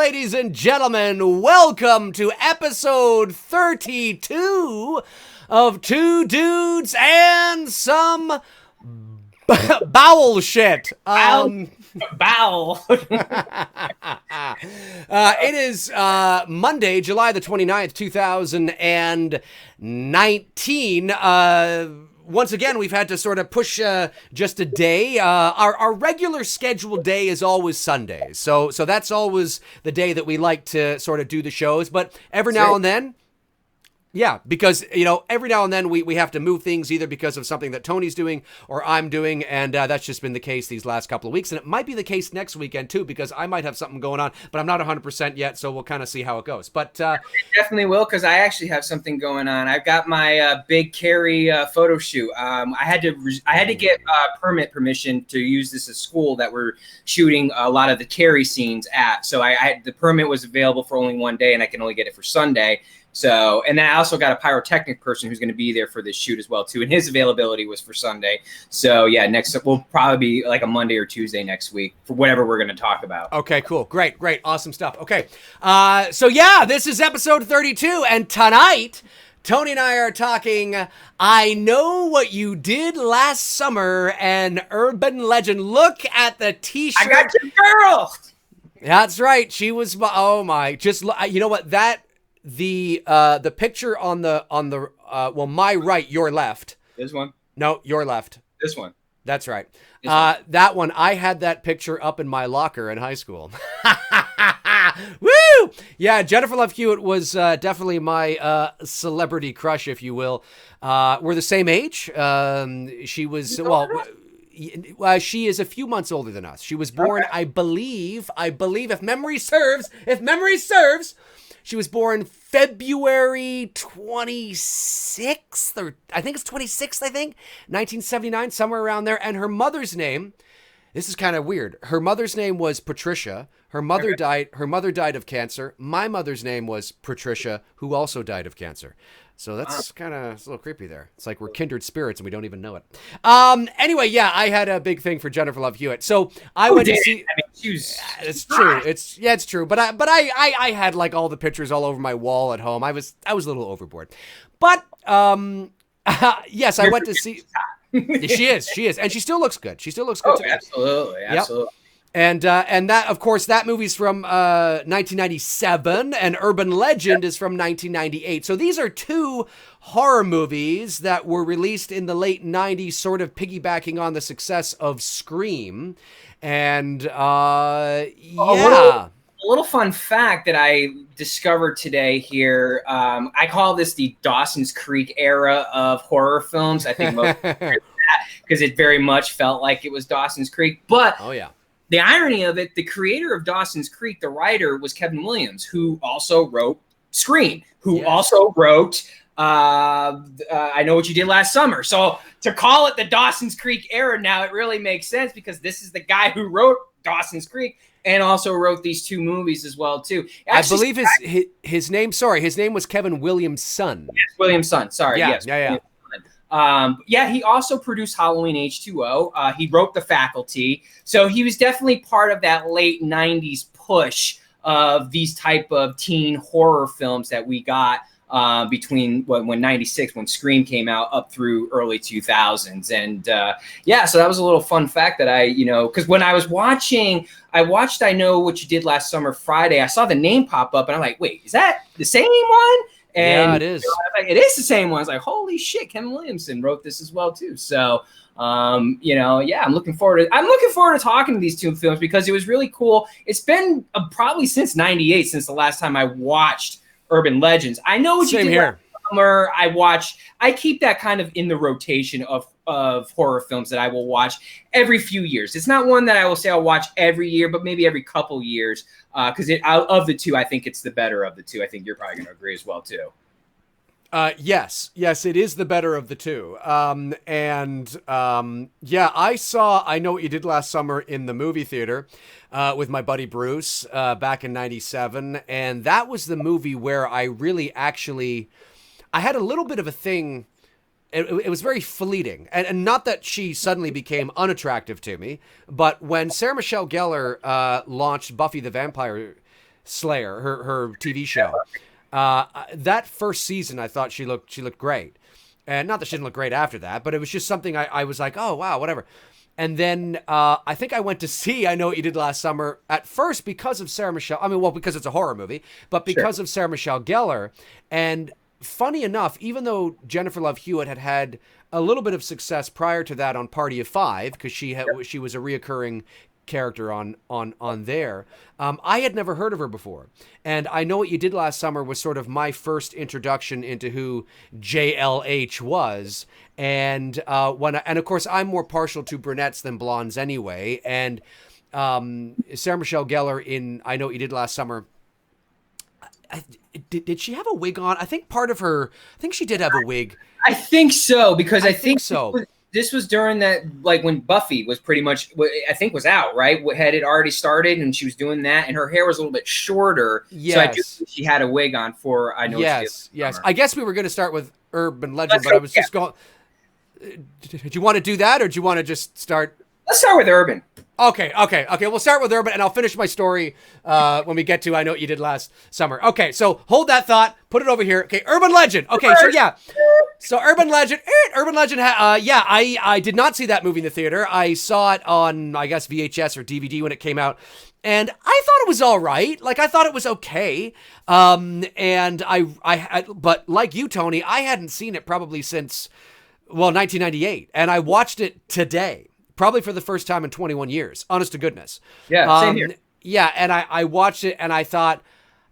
ladies and gentlemen. Welcome to episode 32 of Two Dudes and Some Bowel Shit. Bowel. It is Monday, July the 29th, 2019. Once again, we've had to sort of push just a day. Our regular scheduled day is always Sundays. So that's always the day that we like to sort of do the shows. But every now and then, yeah, because, every now and then we have to move things either because of something that Tony's doing or I'm doing, and that's just been the case these last couple of weeks. And it might be the case next weekend, too, because I might have something going on, but I'm not 100% yet, so we'll kind of see how it goes. But it definitely will, because I actually have something going on. I've got my big Carrie photo shoot. I had to get permission to use this at school that we're shooting a lot of the Carrie scenes at. So the permit was available for only one day, and I can only get it for Sunday. So, and then I also got a pyrotechnic person who's going to be there for this shoot as well, too. And his availability was for Sunday. So, yeah, we'll probably be like a Monday or Tuesday next week for whatever we're going to talk about. Okay, cool. Great. Awesome stuff. Okay. So, yeah, this is episode 32. And tonight, Tony and I are talking I Know What You Did Last Summer, an urban legend. Look at the T-shirt. I got your girl. That's right. She was, oh, my. Just, you know what? The picture on the my right, your left. This one? No, your left. This one. That's right. That one, I had that picture up in my locker in high school. Woo! Yeah, Jennifer Love Hewitt was definitely my celebrity crush, if you will. We're the same age. She was, she is a few months older than us. She was born, I believe, if memory serves, she was born February 26th, or I think it's 26th, 1979, somewhere around there. And her mother's name, this is kind of weird. Her mother's name was Patricia. Her mother died of cancer. My mother's name was Patricia, who also died of cancer. So that's kind of, it's a little creepy there. It's like we're kindred spirits and we don't even know it. Anyway, yeah, I had a big thing for Jennifer Love Hewitt. So I went to see. I mean, she was. It's true. It's true. But I had like all the pictures all over my wall at home. I was a little overboard. But yes, I went to see. She is, and she still looks good. She still looks good. Oh, absolutely. Yep. And that, of course, that movie's from 1997, and Urban Legend is from 1998. So these are two horror movies that were released in the late 90s, sort of piggybacking on the success of Scream. And, A little fun fact that I discovered today here. I call this the Dawson's Creek era of horror films. I think most because it very much felt like it was Dawson's Creek. But the irony of it, the creator of Dawson's Creek, the writer, was Kevin Williams, who also wrote Scream, who also wrote I Know What You Did Last Summer. So to call it the Dawson's Creek era now, it really makes sense because this is the guy who wrote Dawson's Creek and also wrote these two movies as well, too. Actually, I believe his name was Kevin Williams' son. Yes, Williams' son. Sorry. Yeah, yes. Yeah. He also produced Halloween H2O. He wrote The Faculty. So he was definitely part of that late 90s push of these type of teen horror films that we got between when 96, when Scream came out, up through early 2000s. And so that was a little fun fact that because when I watched I Know What You Did Last Summer Friday, I saw the name pop up and I'm like, wait, is that the same one? And yeah, it is. It is the same one. I was like, holy shit, Kevin Williamson wrote this as well too. So, I'm looking forward to talking to these two films because it was really cool. It's been probably since '98 since the last time I watched Urban Legends. I Know What You Did Last Summer. I keep that kind of in the rotation of horror films that I will watch every few years. It's not one that I will say I'll watch every year, but maybe every couple years. Because of the two, I think it's the better of the two. I think you're probably going to agree as well, too. Yes, it is the better of the two. I saw I Know What You Did Last Summer in the movie theater with my buddy Bruce back in 97. And that was the movie where I really I had a little bit of a thing. It was very fleeting. And not that she suddenly became unattractive to me, but when Sarah Michelle Gellar launched Buffy the Vampire Slayer, her TV show. That first season, I thought she looked great, and not that she didn't look great after that, but it was just something I was like, oh wow, whatever. And then I think I went to see I Know What You Did Last Summer at first because of Sarah Michelle. I mean, well, because it's a horror movie, but because of Sarah Michelle Gellar. And funny enough, even though Jennifer Love Hewitt had a little bit of success prior to that on Party of Five, because she was a reoccurring character on there, I had never heard of her before. And I Know What You Did Last Summer was sort of my first introduction into who JLH was. And and of course I'm more partial to brunettes than blondes anyway. And Sarah Michelle Gellar in I Know What You Did Last Summer, did she have a wig on? I think she did have a wig. I think so, because I think so. This was during that, like when Buffy was pretty much, I think, was out, right? Had it already started, and she was doing that, and her hair was a little bit shorter. Yes. So I do think she had a wig on for I Know. Yes. I guess we were going to start with urban legend, but I was just going. Did you want to do that, or do you want to just start? Let's start with urban. Okay. We'll start with urban, and I'll finish my story when we get to I Know What You Did Last Summer. Okay, so hold that thought. Put it over here. Okay, urban legend. Okay, so yeah. So urban legend. I did not see that movie in the theater. I saw it on, I guess, VHS or DVD when it came out. And I thought it was all right. Like, I thought it was okay. And but like you, Tony, I hadn't seen it probably since, 1998. And I watched it today. Probably for the first time in 21 years, honest to goodness. Yeah, same here. Yeah, and I watched it and I thought,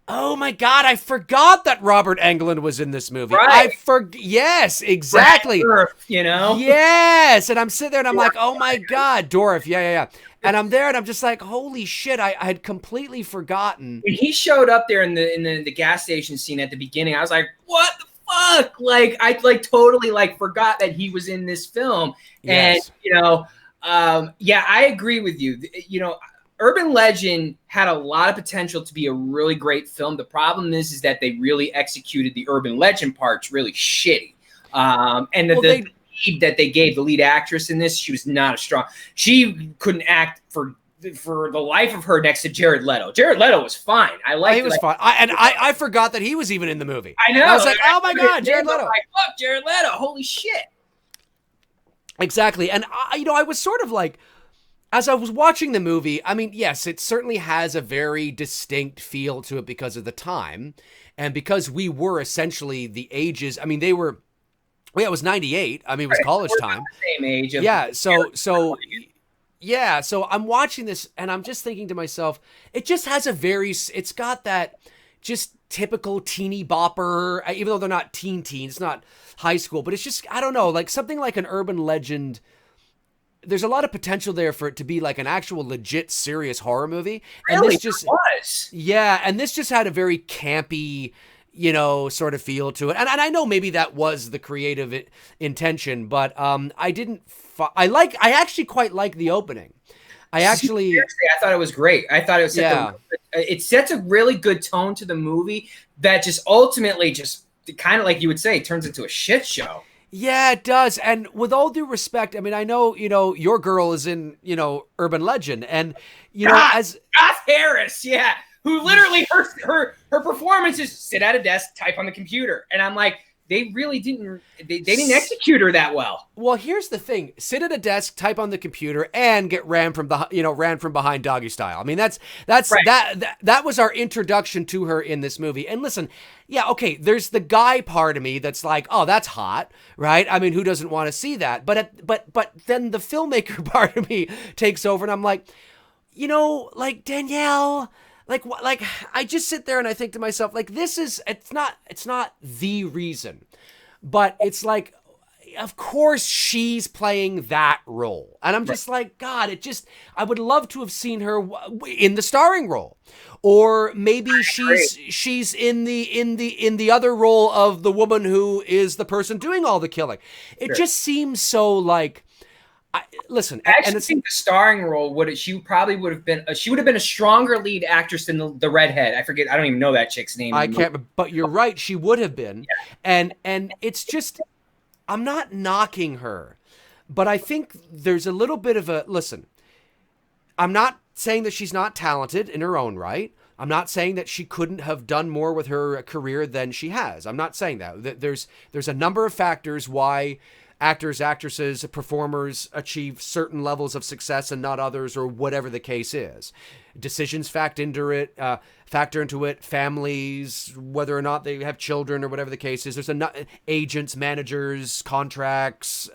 oh my God, I forgot that Robert Englund was in this movie. Right. Yes, exactly. Dorff, you know? Yes, and I'm sitting there and I'm like, oh my God, Dorff, yeah. And I'm there and I'm just like, holy shit, I had completely forgotten. When he showed up there in the gas station scene at the beginning, I was like, what the fuck? Like, I totally forgot that he was in this film. Yes. And, I agree with you. Urban Legend had a lot of potential to be a really great film. The problem is that they really executed the Urban Legend parts really shitty. And the lead that they gave the lead actress in this, she was not strong. She couldn't act for the life of her next to Jared Leto. Jared Leto was fine. He was fine. I forgot that he was even in the movie. I know. I was like, oh my God, Jared Leto. Like, fuck, Jared Leto. Holy shit. Exactly. And I was sort of like, as I was watching the movie, I mean, yes, it certainly has a very distinct feel to it because of the time. And because we were essentially the ages, I mean, it was 98. I mean, it was college time. Same age. So I'm watching this and I'm just thinking to myself, it just has it's got that just typical teeny bopper, even though they're not teen, it's not high school, but it's just, I don't know, like something like an urban legend. There's a lot of potential there for it to be like an actual legit serious horror movie. And really, this just was. Yeah, and this just had a very campy, sort of feel to it. And I know maybe that was the creative intention, but I actually quite like the opening. Seriously, I thought it was great. I thought it sets a really good tone to the movie that just ultimately just kind of, like you would say, turns into a shit show. Yeah, it does. And with all due respect, I mean, I know, your girl is in, Urban Legend, and as Garth Harris, yeah, who literally her performance is sit at a desk, type on the computer, and I'm like, they really didn't execute her that well. Well, here's the thing: sit at a desk, type on the computer, and get ran from behind doggy style. I mean, that's right. that was our introduction to her in this movie. And listen, yeah, okay, there's the guy part of me that's like, oh, that's hot, right? I mean, who doesn't want to see that? But then the filmmaker part of me takes over, and I'm like, like Danielle. Like I just sit there and I think to myself, like, it's not the reason, but it's like, of course she's playing that role. And I'm just like, God, I would love to have seen her in the starring role, or maybe she's in the other role of the woman who is the person doing all the killing. It just seems so like, I actually think the starring role she would have been a stronger lead actress than the redhead. I forget. I don't even know that chick's name. I can't. But you're right. She would have been. Yeah. And it's just, I'm not knocking her, but I think there's a little bit of a listen. I'm not saying that she's not talented in her own right. I'm not saying that she couldn't have done more with her career than she has. I'm not saying that. There's a number of factors why actors, actresses, performers achieve certain levels of success and not others, or whatever the case is. Decisions factor into it, families, whether or not they have children or whatever the case is. There's agents, managers, contracts,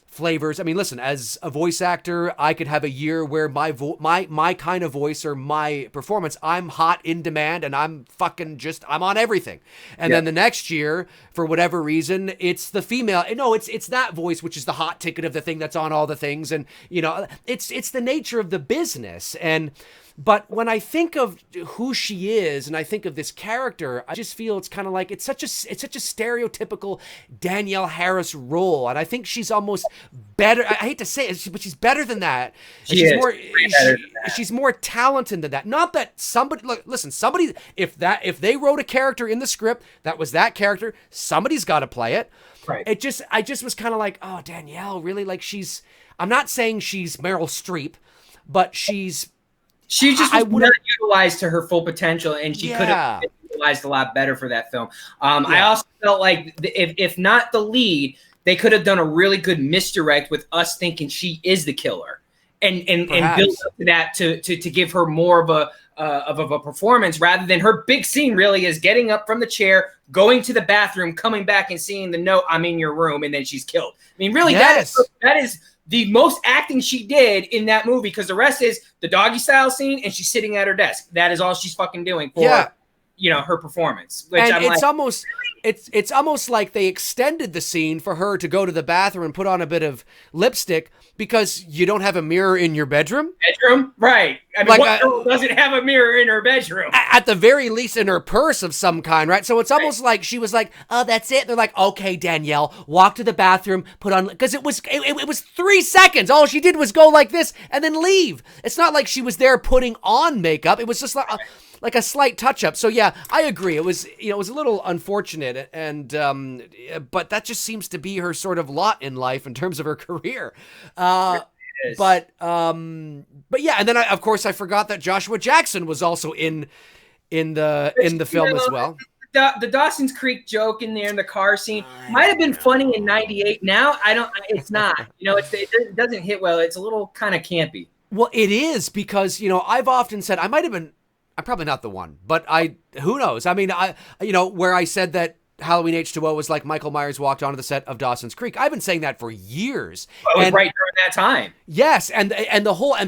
flavors. I mean, listen, as a voice actor, I could have a year where my kind of voice or my performance, I'm hot, in demand, and I'm on everything. And then the next year, for whatever reason, it's the female. No, it's that voice, which is the hot ticket of the thing that's on all the things. And, it's the nature of the business. But when I think of who she is and I think of this character, I just feel it's kind of like it's such a stereotypical Danielle Harris role, and I think she's almost better. I hate to say it, but she's better than that. She's more talented than that. Not that somebody if they wrote a character in the script that was that character, somebody's got to play it. Right. I just was kind of like, oh, Danielle, really? Like I'm not saying she's Meryl Streep, but she just was not utilized to her full potential, and she could have been utilized a lot better for that film. I also felt like if not the lead, they could have done a really good misdirect with us thinking she is the killer, and build up to that to give her more of a performance, rather than her big scene really is getting up from the chair, going to the bathroom, coming back and seeing the note, "I'm in your room," and then she's killed. I mean, really, that is the most acting she did in that movie, because the rest is the doggy style scene and she's sitting at her desk. That is all she's fucking doing for her performance. Which and it's almost like they extended the scene for her to go to the bathroom and put on a bit of lipstick because you don't have a mirror in your bedroom. Right. I mean, what girl doesn't have a mirror in her bedroom? At the very least in her purse of some kind, right? So it's almost like she was like, oh, that's it. They're like, okay, Danielle, walk to the bathroom, put on, because it was 3 seconds. All she did was go like this and then leave. It's not like she was there putting on makeup. It was just like a slight touch up. So yeah, I agree. It was a little unfortunate, and but that just seems to be her sort of lot in life in terms of her career. But yeah, and then of course I forgot that Joshua Jackson was also in the film as well. The Dawson's Creek joke in there in the car scene might have been funny in '98. Now it's not. It doesn't hit well. It's a little kind of campy. Well, it is, because I've often said I'm probably not the one, but who knows? I mean, where I said that Halloween H2O was like Michael Myers walked onto the set of Dawson's Creek. I've been saying that for years. Well, it was right during that time. Yes, and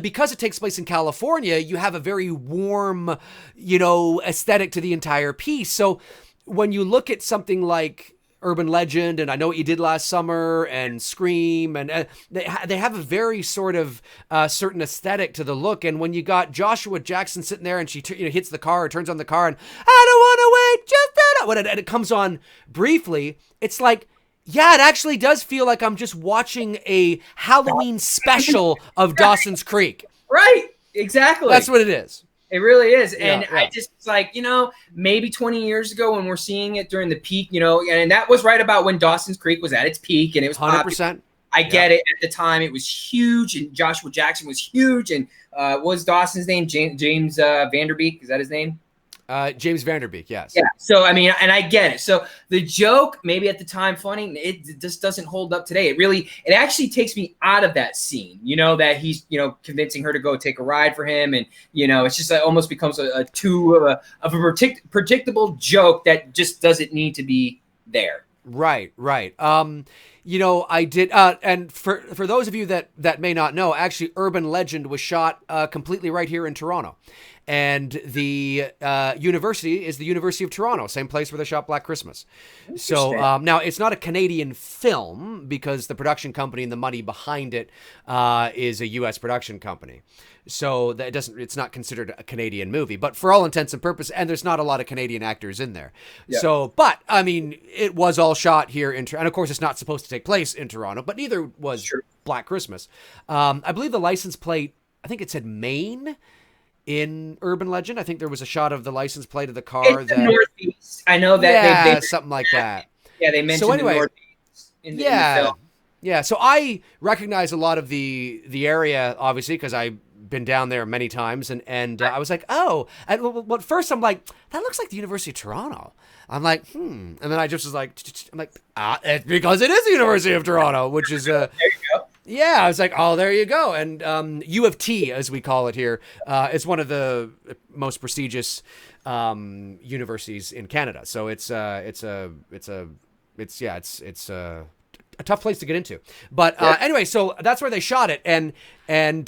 because it takes place in California, you have a very warm, aesthetic to the entire piece. So when you look at something like Urban Legend and I Know What You Did Last Summer and Scream, and they have a very sort of certain aesthetic to the look. And when you got Joshua Jackson sitting there and she hits the car or turns on the car and I don't want to wait just and it comes on briefly, it's like, yeah, it actually does feel like I'm just watching a Halloween special of Dawson's Creek. Right, exactly. That's what it is. It really is. And I just maybe 20 years ago when we're seeing it during the peak, and that was right about when Dawson's Creek was at its peak and it was 100%. I get it. At the time, it was huge, and Joshua Jackson was huge. And what was Dawson's name? James Vanderbeek. Is that his name? James Vanderbeek, yes. Yeah. So, I mean, and I get it. So the joke, maybe at the time funny, it just doesn't hold up today. It actually takes me out of that scene, that he's, convincing her to go take a ride for him. And, it's just almost becomes a predictable joke that just doesn't need to be there. Right. I did, and for those of you that may not know, actually Urban Legend was shot completely right here in Toronto. And the university is the University of Toronto, same place where they shot Black Christmas. So now it's not a Canadian film because the production company and the money behind it is a U.S. production company. So it's not considered a Canadian movie, but for all intents and purposes, and there's not a lot of Canadian actors in there. Yeah. So, but I mean, it was all shot here in Toronto, and of course it's not supposed to take place in Toronto, but neither was Black Christmas. I believe the license plate, I think it said Maine in Urban Legend. I think there was a shot of the license plate of the car. It's the Northeast. I know that. Yeah, something like that. Yeah, they mentioned the Northeast in the film. Yeah, so I recognize a lot of the area, obviously, because I've been down there many times, and I was like, oh. And well, at first I'm like, that looks like the University of Toronto. I'm like, and then I just was like, I'm like, it's because it is the University of Toronto, which is there you go. Yeah, I was like, oh, there you go. And U of T, as we call it here, is one of the most prestigious universities in Canada. So it's a tough place to get into. But anyway, so that's where they shot it, and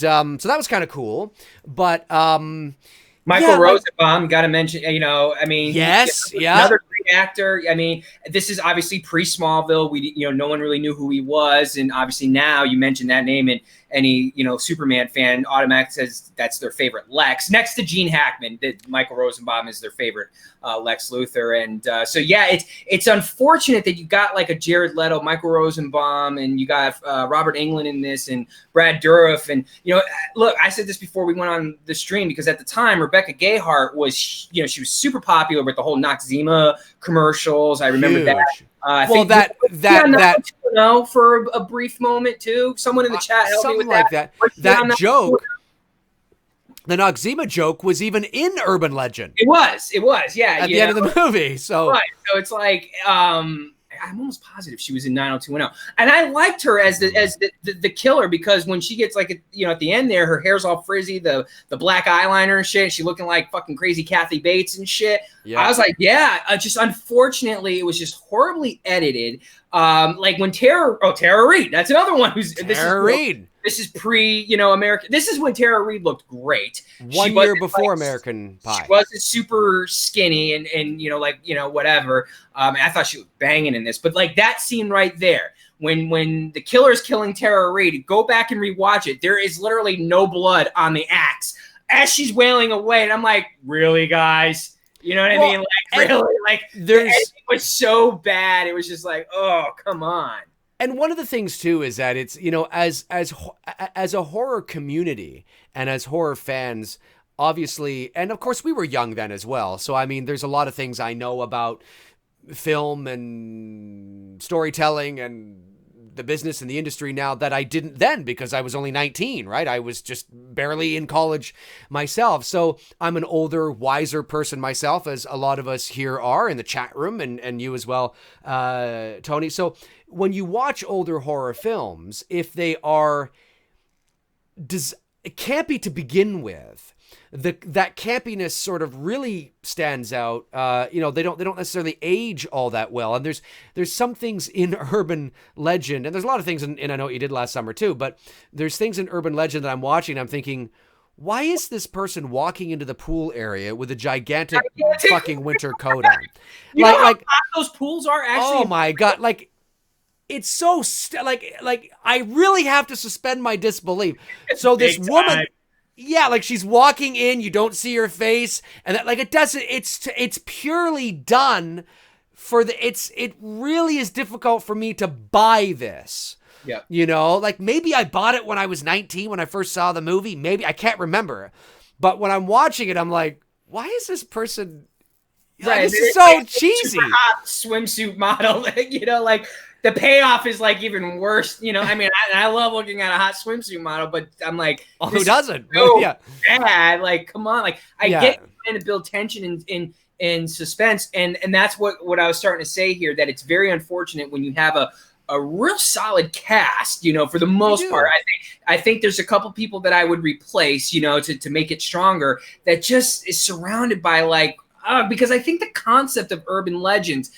so that was kind of cool. But Michael Rosenbaum, got to mention, I mean, yes, another great actor. I mean, this is obviously pre-Smallville. No one really knew who he was, and obviously now you mentioned that name, and any Superman fan automatically says that's their favorite Lex, next to Gene Hackman. That Michael Rosenbaum is their favorite Lex Luthor, and so yeah, it's unfortunate that you got like a Jared Leto, Michael Rosenbaum, and you got Robert Englund in this, and Brad Dourif, and look, I said this before we went on the stream, because at the time Rebecca Gayheart was, she was super popular with the whole Noxzema commercials. I remember that. I think that for a brief moment too. Someone in the chat helped me with that. That joke, the Noxzema joke, was even in Urban Legend. It was, yeah. At the end of the movie, so right. So it's like, I'm almost positive she was in 90210, and I liked her as the killer, because when she gets like at the end there, her hair's all frizzy, the black eyeliner and shit, she looking like fucking crazy Kathy Bates and shit. Yeah. I was like, just unfortunately it was just horribly edited. Like when Tara Reid, that's another one who's Tara Reid. This is American. This is when Tara Reid looked great. 1 year before American Pie. She wasn't super skinny and whatever. I thought she was banging in this, but like that scene right there, when the killer's killing Tara Reid, go back and rewatch it. There is literally no blood on the axe as she's wailing away, and I'm like, really, guys? You know what I mean? Like, really? Like, it was so bad. It was just like, oh, come on. And one of the things too is that it's, as a horror community and as horror fans, obviously, and of course we were young then as well. So I mean, there's a lot of things I know about film and storytelling and the business and the industry now that I didn't then, because I was only 19, right? I was just barely in college myself. So I'm an older, wiser person myself, as a lot of us here are in the chat room, and you as well, Tony. So when you watch older horror films, if they are campy to begin with, that campiness sort of really stands out. They don't necessarily age all that well. And there's some things in Urban Legend, and there's a lot of things in I Know What You Did Last Summer too, but there's things in Urban Legend that I'm watching and I'm thinking, why is this person walking into the pool area with a gigantic fucking winter coat on? You know how hot those pools are actually? Oh my God. Like, it's so like I really have to suspend my disbelief. So this woman, like she's walking in, you don't see her face, and that, like, it doesn't. It's purely done for it really is difficult for me to buy this. Yeah. Like maybe I bought it when I was 19 when I first saw the movie. Maybe I can't remember, but when I'm watching it, I'm like, why is this person? Right, this is so cheesy. Super hot swimsuit model, like. The payoff is like even worse, I mean, I love looking at a hot swimsuit model, but I'm like, who doesn't? So bad. Like, come on. Like, I get trying to build tension and suspense, and that's what I was starting to say here. That it's very unfortunate when you have a real solid cast, for the most part. I think there's a couple people that I would replace, to make it stronger. That just is surrounded by like. Because I think the concept of urban legends,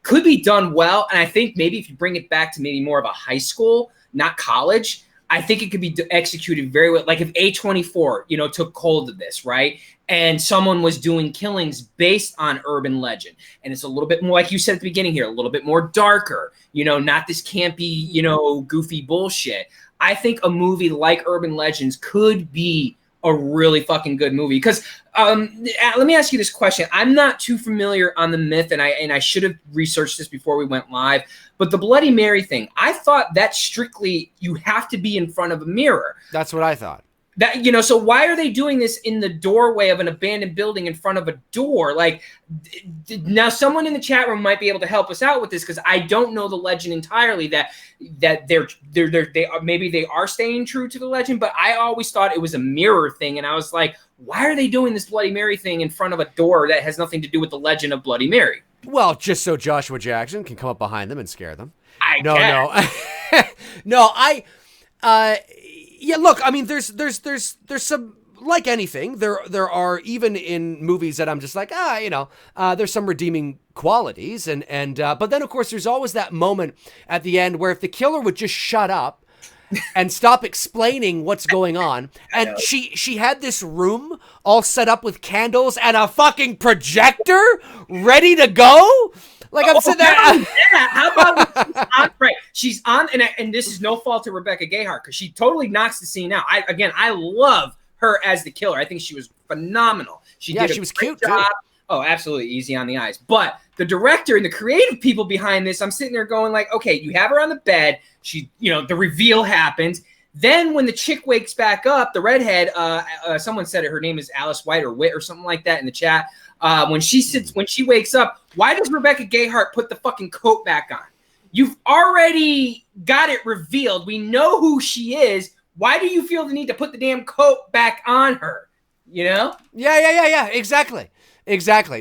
could be done well. And I think maybe if you bring it back to maybe more of a high school, not college, I think it could be executed very well. Like if A24, took hold of this, right? And someone was doing killings based on urban legend. And it's a little bit more, like you said at the beginning here, a little bit more darker, not this campy, goofy bullshit. I think a movie like Urban Legends could be a really fucking good movie. Because let me ask you this question. I'm not too familiar on the myth, and I should have researched this before we went live, but the Bloody Mary thing, I thought that strictly you have to be in front of a mirror. That's what I thought. That, so why are they doing this in the doorway of an abandoned building in front of a door? Like, now someone in the chat room might be able to help us out with this, because I don't know the legend entirely. That maybe they are staying true to the legend, but I always thought it was a mirror thing, and I was like, why are they doing this Bloody Mary thing in front of a door that has nothing to do with the legend of Bloody Mary? Well, just so Joshua Jackson can come up behind them and scare them. No. Yeah, look, I mean, there's some, like anything, there are, even in movies that I'm just like, there's some redeeming qualities, and but then of course there's always that moment at the end where if the killer would just shut up and stop explaining what's going on, and she had this room all set up with candles and a fucking projector ready to go. Like, I'm sitting there. How about right? She's on, and this is no fault to Rebecca Gayheart, because she totally knocks the scene out. I love her as the killer. I think she was phenomenal. She was cute job. too. Oh, absolutely, easy on the eyes. But the director and the creative people behind this, I'm sitting there going like, okay, you have her on the bed. She, the reveal happens. Then when the chick wakes back up, the redhead, someone said it, her name is Alice White or Witt or something like that in the chat. When she wakes up, why does Rebecca Gayheart put the fucking coat back on? You've already got it revealed. We know who she is. Why do you feel the need to put the damn coat back on her? Yeah. Exactly.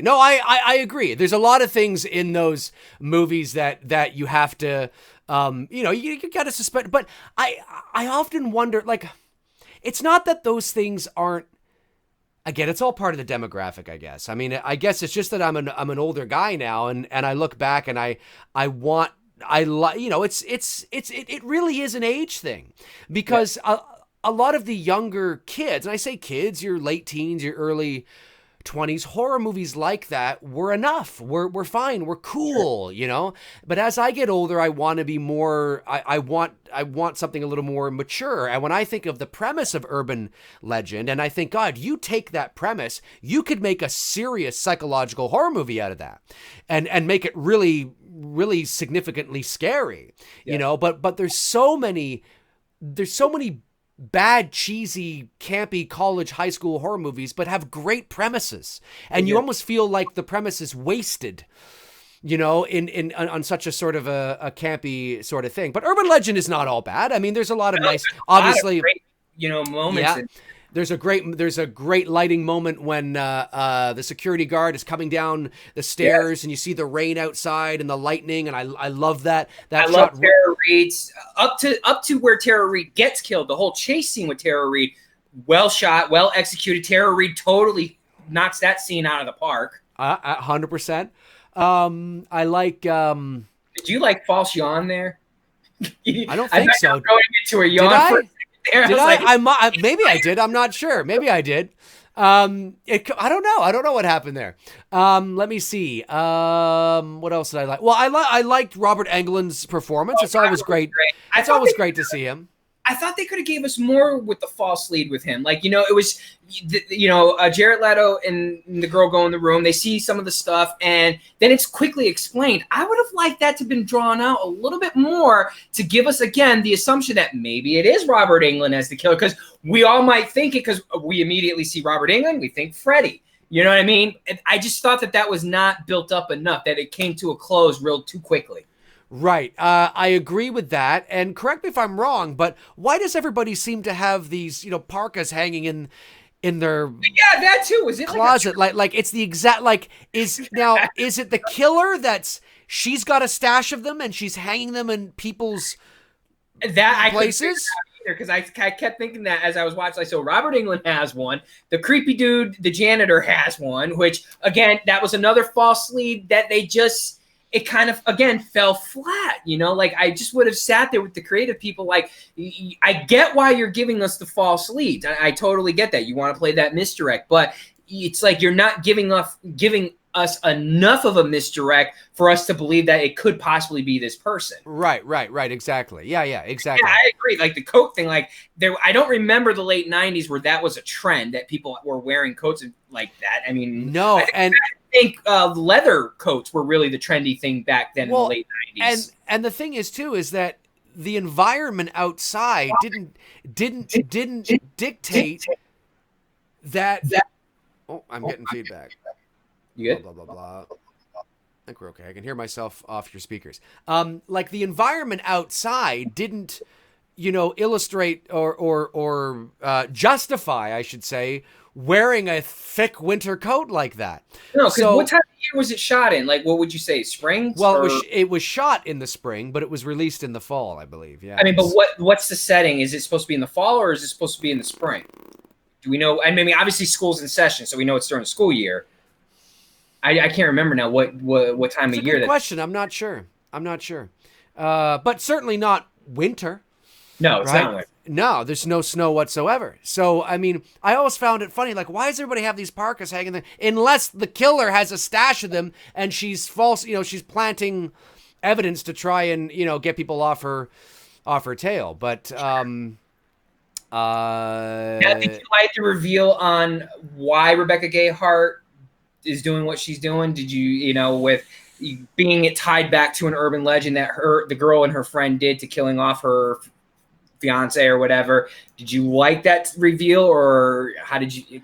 No, I agree. There's a lot of things in those movies that you have to, you got to suspend. But I often wonder, like, it's not that those things aren't. Again, it's all part of the demographic, I guess. I mean, I guess it's just that I'm an older guy now, and I look back and it really is an age thing, because a lot of the younger kids, and I say kids, your late teens, your early 20s, horror movies like that were enough. We're fine. We're cool, But as I get older, I want to be more. I want something a little more mature. And when I think of the premise of urban legend, and I think, God, you take that premise, you could make a serious psychological horror movie out of that, and make it really, really significantly scary, But there's so many bad, cheesy, campy college, high school horror movies, but have great premises, and you almost feel like the premise is wasted, on such a sort of a campy sort of thing. But urban legend is not all bad. I mean, there's a lot of nice, obviously, great, moments. Yeah. There's a great lighting moment when the security guard is coming down the stairs, and you see the rain outside and the lightning, and I love that. I love Tara Reid's up to where Tara Reid gets killed. The whole chase scene with Tara Reid, well shot, well executed. Tara Reid totally knocks that scene out of the park. 100%. I like. Did you like false yawn there? I don't think so. Going into a yawn. Did maybe I did. I'm not sure. Maybe I did. I don't know. I don't know what happened there. Let me see. What else did I like? Well, I liked Robert Englund's performance. It's always great. It's always great to see him. I thought they could have gave us more with the false lead with him. Like, it was, Jared Leto and the girl go in the room. They see some of the stuff, and then it's quickly explained. I would have liked that to have been drawn out a little bit more to give us, again, the assumption that maybe it is Robert Englund as the killer, because we all might think it, because we immediately see Robert Englund, we think Freddy. You know what I mean? And I just thought that was not built up enough, that it came to a close real too quickly. Right. I agree with that. And correct me if I'm wrong, but why does everybody seem to have these, parkas hanging in their that too? Was it closet? Like it's the exact, is it the killer she's got a stash of them and she's hanging them in people's places? Because I kept thinking that as I was watching. So Robert Englund has one. The creepy dude, the janitor, has one, which, again, that was another false lead that they just... It kind of, again, fell flat, I just would have sat there with the creative people. I get why you're giving us the false leads. I totally get that. You want to play that misdirect, but it's like you're not giving us enough of a misdirect for us to believe that it could possibly be this person. Right. Exactly. Yeah, exactly. Yeah, I agree. Like the coat thing, I don't remember the late 90s where that was a trend that people were wearing coats like that. I mean, no, I think leather coats were really the trendy thing back then in the late 90s. And the thing is too is that the environment outside didn't dictate that. Oh, I'm getting feedback. You good? Blah, blah, blah, blah. I think we're okay. I can hear myself off your speakers. Like the environment outside didn't, illustrate or justify, I should say, wearing a thick winter coat like that. No, because what time of year was it shot in? Like, what would you say, spring? Well, it was shot in the spring, but it was released in the fall, I believe. Yeah. I mean, but what's the setting? Is it supposed to be in the fall or is it supposed to be in the spring? Do we know? I mean, obviously school's in session, so we know it's during the school year. I can't remember now what time of year. Good question. I'm not sure. But certainly not winter. No, it's not winter. No, there's no snow whatsoever. So, I mean, I always found it funny. Like, why does everybody have these parkas hanging there? Unless the killer has a stash of them and she's false, she's planting evidence to try and, get people off her tail. But, now, did you like the reveal on why Rebecca Gayheart is doing what she's doing? Did you, with being it tied back to an urban legend that the girl and her friend did to killing off her fiance or whatever? Did you like that reveal, or how did you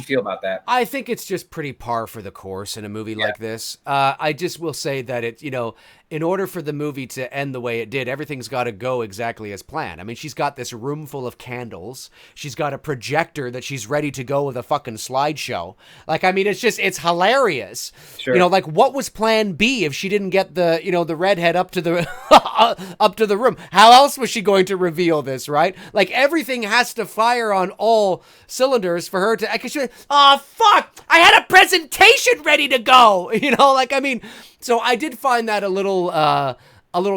feel about that? I think it's just pretty par for the course in a movie like this. I just will say that it, in order for the movie to end the way it did, everything's got to go exactly as planned. I mean, she's got this room full of candles. She's got a projector that she's ready to go with a fucking slideshow. Like, I mean, it's hilarious. Sure. Like, what was plan B if she didn't get the, the redhead up to the, up to the room? How else was she going to reveal this, right? Like, everything has to fire on all cylinders for her to, because she's like, oh, fuck, I had a presentation ready to go. Like, I mean, so I did find that a little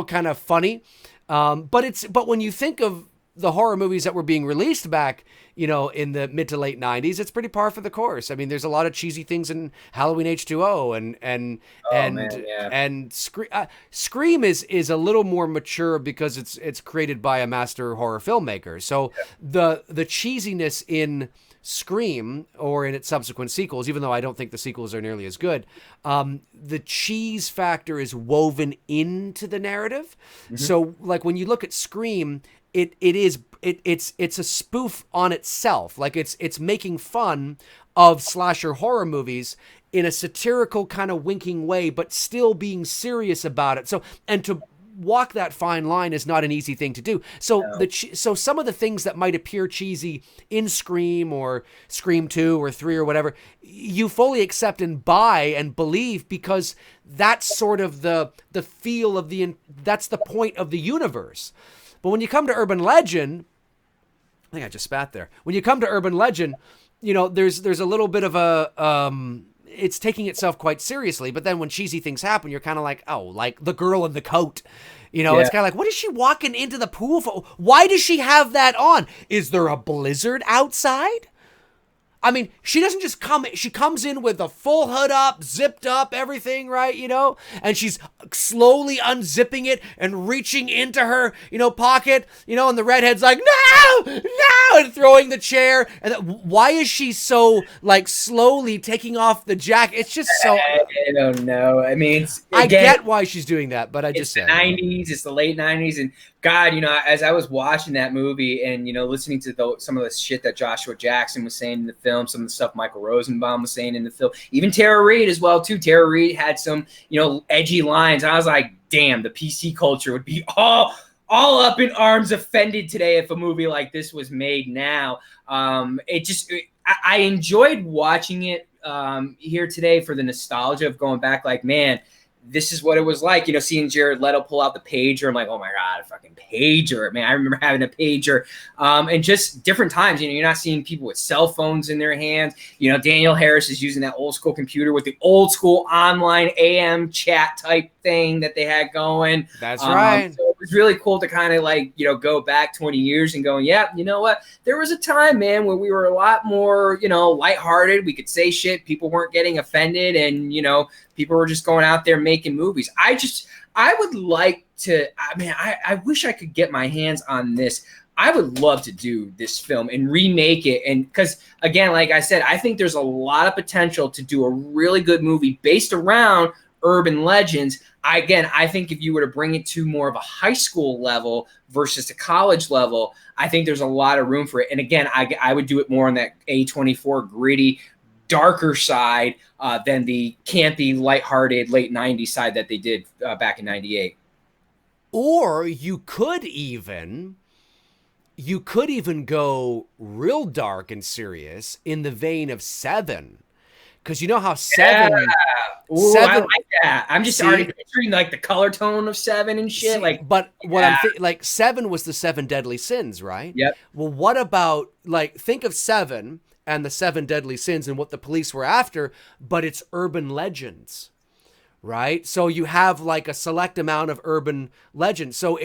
kind of funny. But when you think of the horror movies that were being released back, in the mid to late 90s, it's pretty par for the course. I mean, there's a lot of cheesy things in Halloween H2O and Scream is a little more mature because it's created by a master horror filmmaker. So the cheesiness in Scream or in its subsequent sequels, even though I don't think the sequels are nearly as good, the cheese factor is woven into the narrative. Mm-hmm. So like when you look at Scream, it's a spoof on itself. Like it's making fun of slasher horror movies in a satirical kind of winking way, but still being serious about it. So, and to walk that fine line is not an easy thing to do. So so some of the things that might appear cheesy in Scream or Scream 2 or 3 or whatever, you fully accept and buy and believe because that's sort of the feel of that's the point of the universe. But when you come to urban legend, I think I just spat there. When you come to urban legend, there's a little bit of a it's taking itself quite seriously, but then when cheesy things happen, you're kind of like, oh, like the girl in the coat. It's kind of like, what is she walking into the pool for? Why does she have that on? Is there a blizzard outside? I mean, she doesn't just she comes in with the full hood up, zipped up, everything, right, and she's slowly unzipping it and reaching into her, pocket, and the redhead's like, no, and throwing the chair. And why is she so, like, slowly taking off the jacket? It's just so... I don't know. I mean, I get why she's doing that, but it's the 90s, it's the late 90s, and God, as I was watching that movie and, listening to some of the shit that Joshua Jackson was saying in the film, some of the stuff Michael Rosenbaum was saying in the film, even Tara Reid as well, too. Tara Reid had some, edgy lines. I was like, damn, the PC culture would be all up in arms offended today if a movie like this was made now. I enjoyed watching it here today for the nostalgia of going back, like, man, this is what it was like, seeing Jared Leto pull out the pager. I'm like, oh my God, a fucking pager. Man, I remember having a pager. And just different times, you're not seeing people with cell phones in their hands. Daniel Harris is using that old school computer with the old school online AM chat type thing that they had going. That's right. So it was really cool to kind of like, go back 20 years and going, yeah, you know what? There was a time, man, when we were a lot more, lighthearted. We could say shit. People weren't getting offended and, people were just going out there making movies. I would like to, I wish I could get my hands on this. I would love to do this film and remake it. And because, again, like I said, I think there's a lot of potential to do a really good movie based around urban legends. I think if you were to bring it to more of a high school level versus the college level, I think there's a lot of room for it. And again, I would do it more on that A24 gritty, darker side than the campy, lighthearted late 90s side that they did back in 98. Or you could even go real dark and serious in the vein of Seven. Because you know how Seven... Yeah. Ooh, I like that. I'm just already picturing like the color tone of Seven and shit. But what I'm like, Seven was the 7 deadly sins, right? Yep. Well, what about, like, think of Seven and the 7 deadly sins and what the police were after, but it's urban legends, right? So you have like a select amount of urban legends. So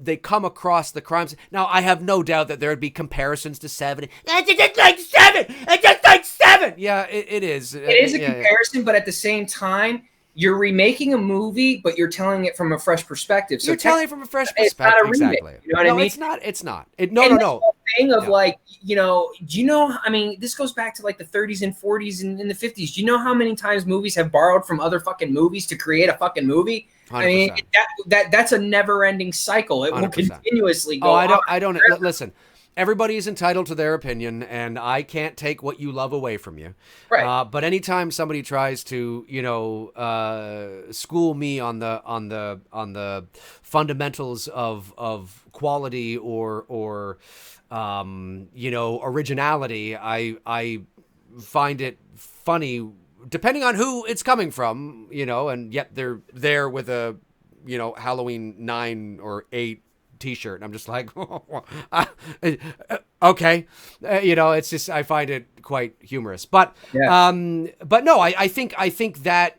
they come across the crimes. Now, I have no doubt that there would be comparisons to Seven. It's just like Seven. It's just like Seven. Yeah, it is. It is a comparison, but at the same time, you're remaking a movie, but you're telling it from a fresh perspective. So you're telling it from a fresh perspective. It's not a remake, exactly. You know what I mean? It's not. No. Thing of like, you know, do you know, I mean, this goes back to like the 30s and 40s and in the 50s. Do you know how many times movies have borrowed from other fucking movies to create a fucking movie? 100%. I mean, that's a never-ending cycle. It 100%. Will continuously go on. I don't listen. Everybody is entitled to their opinion, and I can't take what you love away from you. Right. But anytime somebody tries to, you know, school me on the fundamentals of quality or you know, originality, I find it funny, depending on who it's coming from, you know, and yet they're there with a, you know, Halloween 9 or 8 T-shirt, and I'm just like, okay, you know, it's just, I find it quite humorous, but no, I think that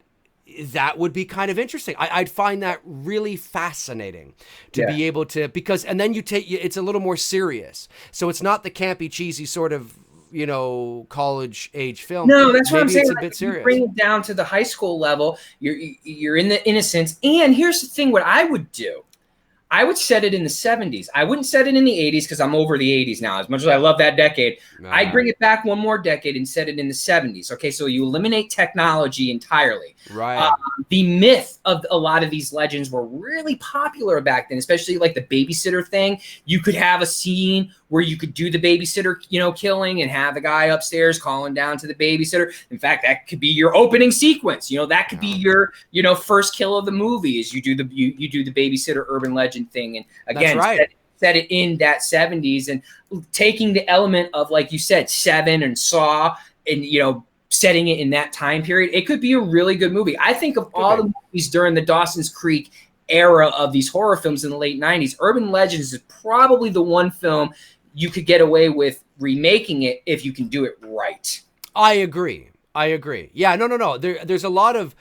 would be kind of interesting. I'd find that really fascinating to be able to, because, and then it's a little more serious, so it's not the campy, cheesy sort of, you know, college age film. No, that's what I'm saying. It's a bit serious. You bring it down to the high school level. You're in the innocence, and here's the thing: what I would do. I would set it in the 70s. I wouldn't set it in the 80s because I'm over the 80s now. As much as I love that decade, I'd bring it back one more decade and set it in the 70s. Okay, so you eliminate technology entirely. Right. The myth of a lot of these legends were really popular back then, especially like the babysitter thing. You could have a scene where you could do the babysitter, you know, killing and have the guy upstairs calling down to the babysitter. In fact, that could be your opening sequence. You know, that could be your, you know, first kill of the movie is you do the babysitter urban legend thing. And again, set it in that 70s and taking the element of, like you said, Seven and Saw and, you know, setting it in that time period. It could be a really good movie. I think of all the movies during the Dawson's Creek era of these horror films in the late 90s, Urban Legends is probably the one film you could get away with remaking it if you can do it right. I agree. Yeah, no. There's a lot of,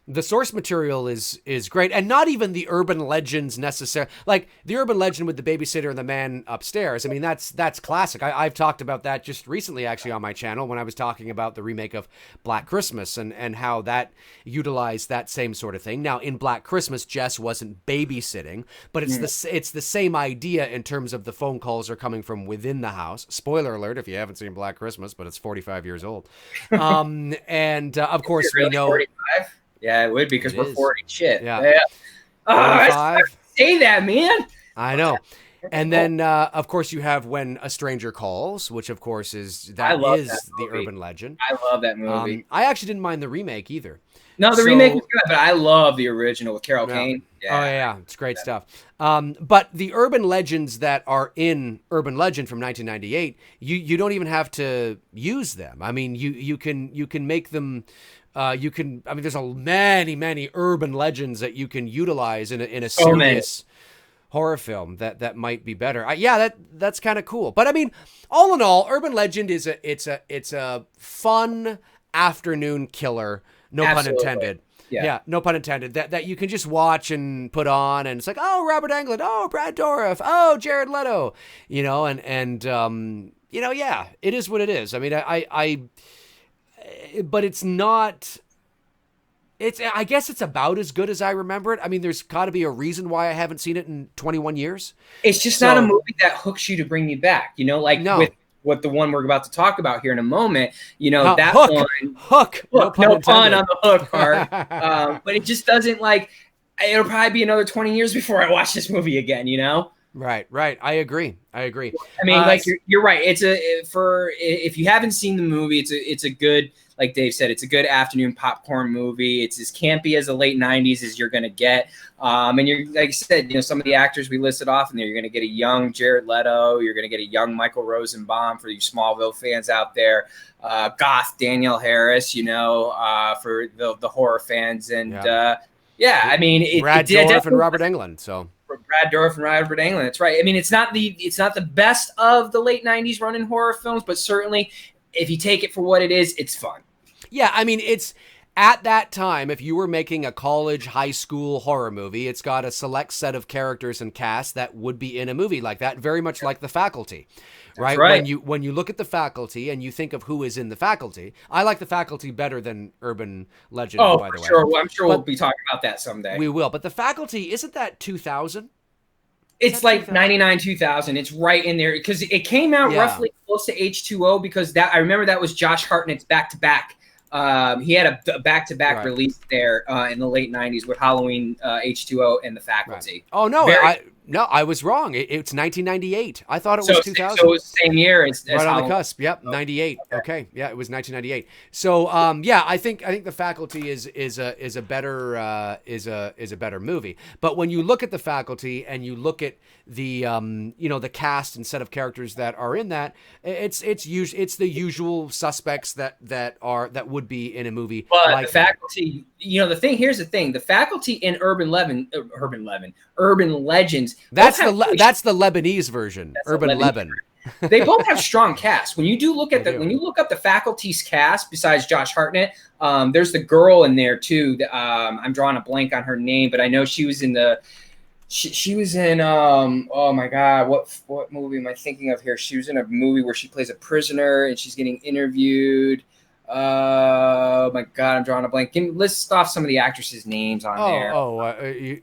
the source material is great, and not even the urban legends necessarily. Like the urban legend with the babysitter and the man upstairs. I mean, that's classic. I've talked about that just recently, actually, on my channel when I was talking about the remake of Black Christmas and how that utilized that same sort of thing. Now, in Black Christmas, Jess wasn't babysitting, but it's the same idea in terms of the phone calls are coming from within the house. Spoiler alert if you haven't seen Black Christmas, but it's 45 years old. And of course, we know. 45? Yeah, it would be because we're 40 shit. Yeah. Oh, I say that, man. I know. And then, of course, you have When a Stranger Calls, which, of course, is the urban legend. I love that movie. I actually didn't mind the remake either. No, the remake is good, but I love the original with Carol Kane. Yeah. Oh, yeah. It's great stuff. But the urban legends that are in Urban Legend from 1998, you don't even have to use them. I mean, you can make them... there's many urban legends that you can utilize in a serious horror film that might be better. That's kind of cool. But I mean, all in all, Urban Legend is a fun afternoon killer. No Absolutely. Pun intended. Yeah, no pun intended. That you can just watch and put on, and it's like, oh, Robert Englund, oh, Brad Dourif, oh, Jared Leto, you know, and you know, yeah, it is what it is. I mean, but it's not, I guess it's about as good as I remember it. I mean, there's got to be a reason why I haven't seen it in 21 years. It's just not a movie that hooks you to bring you back, you know, like with what the one we're about to talk about here in a moment, you know, that hook. No pun on the hook part. But it just doesn't, like, it'll probably be another 20 years before I watch this movie again, you know? Right. I agree. I mean, like you're right. If you haven't seen the movie, it's a good, like Dave said, it's a good afternoon popcorn movie. It's as campy as the late '90s as you're gonna get. And you're, like I said, some of the actors we listed off in there, you're gonna get a young Jared Leto, you're gonna get a young Michael Rosenbaum for you Smallville fans out there, goth Danielle Harris, for the horror fans, and I mean, Brad Dourif and Robert Englund. So. Brad Dourif and Robert Englund. That's right. I mean, it's not the best of the late '90s running horror films, but certainly if you take it for what it is, it's fun. Yeah, I mean, it's at that time, if you were making a college, high school horror movie, it's got a select set of characters and cast that would be in a movie like that, very much like The Faculty. Right? When you look at The Faculty and you think of who is in The Faculty, I like The Faculty better than Urban Legend, by the way. Sure. Well, I'm sure we'll be talking about that someday. We will. But The Faculty, isn't that 2000? It's like 99, 2000. It's right in there because it came out roughly close to H2O because I remember that was Josh Hartnett's back-to-back. He had a back-to-back release there in the late 90s with Halloween, H2O, and The Faculty. Right. Oh, no. I was wrong. It's 1998. I thought it was 2000. So it was the same year as right Halloween. On the cusp. Yep, 98. Okay. Yeah, it was 1998. So I think The Faculty is a better movie. But when you look at The Faculty and you look at the the cast and set of characters that are in that, it's the usual suspects that would be in a movie. But like The Faculty, here's the thing: The Faculty and Urban Legends. That's the Lebanese version. Urban Legend. They both have strong casts. When you look up The Faculty's cast, besides Josh Hartnett, there's the girl in there too. I'm drawing a blank on her name, but I know she was in She was in oh my god, what movie am I thinking of here? She was in a movie where she plays a prisoner and she's getting interviewed. Oh my god, I'm drawing a blank. List off some of the actresses' names on there.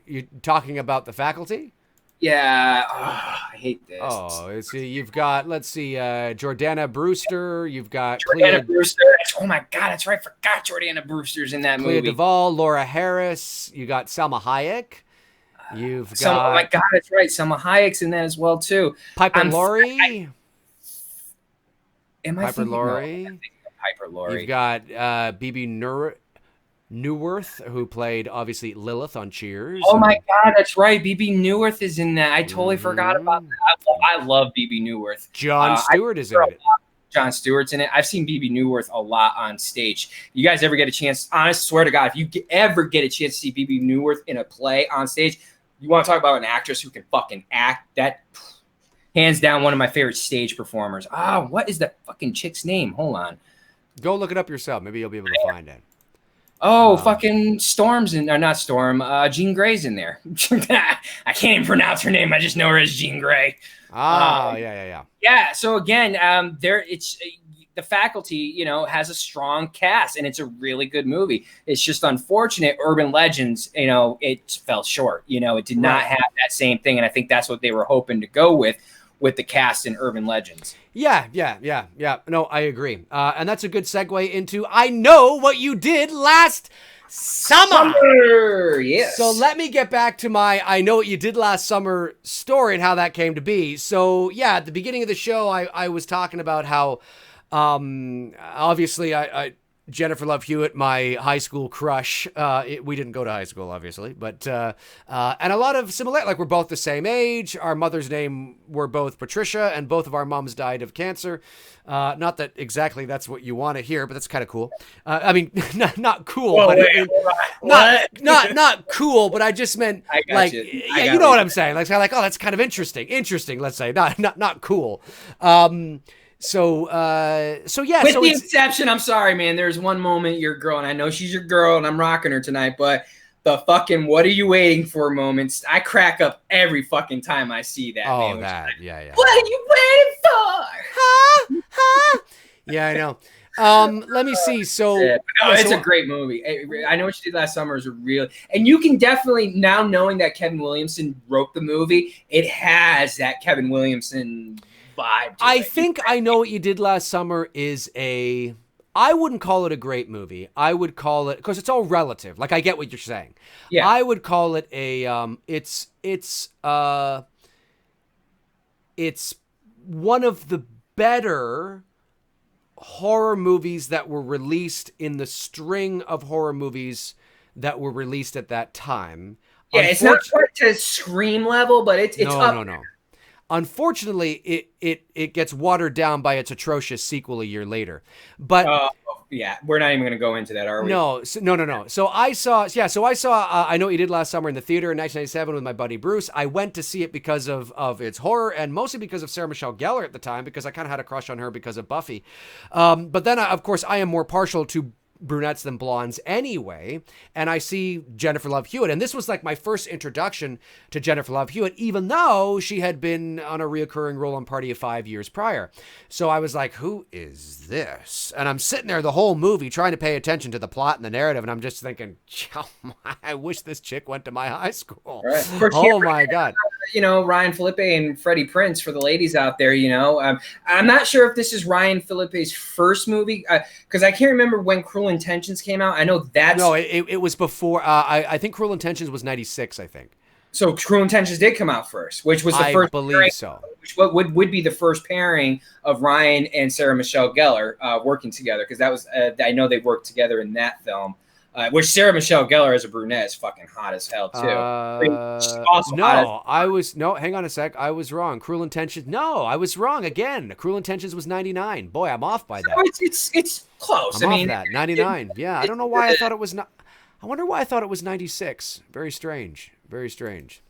You talking about The Faculty? Yeah, I hate this. Oh, you've got, let's see, Jordana Brewster. You've got Jordana Brewster. Oh my god, that's right. I forgot Jordana Brewster's in that movie. Clea Duvall, Laura Harris. You got Salma Hayek. You've got. Oh my god, that's right. Salma Hayek's in that as well too. Piper Laurie. Piper Laurie. Piper Laurie. You've got Bibi Newworth, who played obviously Lilith on Cheers. Oh my god, that's right. Bibi Newworth is in that. I totally forgot about that. I love Bibi Newworth. John Stewart is in it. John Stewart's in it. I've seen Bibi Newworth a lot on stage. You guys ever get a chance? Honest, swear to God, if you ever get a chance to see Bibi Newworth in a play on stage, you want to talk about an actress who can fucking act? That hands down one of my favorite stage performers. What is that fucking chick's name? Hold on. Go look it up yourself. Maybe you'll be able to find it. Fucking Storm's in, or not Storm, Jean Grey's in there. I can't even pronounce her name. I just know her as Jean Grey. Yeah. Yeah, so again, The Faculty, has a strong cast, and it's a really good movie. It's just unfortunate Urban Legends, it fell short. It did not have that same thing, and I think that's what they were hoping to go with the cast in Urban Legends. Yeah. No, I agree. And that's a good segue into I Know What You Did Last Summer. Yes. So let me get back to my I Know What You Did Last Summer story and how that came to be. So, at the beginning of the show, I was talking about how, obviously, Jennifer Love Hewitt, my high school crush. We didn't go to high school, obviously, but and a lot of similarity. Like, we're both the same age. Our mother's name were both Patricia, and both of our moms died of cancer. Not that exactly that's what you want to hear, but that's kind of cool. I mean, not cool, but not cool. But I just meant you know what I'm saying. Like, oh, that's kind of interesting. Let's say not cool. So yeah. With the exception, I'm sorry, man. There's one moment your girl, and I know she's your girl, and I'm rocking her tonight, but the fucking "what are you waiting for" moments, I crack up every fucking time I see that. Oh, man, that, yeah. What are you waiting for? Huh? Yeah, I know. Let me see. So, it's a great movie. I Know What You Did Last Summer is a real, and you can definitely, now knowing that Kevin Williamson wrote the movie, it has that Kevin Williamson vibe. I think I Know What You Did Last Summer is I wouldn't call it a great movie. I would call it, because it's all relative. Like, I get what you're saying. Yeah. I would call it a it's one of the better horror movies that were released in the string of horror movies that were released at that time. Yeah, it's not quite to Scream level, but it's up. No. Unfortunately, it gets watered down by its atrocious sequel a year later. But yeah, we're not even going to go into that, are we? No. So I saw I Know What You Did Last Summer in the theater in 1997 with my buddy Bruce. I went to see it because of its horror, and mostly because of Sarah Michelle Gellar at the time, because I kind of had a crush on her because of Buffy. But then, of course, I am more partial to brunettes than blondes anyway, and I see Jennifer Love Hewitt, and this was like my first introduction to Jennifer Love Hewitt, even though she had been on a reoccurring role on Party of 5 years prior. So I was like, who is this? And I'm sitting there the whole movie trying to pay attention to the plot and the narrative, and I'm just thinking, oh my, I wish this chick went to my high school. Right. Oh my God. You know, Ryan Felipe and Freddie Prinze, for the ladies out there, you know. I'm not sure if this is Ryan Felipe's first movie, because I can't remember when Cruel Intentions came out. I know that's... No, it was before. I think Cruel Intentions was 96, I think. So Cruel Intentions did come out first, which was the first... I believe pairing, so. Which would be the first pairing of Ryan and Sarah Michelle Gellar working together, because that was... I know they worked together in that film. Which Sarah Michelle Gellar as a brunette is fucking hot as hell too. Hang on a sec. I was wrong. Cruel Intentions. No, I was wrong again. Cruel Intentions was 99. Boy, I'm off by that. It's close. I'm off that. 99. Yeah, I don't know why I thought it was not. I wonder why I thought it was 96. Very strange. Very strange.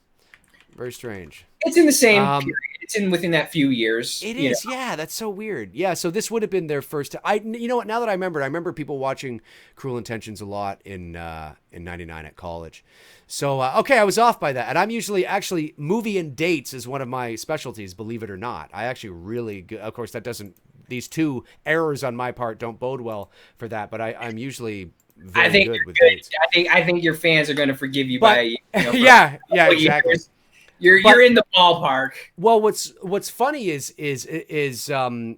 Very strange. It's in the same period. It's within that few years. It is, yeah. That's so weird. Yeah, so this would have been their first. You know what? Now that I remember people watching Cruel Intentions a lot in '99 at college. So okay, I was off by that. And I'm usually actually movie and dates is one of my specialties. Believe it or not, I actually really. Of course, that doesn't. These two errors on my part don't bode well for that. But I'm usually. I think good with dates. I think your fans are going to forgive you by. Yeah, exactly. Years. You're in the ballpark. Well, what's funny is I'm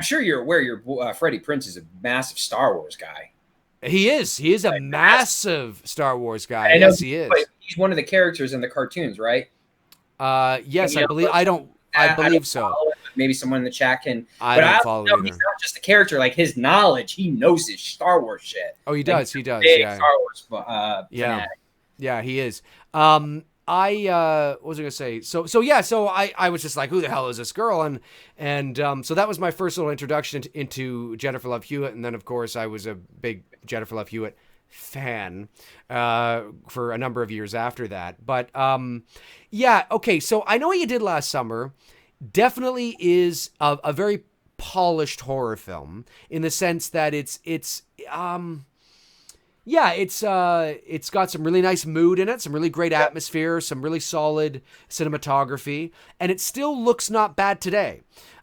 sure you're aware Freddie Prinze is a massive Star Wars guy. He is a massive Star Wars guy. Yes, he is. He's one of the characters in the cartoons, right? Yes, I believe. I believe so. Maybe someone in the chat can. I don't follow either. He's not just a character; like his knowledge, he knows his Star Wars shit. Oh, he does. He does. Big Yeah. Star Wars. Fanatic. Yeah, he is. What was I gonna say? So I was just like, who the hell is this girl? And so that was my first little introduction into Jennifer Love Hewitt, and then of course I was a big Jennifer Love Hewitt fan for a number of years after that. But yeah, okay. So I Know What You Did Last Summer definitely is a very polished horror film in the sense that it's got some really nice mood in it, some really great atmosphere, some really solid cinematography, and it still looks not bad today.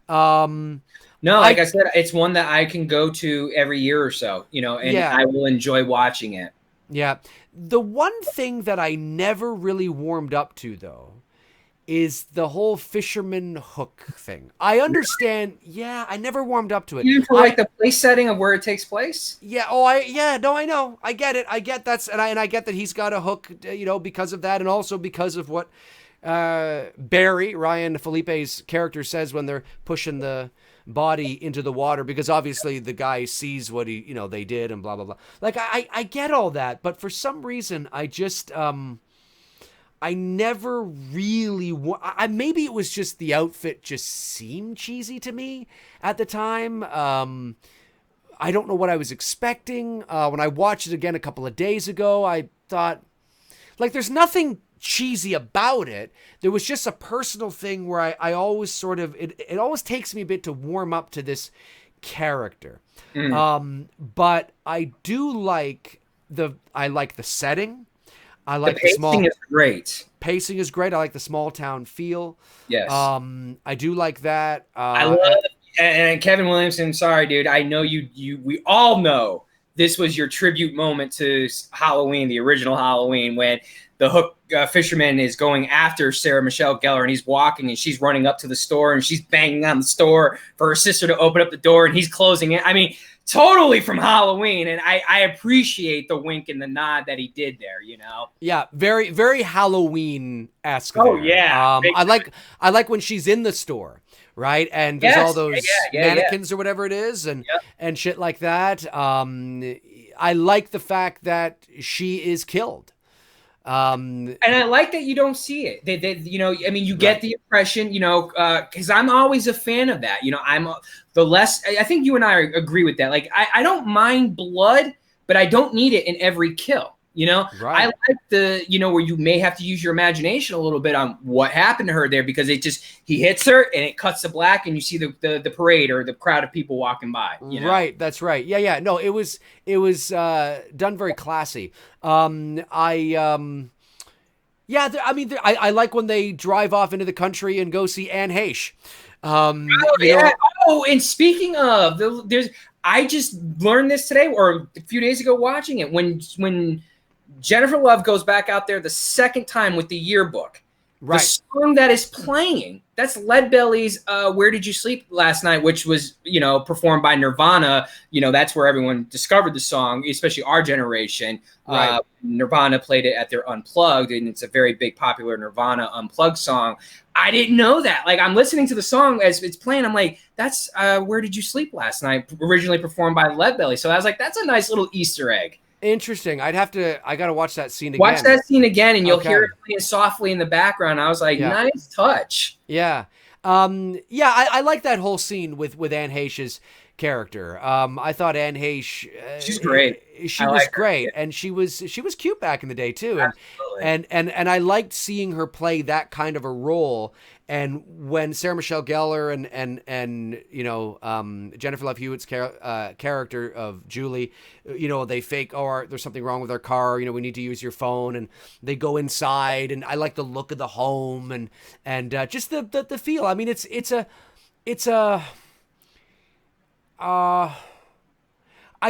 No, like I said, it's one that I can go to every year or so, and I will enjoy watching it. Yeah. The one thing that I never really warmed up to, though, is the whole fisherman hook thing. I understand. Yeah, I never warmed up to it. Even for the place setting of where it takes place. Yeah. I know. I get it. I get that's and I get that he's got a hook, because of that, and also because of what Barry, Ryan Felipe's character, says when they're pushing the body into the water, because obviously the guy sees what they did and blah blah blah. Like I get all that, but for some reason I just I never really maybe it was just the outfit just seemed cheesy to me at the time. I don't know what I was expecting. When I watched it again a couple of days ago, I thought, there's nothing cheesy about it. There was just a personal thing where I always sort of, it always takes me a bit to warm up to this character. But I do like the setting. I like the pacing is great. Pacing is great. I like the small town feel. Yes. I do like that. I love and Kevin Williamson. Sorry, dude. I know we all know this was your tribute moment to Halloween, the original Halloween, when the hook fisherman is going after Sarah Michelle Gellar, and he's walking and she's running up to the store and she's banging on the store for her sister to open up the door, and he's closing it. I mean, totally from Halloween. And I appreciate the wink and the nod that he did there, you know? Yeah. Very, very Halloween-esque. Oh, yeah. I like when she's in the store, right? And there's all those mannequins or whatever it is and shit like that. I like the fact that she is killed. And I like that you don't see it. They you know, I mean, you get the impression, you know, because I'm always a fan of that. You know, I think you and I agree with that. Like, I don't mind blood, but I don't need it in every kill. You know, I like you know, where you may have to use your imagination a little bit on what happened to her there, because he hits her and it cuts to black and you see the parade or the crowd of people walking by. You know? Right. That's right. Yeah. No, it was done very classy. I like when they drive off into the country and go see Anne Heche. And speaking of, I just learned this today or a few days ago watching it, when Jennifer Love goes back out there the second time with the yearbook. Right. The song that is playing, that's Leadbelly's Where Did You Sleep Last Night, which was, you know, performed by Nirvana. You know, that's where everyone discovered the song, especially our generation. Right. Nirvana played it at their Unplugged, and it's a very big, popular Nirvana Unplugged song. I didn't know that. Like, I'm listening to the song as it's playing. I'm like, that's Where Did You Sleep Last Night, originally performed by Leadbelly. So I was like, that's a nice little Easter egg. Interesting. I got to watch that scene again. Watch that scene again, and you'll hear it playing softly in the background. I was like, nice touch. Yeah. I like that whole scene with Anne Heche's character. I thought Anne Heche, she's great. She was great, and she was cute back in the day too. And I liked seeing her play that kind of a role. And when Sarah Michelle Gellar and you know, Jennifer Love Hewitt's character of Julie, you know, they fake, there's something wrong with our car, you know, we need to use your phone, and they go inside, and I like the look of the home and just the feel. I mean, I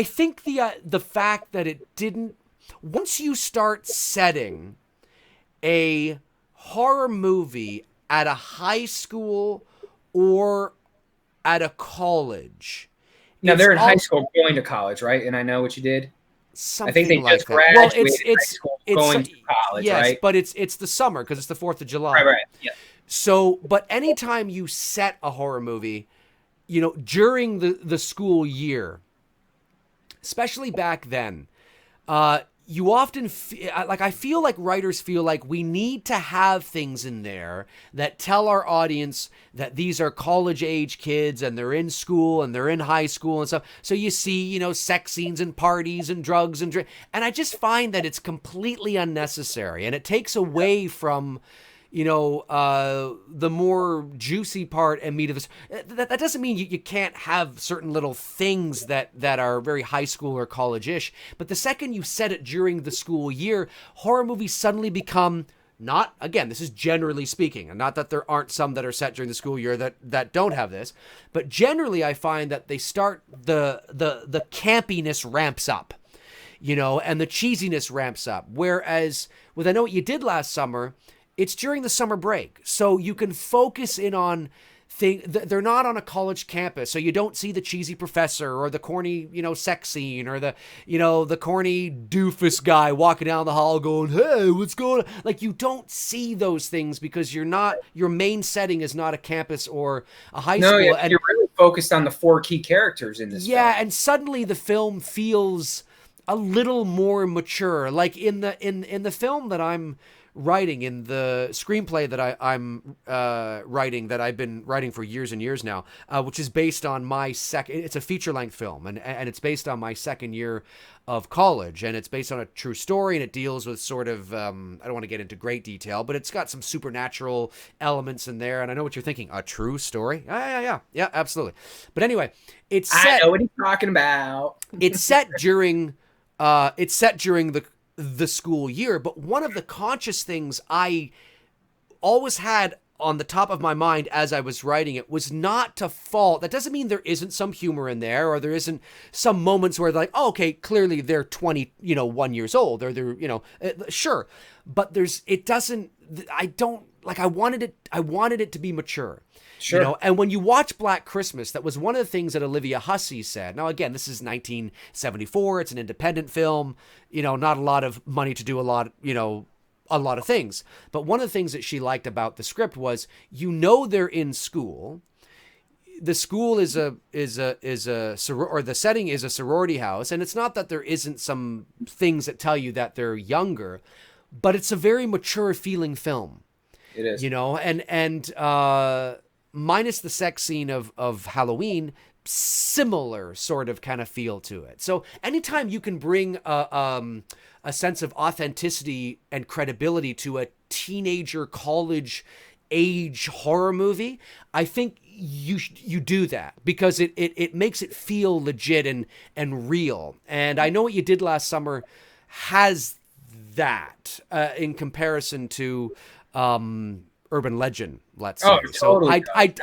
think the fact that it didn't, once you start setting a horror movie at a high school or at a college. Now they're in high school going to college, right? And I know what you did. Something I think they like just graduated high it's school going to college, yes, right? But it's the summer because it's the 4th of July. Right, yeah. So, but anytime you set a horror movie, you know, during the school year, especially back then, you often I feel like writers feel like we need to have things in there that tell our audience that these are college age kids and they're in school and they're in high school and stuff. So you see, you know, sex scenes and parties and drugs and and I just find that it's completely unnecessary, and it takes away from, you know, the more juicy part and meat of this. That doesn't mean you can't have certain little things that are very high school or college-ish. But the second you set it during the school year, horror movies suddenly become not, again, this is generally speaking, and not that there aren't some that are set during the school year that don't have this, but generally I find that they start, the campiness ramps up, you know, and the cheesiness ramps up. Whereas with I Know What You Did Last Summer, it's during the summer break, so you can focus in on things. They're not on a college campus, so you don't see the cheesy professor or the corny, you know, sex scene or the, you know, the corny doofus guy walking down the hall going, "Hey, what's going on?" Like, you don't see those things because your main setting is not a campus or a high school. No, you're really focused on the 4 key characters in this. Yeah, film. And suddenly the film feels a little more mature. Like in the film that I'm writing, in the screenplay that I'm writing, that I've been writing for years and years now, which is based on my it's a feature-length film, and it's based on my second year of college, and it's based on a true story, and it deals with sort of, I don't want to get into great detail, but it's got some supernatural elements in there, and I know what you're thinking, a true story? Yeah, absolutely. But anyway, it's set... I know what he's talking about. It's set during the school year, but one of the conscious things I always had on the top of my mind as I was writing it was not to fault. That doesn't mean there isn't some humor in there, or there isn't some moments where they're like, oh, okay, clearly they're 1 years old, or they're, sure. But I wanted it to be mature. Sure. And when you watch Black Christmas, that was one of the things that Olivia Hussey said. Now, again, this is 1974. It's an independent film. Not a lot of money to do a lot of things. But one of the things that she liked about the script was, they're in school. The school is the setting is a sorority house, and it's not that there isn't some things that tell you that they're younger, but it's a very mature feeling film. It is. And minus the sex scene of Halloween, similar sort of kind of feel to it. So anytime you can bring a sense of authenticity and credibility to a teenager college age horror movie, I think you do that, because it makes it feel legit and real. And I Know What You Did Last Summer has that in comparison to urban legend, let's say. Totally. So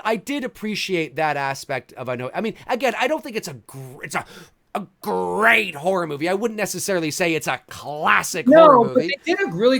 I did appreciate that aspect of I Know. I mean, again, I don't think it's a great horror movie. I wouldn't necessarily say it's a classic horror movie. No, but they did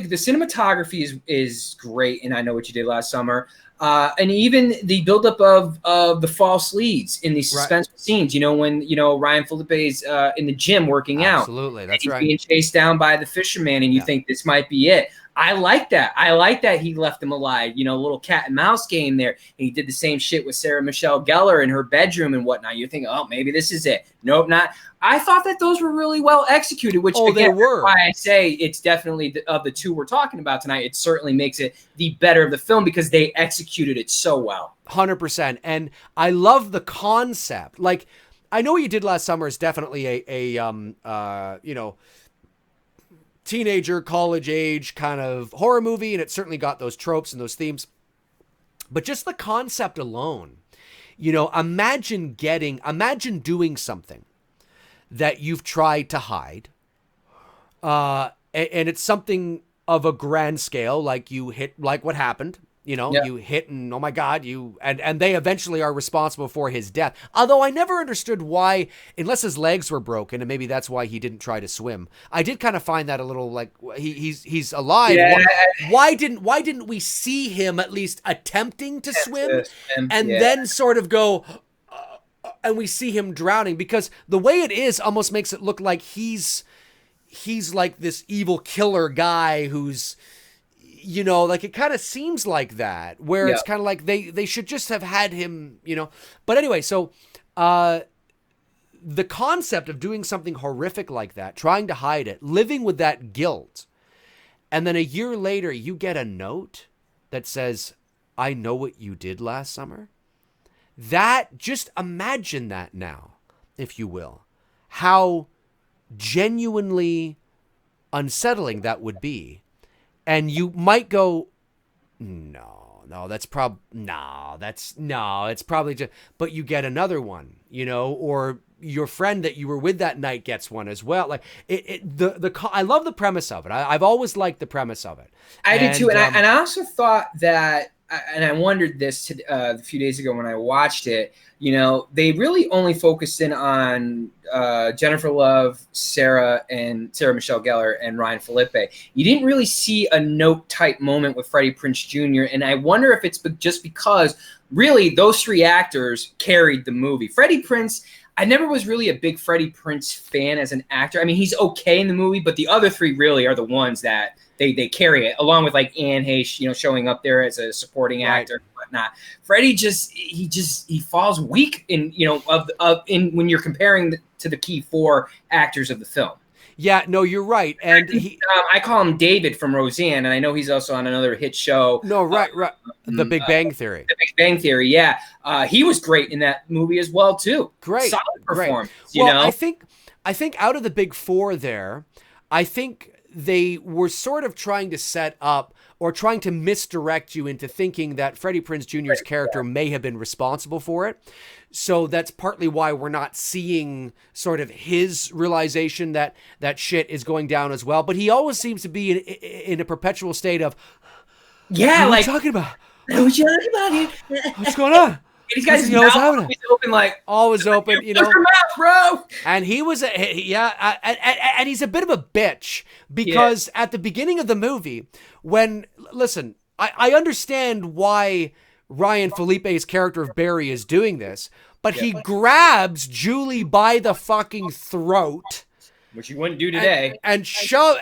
the cinematography is great in I Know What You Did Last Summer. And even the buildup of the false leads in these suspenseful scenes, when Ryan Phillippe's in the gym working out. Absolutely, that's right. He's being chased down by the fisherman, and you think this might be it. I like that. I like that he left him alive. A little cat and mouse game there. And he did the same shit with Sarah Michelle Gellar in her bedroom and whatnot. You're thinking, oh, maybe this is it. Nope, not. I thought that those were really well executed, which they were. That's why I say it's definitely of the two we're talking about tonight. It certainly makes it the better of the film, because they executed it so well. 100%. And I love the concept. Like, I Know What You Did Last Summer is definitely a teenager, college age kind of horror movie, and it certainly got those tropes and those themes. But just the concept alone, imagine doing something that you've tried to hide, and it's something of a grand scale, like what happened. You hit, and oh my God, and they eventually are responsible for his death. Although I never understood why, unless his legs were broken, and maybe that's why he didn't try to swim. I did kind of find that a little like he's alive. Yeah. Why didn't we see him at least attempting to swim, and then sort of go, and we see him drowning? Because the way it is almost makes it look like he's like this evil killer guy who's, like it kind of seems like that, where it's kind of like they should just have had him, But anyway, so the concept of doing something horrific like that, trying to hide it, living with that guilt, and then a year later you get a note that says, I know what you did last summer. That, just imagine that now, if you will, how genuinely unsettling that would be. And you might go, it's probably just, but you get another one, or your friend that you were with that night gets one as well. Like I love the premise of it. I've always liked the premise of it. I did too. And I also thought that, and I wondered this a few days ago when I watched it, they really only focused in on Jennifer Love, Sarah Michelle Gellar, and Ryan Phillippe. You didn't really see a note type moment with Freddie Prinze Jr. And I wonder if it's just because really those three actors carried the movie. Freddie Prinze, I never was really a big Freddie Prinze fan as an actor. I mean, he's okay in the movie, but the other three really are the ones that they carry it, along with like Anne Heche, showing up there as a supporting actor and whatnot. Freddie he falls weak in when you're comparing to the key four actors of the film. Yeah, no, you're right. And I call him David from Roseanne, and I know he's also on another hit show. No, right. The Big Bang Theory. The Big Bang Theory, yeah. He was great in that movie as well too. Great, solid performance. Well, I think out of the big four there, I think they were sort of trying to set up or trying to misdirect you into thinking that Freddie Prinze Jr.'s character may have been responsible for it. So that's partly why we're not seeing sort of his realization that shit is going down as well. But he always seems to be in a perpetual state of, yeah, what like are you talking about? Would you like about it? What's going on? These guys' You know what's mouth happening? always open, like Always open, you know. Close your mouth, bro. And he was, and he's a bit of a bitch because at the beginning of the movie, listen, I understand why Ryan Felipe's character of Barry is doing this, but he grabs Julie by the fucking throat, which you wouldn't do today, and shoves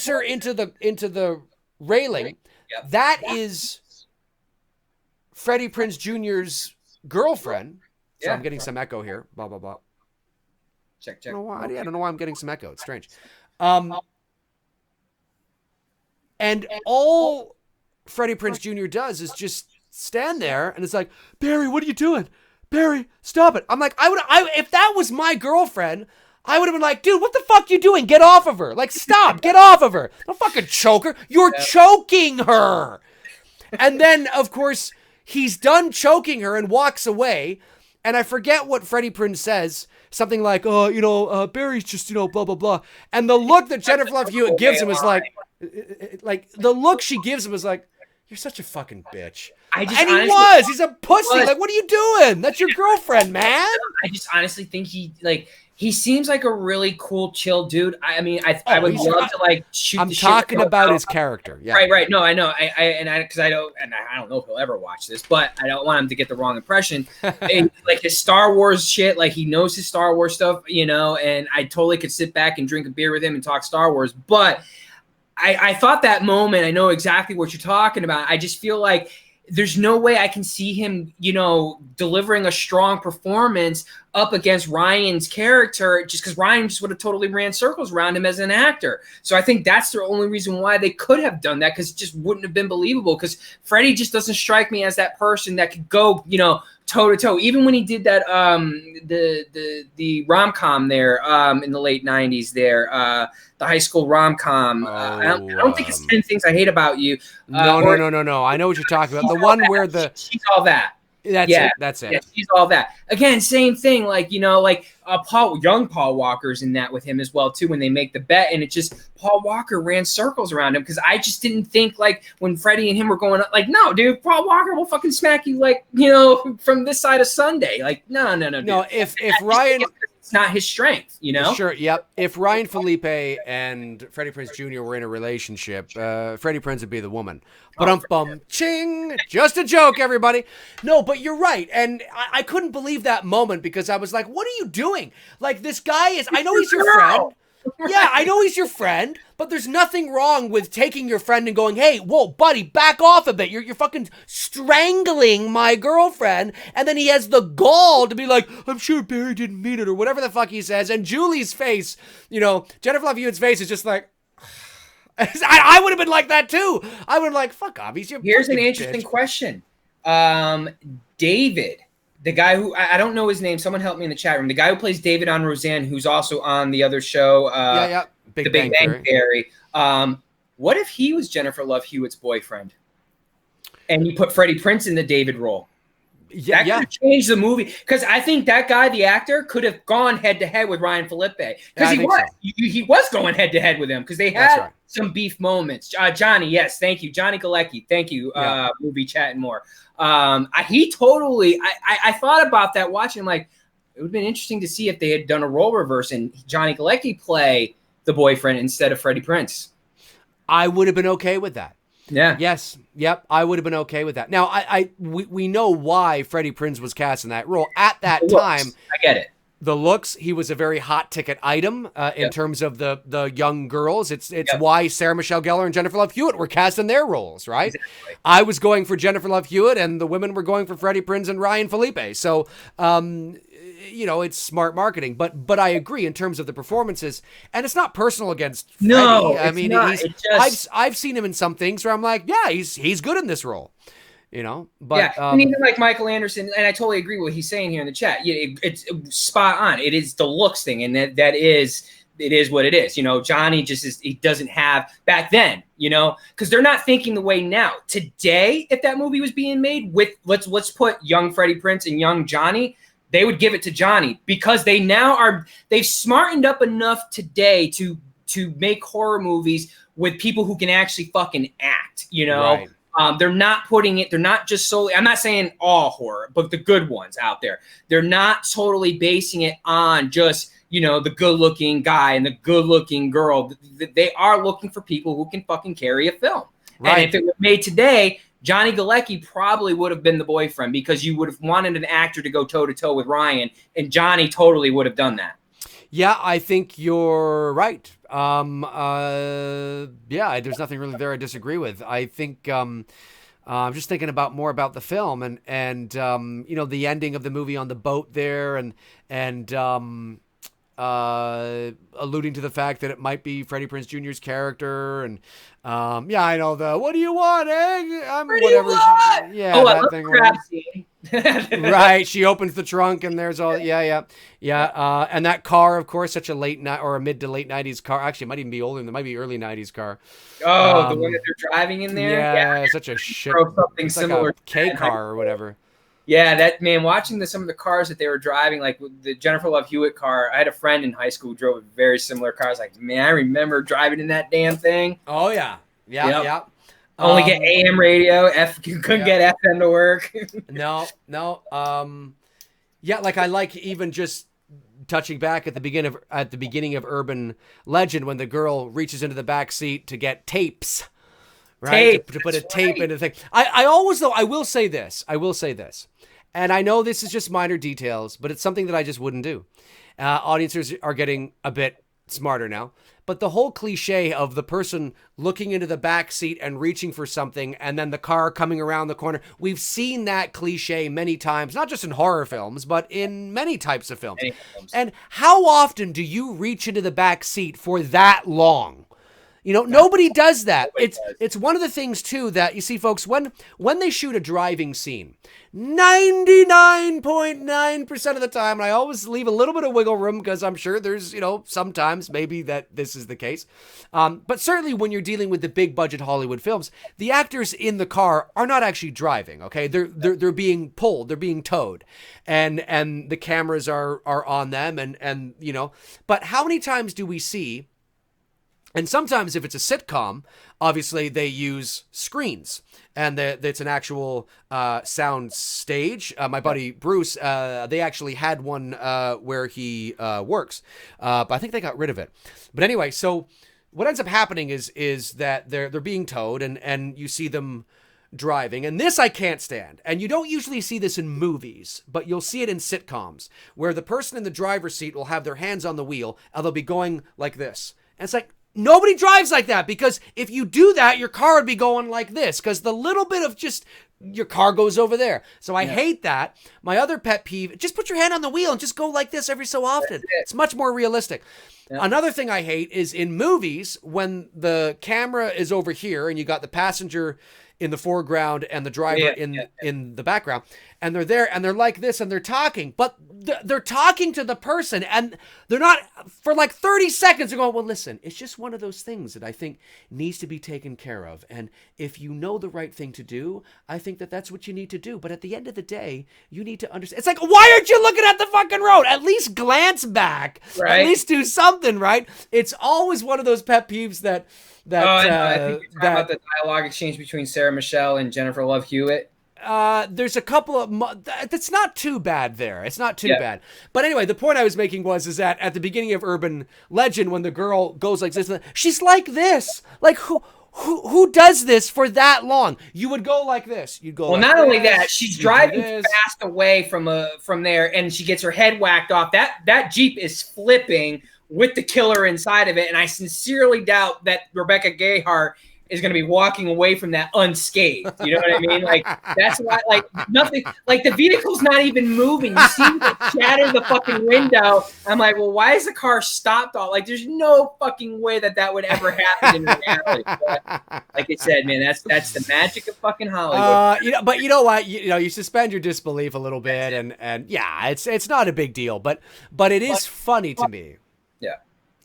her into the railing. Yep. That is Freddie Prinze Jr.'s girlfriend. So I'm getting some echo here. Blah blah blah. Check. I don't know why I'm getting some echo. It's strange. And all Freddie Prinze Jr. does is just stand there, and it's like, Barry, what are you doing? Barry, stop it. I'm like, if that was my girlfriend, I would have been like, dude, what the fuck you doing? Get off of her. Like, stop. Get off of her. Don't fucking choke her. You're choking her. And then, of course, he's done choking her and walks away. And I forget what Freddie Prinze says. Something like, Barry's just, blah, blah, blah. And the look that Jennifer Love Hewitt gives him is like the look she gives him is like, you're such a fucking bitch. He's a pussy. Like, what are you doing? That's your girlfriend, man. I just honestly think he seams like a really cool, chill dude. I mean, I would love to like shoot. I'm talking about his character. Yeah. Right. No, I know. I don't know if he'll ever watch this, but I don't want him to get the wrong impression. And, like his Star Wars shit, like he knows his Star Wars stuff, and I totally could sit back and drink a beer with him and talk Star Wars. But I thought that moment, I know exactly what you're talking about. I just feel like there's no way I can see him, delivering a strong performance up against Ryan's character, just because Ryan just would have totally ran circles around him as an actor. So I think that's the only reason why they could have done that, because it just wouldn't have been believable, because Freddie just doesn't strike me as that person that could go, toe to toe. Even when he did that, the rom-com there in the late 90s there, the high school rom-com. I don't think it's 10 Things I Hate About You. No. I know what you're talking about. The one where She's All That. That's it. Yeah, She's All That. Again, same thing. Like, young Paul Walker's in that with him as well, too, when they make the bet. And it just, Paul Walker ran circles around him, because I just didn't think, like, when Freddie and him were going up, like, no, dude, Paul Walker will fucking smack you, like, from this side of Sunday. Like, no. No, if Ryan... It's not his strength, Sure, yep. If Ryan Felipe and Freddie Prinze Jr. were in a relationship, Freddie Prinze would be the woman. But ching, just a joke, everybody. No, but you're right, and I couldn't believe that moment, because I was like, "What are you doing? Like, this guy is. I know he's your friend. Yeah, I know he's your friend, but there's nothing wrong with taking your friend and going, hey, whoa, buddy, back off a bit. You're fucking strangling my girlfriend. And then he has the gall to be like, I'm sure Barry didn't mean it, or whatever the fuck he says. And Julie's face, Jennifer Love Hewitt's face is just like, I would have been like that too. I would have been like, fuck off. Here's an interesting question. David, the guy who, I don't know his name, someone help me in the chat room. The guy who plays David on Roseanne, who's also on the other show, The Big Bang Theory. What if he was Jennifer Love Hewitt's boyfriend, and you put Freddie Prinze in the David role? That could have changed the movie, because I think that guy, the actor, could have gone head to head with Ryan Felipe, because he was going head to head with him, because they had some beef moments. Johnny, yes, thank you, Johnny Galecki, thank you, movie chat and more. He totally. I thought about that watching. Like, it would have been interesting to see if they had done a role reverse and Johnny Galecki play the boyfriend instead of Freddie Prinze. I would have been okay with that. Yeah. Yes. Yep. I would have been okay with that. Now, we know why Freddie Prinze was cast in that role at that time. I get it. The looks, he was a very hot ticket item in terms of the young girls. It's why Sarah Michelle Gellar and Jennifer Love Hewitt were cast in their roles, right? Exactly. I was going for Jennifer Love Hewitt, and the women were going for Freddie Prinze and Ryan Felipe. So, it's smart marketing. But I agree in terms of the performances, and it's not personal against Freddie. No, I mean, I've seen him in some things where I'm like, yeah, he's good in this role. But and even like Michael Anderson, and I totally agree with what he's saying here in the chat. It's spot on. It is the looks thing, and it is what it is. Johnny he doesn't have back then. Because they're not thinking the way now. Today, if that movie was being made with let's put young Freddie Prinze and young Johnny, they would give it to Johnny, because they've smartened up enough today to to make horror movies with people who can actually fucking act, you know? Right. They're not just solely, I'm not saying all horror, but the good ones out there. They're not totally basing it on just, you know, the good looking guy and the good looking girl. They are looking for people who can fucking carry a film. Right. And if it was made today, Johnny Galecki probably would have been the boyfriend, because you would have wanted an actor to go toe to toe with Ryan, and Johnny totally would have done that. Yeah, I think you're right. Yeah, there's nothing really there I disagree with. I think I'm just thinking more about the film and you know, the ending of the movie on the boat there, and alluding to the fact that it might be Freddie Prinze Jr.'s character, and yeah, I know the "what do you want, egg?" Whatever. Yeah, that thing. Crab scene. Right, she opens the trunk and there's all and that car, of course, such a late night or a mid to late 90s car. Actually, it might even be older than that. It might be early 90s car. Oh, the one that they're driving in there. Yeah, such a shit. Something similar, like a K car or whatever. Yeah, that man. Watching some of the cars that they were driving, like the Jennifer Love Hewitt car. I had a friend in high school who drove a very similar car. I was like, man, I remember driving in that damn thing. Oh yeah, yeah. Only get AM radio. Couldn't get FM to work. No. Yeah, like I like even just touching back at the beginning of Urban Legend, when the girl reaches into the back seat to get tapes, right? To put a tape into the thing. I will say this, and I know this is just minor details, but it's something that I just wouldn't do. Audiences are getting a bit smarter now. But the whole cliche of the person looking into the back seat and reaching for something, and then the car coming around the corner, we've seen that cliche many times, not just in horror films, but in many types of films. And how often do you reach into the back seat for that long? You know, nobody does that. It's one of the things, too, that you see, folks, when they shoot a driving scene, 99.9% of the time, and I always leave a little bit of wiggle room because I'm sure there's, you know, sometimes maybe that this is the case. But certainly when you're dealing with the big budget Hollywood films, the actors in the car are not actually driving, okay? They're being pulled, they're being towed, and the cameras are on them, and you know, but how many times do we see? And sometimes if it's a sitcom, obviously they use screens, and it's an actual sound stage. My buddy Bruce, they actually had one where he works, but I think they got rid of it. But anyway, so what ends up happening is that they're being towed, and you see them driving, and this I can't stand. And you don't usually see this in movies, but you'll see it in sitcoms, where the person in the driver's seat will have their hands on the wheel, and they'll be going like this. And it's like, nobody drives like that, because if you do that, your car would be going like this, because the little bit of just your car goes over there. So I hate that. My other pet peeve, just put your hand on the wheel and just go like this every so often. It's much more realistic. Yeah. Another thing I hate is in movies, when the camera is over here and you got the passenger in the foreground and the driver in the background, and they're there and they're like this and they're talking, but they're talking to the person, and they're not, for like 30 seconds they're going, well, listen, it's just one of those things that I think needs to be taken care of, and if you know the right thing to do, I think that's what you need to do, but at the end of the day, you need to understand. It's like, why aren't you looking at the fucking road? At least glance back, right? At least do something, right? It's always one of those pet peeves that I think you're talking about the dialogue exchange between Sarah Michelle and Jennifer Love Hewitt. There's a couple of that's not too bad there. It's not too bad. But anyway, the point I was making is that at the beginning of Urban Legend, when the girl goes like this, she's like this. Like who does this for that long? You would go like this. You'd go. Well, not only that, she's driving fast away from there, and she gets her head whacked off. That Jeep is flipping with the killer inside of it, and I sincerely doubt that Rebecca Gayheart is going to be walking away from that unscathed. You know what I mean? Like, that's why, like, nothing, like, the vehicle's not even moving. You see it shatter the fucking window. I'm like, well, why is the car stopped all? Like, there's no fucking way that would ever happen in reality. But like I said, man, that's the magic of fucking Hollywood. But you know what? You suspend your disbelief a little bit, and yeah, it's not a big deal, but it is funny to me. Yeah.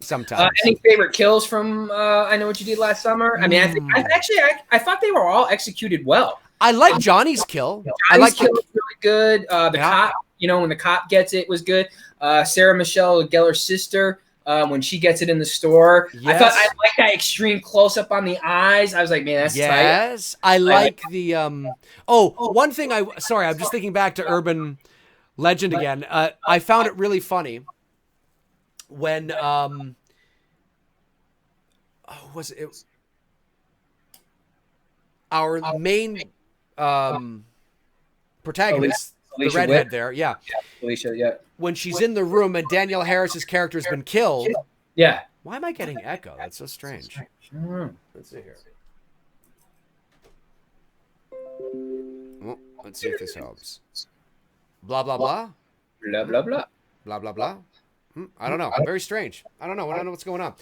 Sometimes. Any favorite kills from I Know What You Did Last Summer? I mean, I thought they were all executed well. I like Johnny's kill. Johnny's kill was really good. The cop, when the cop gets it, was good. Sarah Michelle Gellar's sister, when she gets it in the store. Yes. I like that extreme close up on the eyes. I was like, man, that's tight. Yes, I like the one thing I'm just thinking back to Urban Legend again. I found it really funny when was it our main protagonist, the redhead there, yeah. Alicia, yeah. When she's in the room and Danielle Harris's character has been killed. Yeah. Why am I getting echo? That's so strange. Let's see here. Well, let's see if this helps. Blah, blah, blah. Blah, blah, blah. Blah, blah, blah. I don't know. Very strange. I don't know what's going on.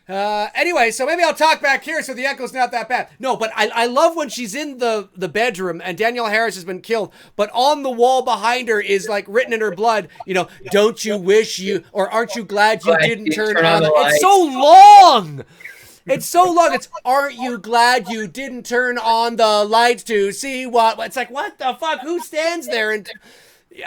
Anyway, so maybe I'll talk back here so the echo's not that bad. No, but I love when she's in the bedroom and Danielle Harris has been killed, but on the wall behind her is like written in her blood, don't you wish you, or aren't you glad you didn't turn on the lights? It's so long. It's so long. It's, aren't you glad you didn't turn on the lights to see what? It's like, what the fuck? Who stands there? And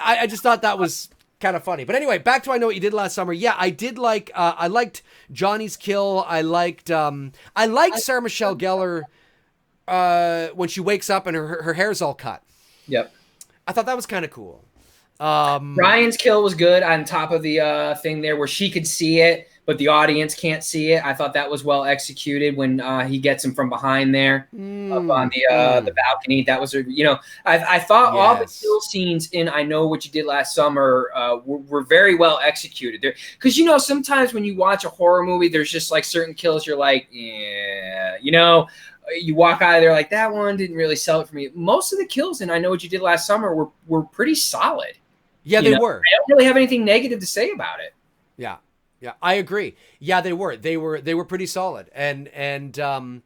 I just thought that was kind of funny. But anyway, back to I Know What You Did Last Summer. Yeah, I did like, I liked Johnny's kill. I liked Sarah Michelle Gellar when she wakes up and her hair's all cut. Yep. I thought that was kind of cool. Ryan's kill was good on top of the thing there where she could see it, but the audience can't see it. I thought that was well executed when he gets him from behind there up on the balcony. That was, I thought all the kill scenes in I Know What You Did Last Summer were very well executed there. Because, sometimes when you watch a horror movie, there's just like certain kills you're like, yeah, you walk out of there like, that one didn't really sell it for me. Most of the kills in I Know What You Did Last Summer were pretty solid. Yeah, they were. I don't really have anything negative to say about it. Yeah. Yeah, I agree. Yeah, they were. They were pretty solid. And like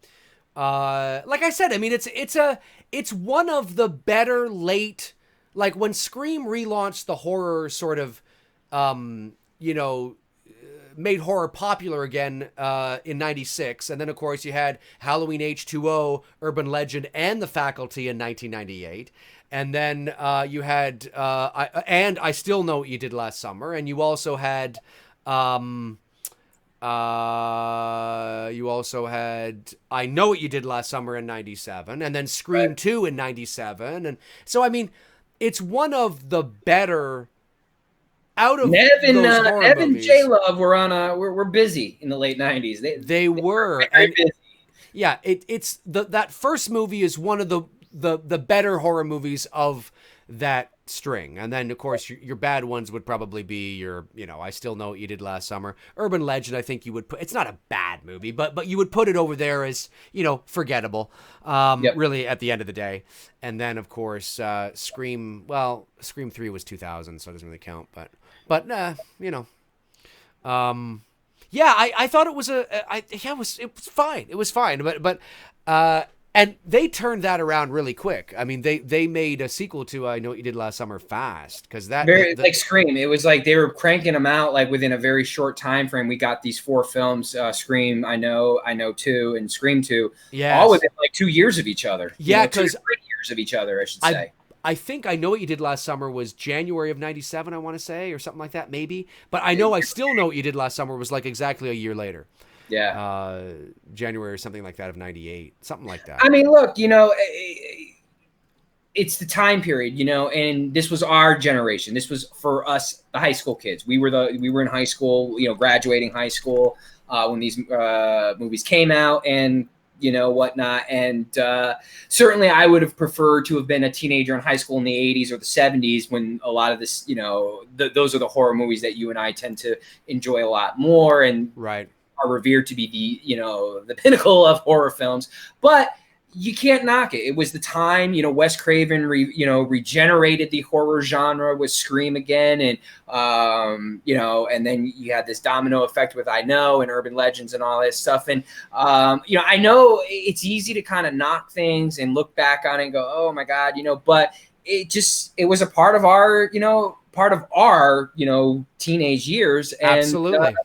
I said, I mean, it's one of the better late, like when Scream relaunched the horror sort of, made horror popular again in 96. And then, of course, you had Halloween H2O, Urban Legend, and The Faculty in 1998. And then you had I Still Know What You Did Last Summer. And you also had I Know What You Did Last Summer in 97, and then Scream 2 in 97. And so, I mean, it's one of the better out of Nev and movies. J-Love were we're busy in the late 90s. They were very busy. Yeah, it's that first movie is one of the better horror movies of that string. And then, of course, your bad ones would probably be your, I Still Know What You Did Last Summer. Urban Legend, I think you would put, it's not a bad movie, but you would put it over there as, forgettable, really at the end of the day. And then, of course, Scream 3 was 2000, so it doesn't really count, but yeah, I thought it was it was fine. It was fine, but and they turned that around really quick. I mean, they made a sequel to I Know What You Did Last Summer fast, because that like Scream. It was like they were cranking them out like within a very short time frame. We got these 4 films: Scream, I Know 2, and Scream 2, all within like 2 years of each other. Yeah, because 3 years of each other, I should say. I think I Know What You Did Last Summer was January of 97, I want to say, or something like that, maybe. But I know I Still Know What You Did Last Summer was like exactly a year later. Yeah. January or something like that of 98, something like that. I mean, look, it's the time period, and this was our generation. This was for us, the high school kids. We were in high school, graduating high school when these movies came out and, whatnot. And certainly I would have preferred to have been a teenager in high school in the 80s or the 70s when a lot of this, those are the horror movies that you and I tend to enjoy a lot more. And right. Are revered to be the pinnacle of horror films, but you can't knock it. It was the time, Wes Craven, regenerated the horror genre with Scream again, and and then you had this domino effect with I Know and Urban Legends and all this stuff. And I know it's easy to kind of knock things and look back on it and go, oh my God, but it was a part of our teenage years. And, absolutely.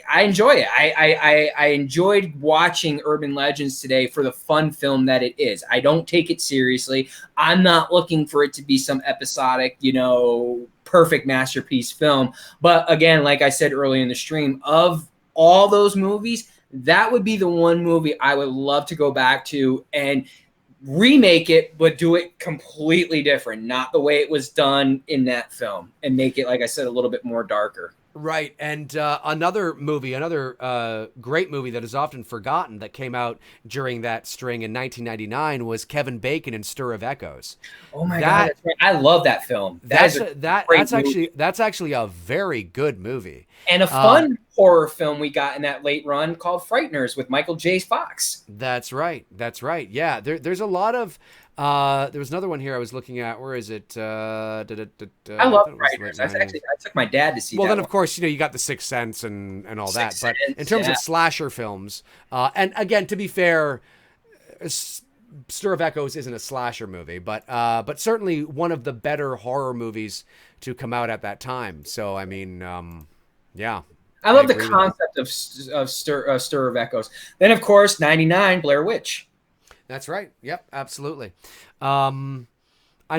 I enjoy it. I enjoyed watching Urban Legends today for the fun film that it is. I don't take it seriously. I'm not looking for it to be some episodic, perfect masterpiece film. But again, like I said earlier in the stream, of all those movies, that would be the one movie I would love to go back to and remake it, but do it completely different, not the way it was done in that film, and make it, like I said, a little bit more darker. Right. And another great movie that is often forgotten that came out during that string in 1999 was Kevin Bacon in Stir of Echoes. Oh my God. That's right. I love that film. That's actually a very good movie. And a fun horror film we got in that late run called Frighteners with Michael J. Fox. That's right. Yeah. There's a lot of, there was another one here I was looking at. Where is it? I love Frighteners. I took my dad to see that. Well, then, of course, you got The Sixth Sense and all that. But in terms of slasher films, and again, to be fair, Stir of Echoes isn't a slasher movie, but certainly one of the better horror movies to come out at that time. So, I mean, yeah. I love the concept of Stir of Echoes. Then, of course, 99, Blair Witch. That's right. Yep, absolutely. I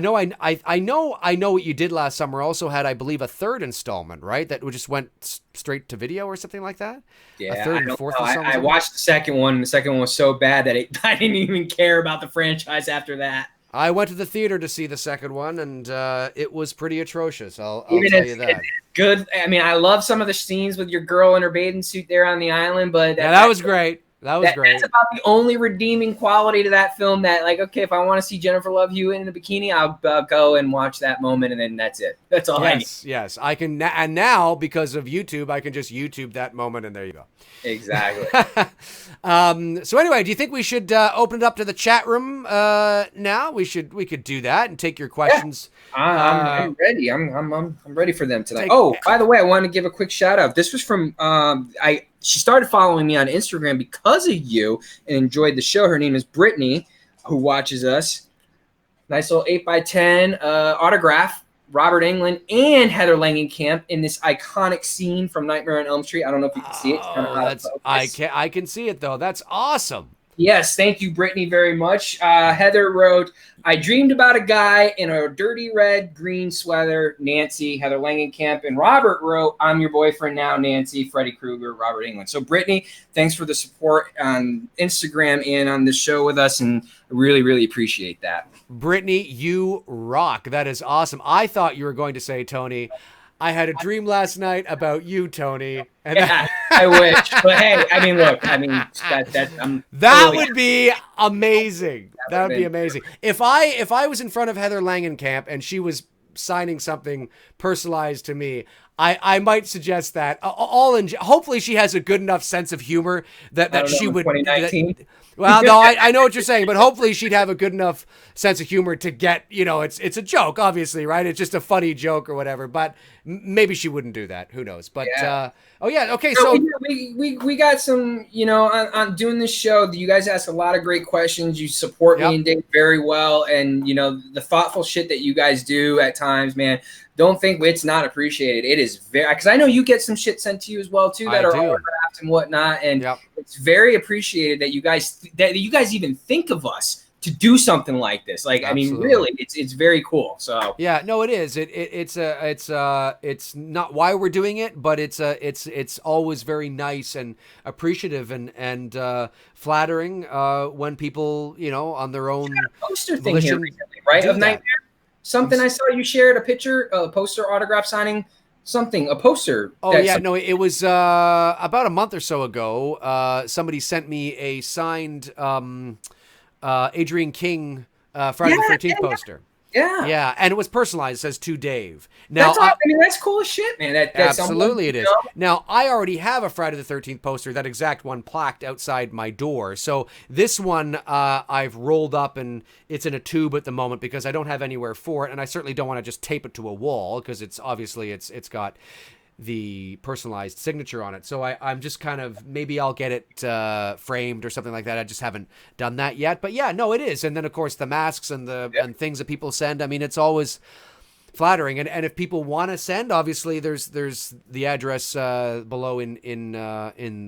know what you did last summer also had, I believe, a third installment, right? That just went straight to video or something like that? Yeah, a third and fourth installment? I watched the second one, and the second one was so bad that I didn't even care about the franchise after that. I went to the theater to see the second one, and it was pretty atrocious. I'll tell you that. Good. I mean, I love some of the scenes with your girl in her bathing suit there on the island, but that was great. That was great. That's about the only redeeming quality to that film. That, like, okay, if I want to see Jennifer Love Hewitt in a bikini, I'll go and watch that moment, and then that's it. That's all I need. Yes, I can. And now, because of YouTube, I can just YouTube that moment, and there you go. Exactly. So anyway, do you think we should open it up to the chat room now? We could do that and take your questions. Yeah. I'm ready. I'm ready for them tonight. By the way, I want to give a quick shout out. This was from she started following me on Instagram because of you and enjoyed the show. Her name is Brittany, who watches us. Nice little 8x10 autograph. Robert Englund and Heather Langenkamp in this iconic scene from Nightmare on Elm Street. I don't know if you can see it. It's kind of I can see it, though. That's awesome. Yes, thank you, Brittany, very much. Heather wrote, I dreamed about a guy in a dirty red-green sweater, Nancy, Heather Langenkamp. And Robert wrote, I'm your boyfriend now, Nancy, Freddy Krueger, Robert Englund. So, Brittany, thanks for the support on Instagram and on the show with us, and I really, really appreciate that. Brittany, you rock. That is awesome. I thought you were going to say, Tony, I had a dream last night about you, Tony. And yeah, I wish. But hey, I mean, look, that would be amazing. That would be amazing. If I was in front of Heather Langenkamp and she was signing something personalized to me, I might suggest that. Hopefully she has a good enough sense of humor that she would. 2019. Well, no, I know what you're saying, but hopefully she'd have a good enough sense of humor to get, it's a joke, obviously, right? It's just a funny joke or whatever, but maybe she wouldn't do that. Who knows? But, okay. So we got some, on doing this show, you guys ask a lot of great questions. You support me and Dave very well. And, the thoughtful shit that you guys do at times, man, don't think it's not appreciated. It is very, because I know you get some shit sent to you as well too that are autographed and whatnot, and it's very appreciated that you guys even think of us to do something like this. Like, absolutely. I mean, really, it's very cool. So yeah, no, it is. It's not why we're doing it, but it's always very nice and appreciative and flattering when people on their own poster thing here recently, right? Of Nightmare. Something I saw you shared a picture, a poster autograph signing, a poster. Oh yeah, no, it was about a month or so ago. Somebody sent me a signed Adrian King Friday the 13th poster. Yeah, and it was personalized. It says to Dave. Now, that's cool as shit, man. Absolutely it is. Now, I already have a Friday the 13th poster, that exact one plaqued outside my door. So this one I've rolled up, and it's in a tube at the moment because I don't have anywhere for it, and I certainly don't want to just tape it to a wall because it's got the personalized signature on it. So I'm just kind of, maybe I'll get it framed or something like that. I just haven't done that yet. But yeah, no, it is. And then of course the masks and and things that people send. I mean, it's always flattering. And if people want to send, obviously there's the address below in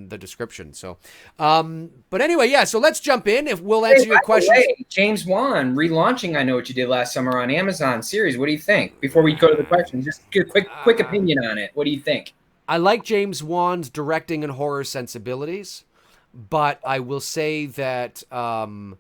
the description. So, but anyway, yeah. So let's jump in. If we'll answer your questions. James Wan relaunching I Know What You Did Last Summer on Amazon series. What do you think? Before we go to the questions, just get a quick opinion on it. What do you think? I like James Wan's directing and horror sensibilities, but I will say that, and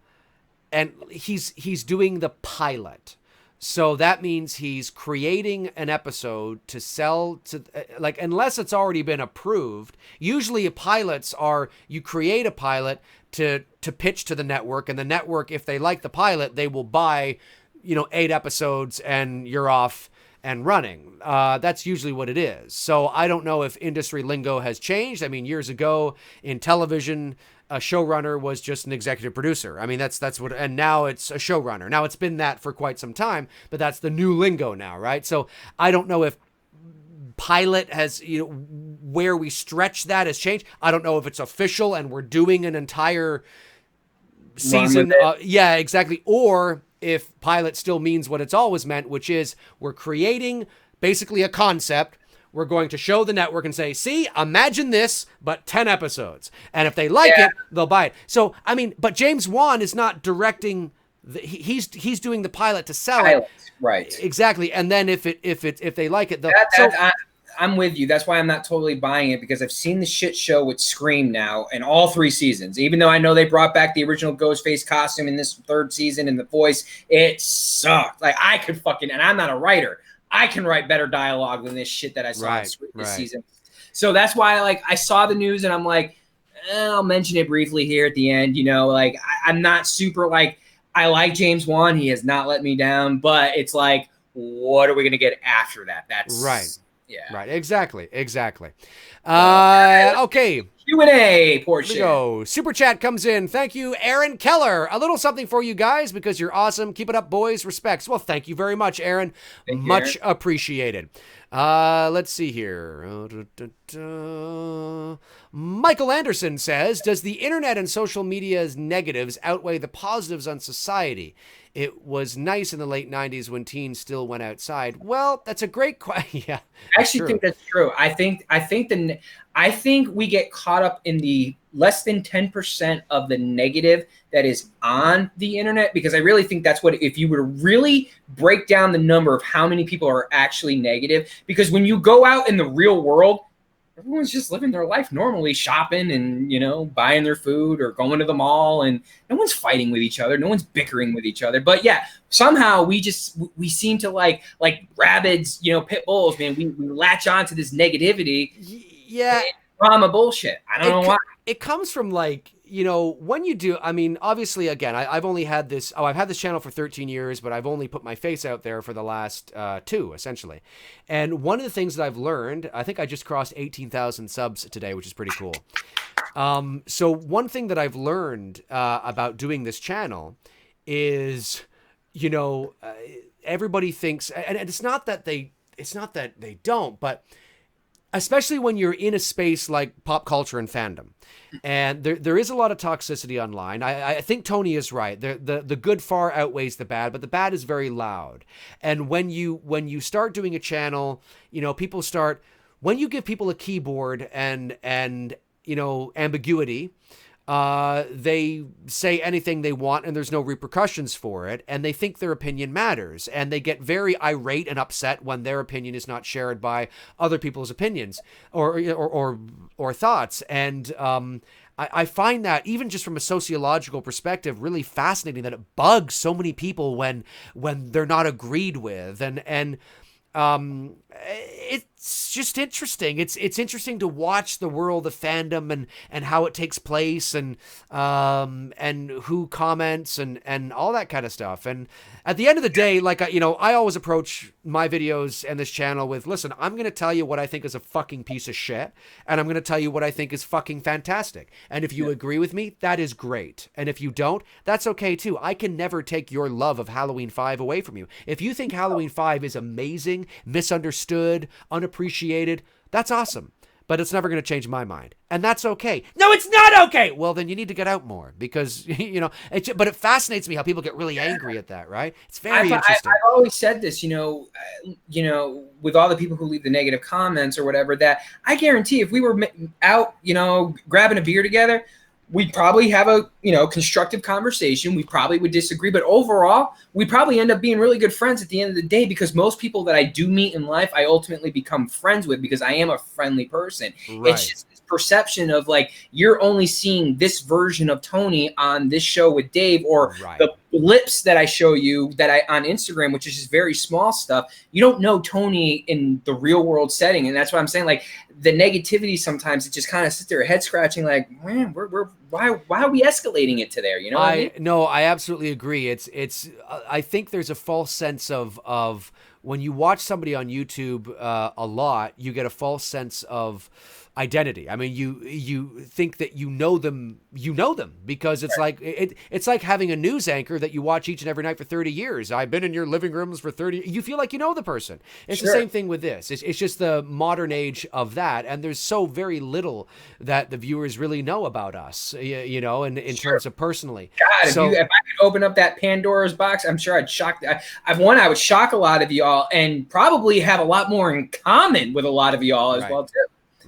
he's doing the pilot. So that means he's creating an episode to sell to, like, unless it's already been approved. Usually pilots are, you create a pilot to pitch to the network, and the network, if they like the pilot, they will buy, 8 episodes and you're off and running. That's usually what it is. So I don't know if industry lingo has changed. I mean, years ago in television, a showrunner was just an executive producer. I mean, that's what, and now it's a showrunner. Now it's been that for quite some time, but that's the new lingo now, right? So I don't know if pilot has, where we stretch that has changed. I don't know if it's official and we're doing an entire season. Yeah, exactly. Or if pilot still means what it's always meant, which is we're creating basically a concept. We're going to show the network and say, see, imagine this, but 10 episodes. And if they like it, they'll buy it. So, I mean, but James Wan is not directing. He's doing the pilot to sell it. Right. Exactly. And then if they like it, they'll. I'm with you. That's why I'm not totally buying it, because I've seen the shit show with Scream now in all 3 seasons. Even though I know they brought back the original Ghostface costume in this 3rd season and the voice, it sucked. Like, I could and I'm not a writer. I can write better dialogue than this shit that I saw this season. So that's why, I saw the news and I'm like, I'll mention it briefly here at the end. I'm not super I like James Wan. He has not let me down, but it's like, what are we going to get after that? That's right. Yeah. Right. Exactly. Okay. Q&A portion. Here we go. Super chat comes in. Thank you, Aaron Keller. A little something for you guys because you're awesome. Keep it up, boys. Respects. Well, thank you very much, Aaron. Much appreciated. Let's see here. Michael Anderson says, does the internet and social media's negatives outweigh the positives on society? It was nice in the late 90s when teens still went outside. Well, that's a great question. Yeah, I actually think that's true. I think we get caught up in the less than 10% of the negative that is on the internet, because I really think that's what, if you were to really break down the number of how many people are actually negative, because when you go out in the real world, everyone's just living their life normally, shopping and, buying their food or going to the mall, and no one's fighting with each other. No one's bickering with each other. But yeah, somehow we seem to like rabbits, pit bulls, man. We latch on to this negativity. Yeah. Drama bullshit. I don't know why. It comes from when you do, I mean, obviously, again, I've only had this, I've had this channel for 13 years, but I've only put my face out there for the last 2, essentially. And one of the things that I've learned, I think I just crossed 18,000 subs today, which is pretty cool. So one thing that I've learned about doing this channel is, everybody thinks, and it's not that they don't, but especially when you're in a space like pop culture and fandom, and there is a lot of toxicity online. I think Tony is right. The good far outweighs the bad, but the bad is very loud. And when you start doing a channel, people start, when you give people a keyboard and ambiguity, they say anything they want and there's no repercussions for it, and they think their opinion matters, and they get very irate and upset when their opinion is not shared by other people's opinions or thoughts. And I find that, even just from a sociological perspective, really fascinating, that it bugs so many people when they're not agreed with, and it's just interesting. It's interesting to watch the world of fandom and how it takes place, and who comments and all that kind of stuff. And at the end of the day, I always approach my videos and this channel with, listen, I'm going to tell you what I think is a fucking piece of shit, and I'm going to tell you what I think is fucking fantastic. And if you agree with me, that is great. And if you don't, that's okay too. I can never take your love of Halloween 5 away from you. If you think Halloween 5 is amazing, misunderstood, unappreciated, that's awesome. but it's never going to change my mind. And that's okay. No, it's not okay. Well, then you need to get out more because, but it fascinates me how people get really angry at that, right? It's very interesting. I've always said this, with all the people who leave the negative comments or whatever, that I guarantee if we were out, grabbing a beer together, we'd probably have a, constructive conversation. We probably would disagree, but overall, we probably end up being really good friends at the end of the day, because most people that I do meet in life, I ultimately become friends with because I am a friendly person. Right. It's just this perception of like, you're only seeing this version of Tony on this show with Dave, or the blips that I show you on Instagram, which is just very small stuff. You don't know Tony in the real world setting. And that's what I'm saying. Like, the negativity, sometimes it just kind of sits there head scratching, like, man, why are we escalating it to there? You know what I mean? No, I absolutely agree. It's I think there's a false sense of when you watch somebody on YouTube a lot, you get a false sense of identity. I mean, you think that you know them because it's like it's like having a news anchor that you watch each and every night for 30 years. I've been in your living rooms for 30. You feel like you know the person. It's the same thing with this. It's just the modern age of that, and there's so very little that the viewers really know about us, in terms of personally. God, if I could open up that Pandora's box, I'm sure I'd shock. I would shock a lot of y'all, and probably have a lot more in common with a lot of y'all as well too.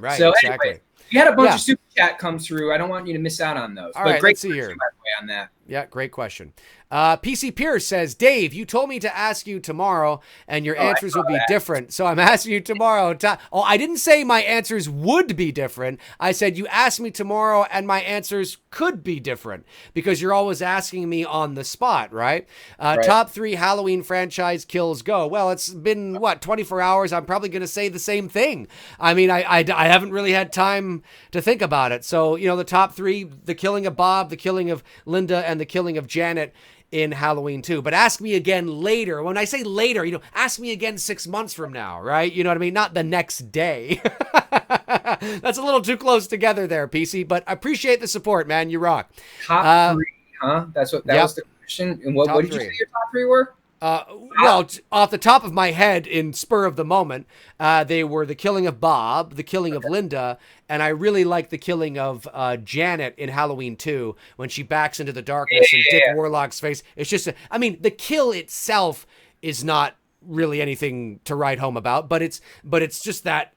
Right. So exactly. Anyway, you had a bunch of super chat come through. I don't want you to miss out on those. All right, great let's see here. By the way, on that. Yeah, great question. PC Pierce says, Dave, you told me to ask you tomorrow, and your answers will be different. So I'm asking you tomorrow. I didn't say my answers would be different. I said you asked me tomorrow, and my answers could be different, because you're always asking me on the spot, right? Top 3 Halloween franchise kills go. Well, it's been, 24 hours? I'm probably going to say the same thing. I mean, I haven't really had time to think about it. So, the top 3, the killing of Bob, the killing of Linda, and the killing of Janet in Halloween 2. But ask me again later. When I say later, ask me again 6 months from now, right? You know what I mean? Not the next day. That's a little too close together there, PC, but I appreciate the support, man. You rock. Top 3, huh? That was the question. And what did you say your top 3 were? Well, off the top of my head, in spur of the moment, they were the killing of Bob, the killing of Linda, and I really like the killing of Janet in Halloween 2 when she backs into the darkness and Dick Warlock's face. It's just, the kill itself is not really anything to write home about, but it's just that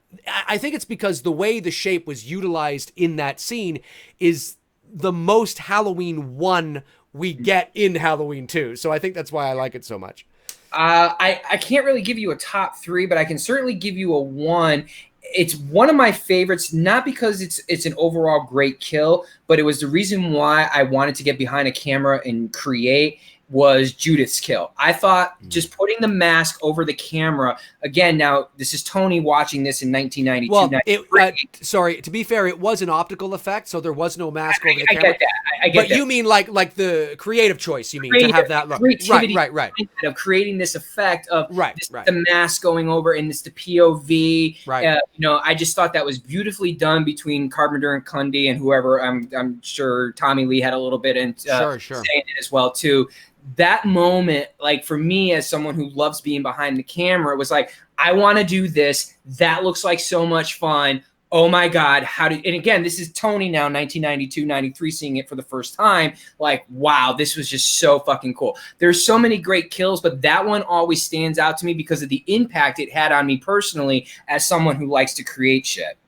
I think it's because the way the shape was utilized in that scene is the most Halloween 1 we get in Halloween 2. So I think that's why I like it so much. I can't really give you a top 3, but I can certainly give you a 1. It's one of my favorites, not because it's an overall great kill, but it was the reason why I wanted to get behind a camera and create, was Judith's kill. I thought just putting the mask over the camera, again, now this is Tony watching this in 1992. Well, sorry, to be fair, it was an optical effect, so there was no mask over the camera. I get that. I get that. You mean like the creative choice, you mean, to have that look. Right. Of creating this effect of the mask going over, and this the POV. Right. I just thought that was beautifully done between Carpenter and Cundy and whoever. I'm sure Tommy Lee had a little bit in saying it as well too. That moment, like for me as someone who loves being behind the camera, was like, I want to do this. That looks like so much fun. Oh my God, and again, this is Tony now, 1992, 93, seeing it for the first time. Like, wow, this was just so fucking cool. There's so many great kills, but that one always stands out to me because of the impact it had on me personally as someone who likes to create shit.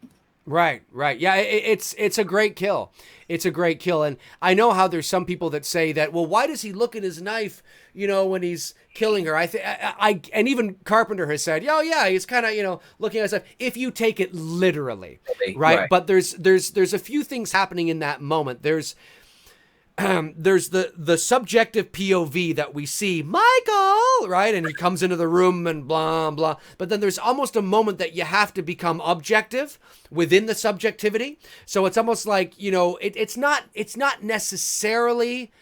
Right. Yeah, it's a great kill. It's a great kill. And I know how there's some people that say that, well, why does he look at his knife, when he's killing her? And even Carpenter has said, yeah, he's kind of, looking at stuff. If you take it literally, right? But there's a few things happening in that moment. There's the subjective POV that we see, Michael, right? And he comes into the room and blah, blah. But then there's almost a moment that you have to become objective within the subjectivity. So it's almost like, it's not necessarily,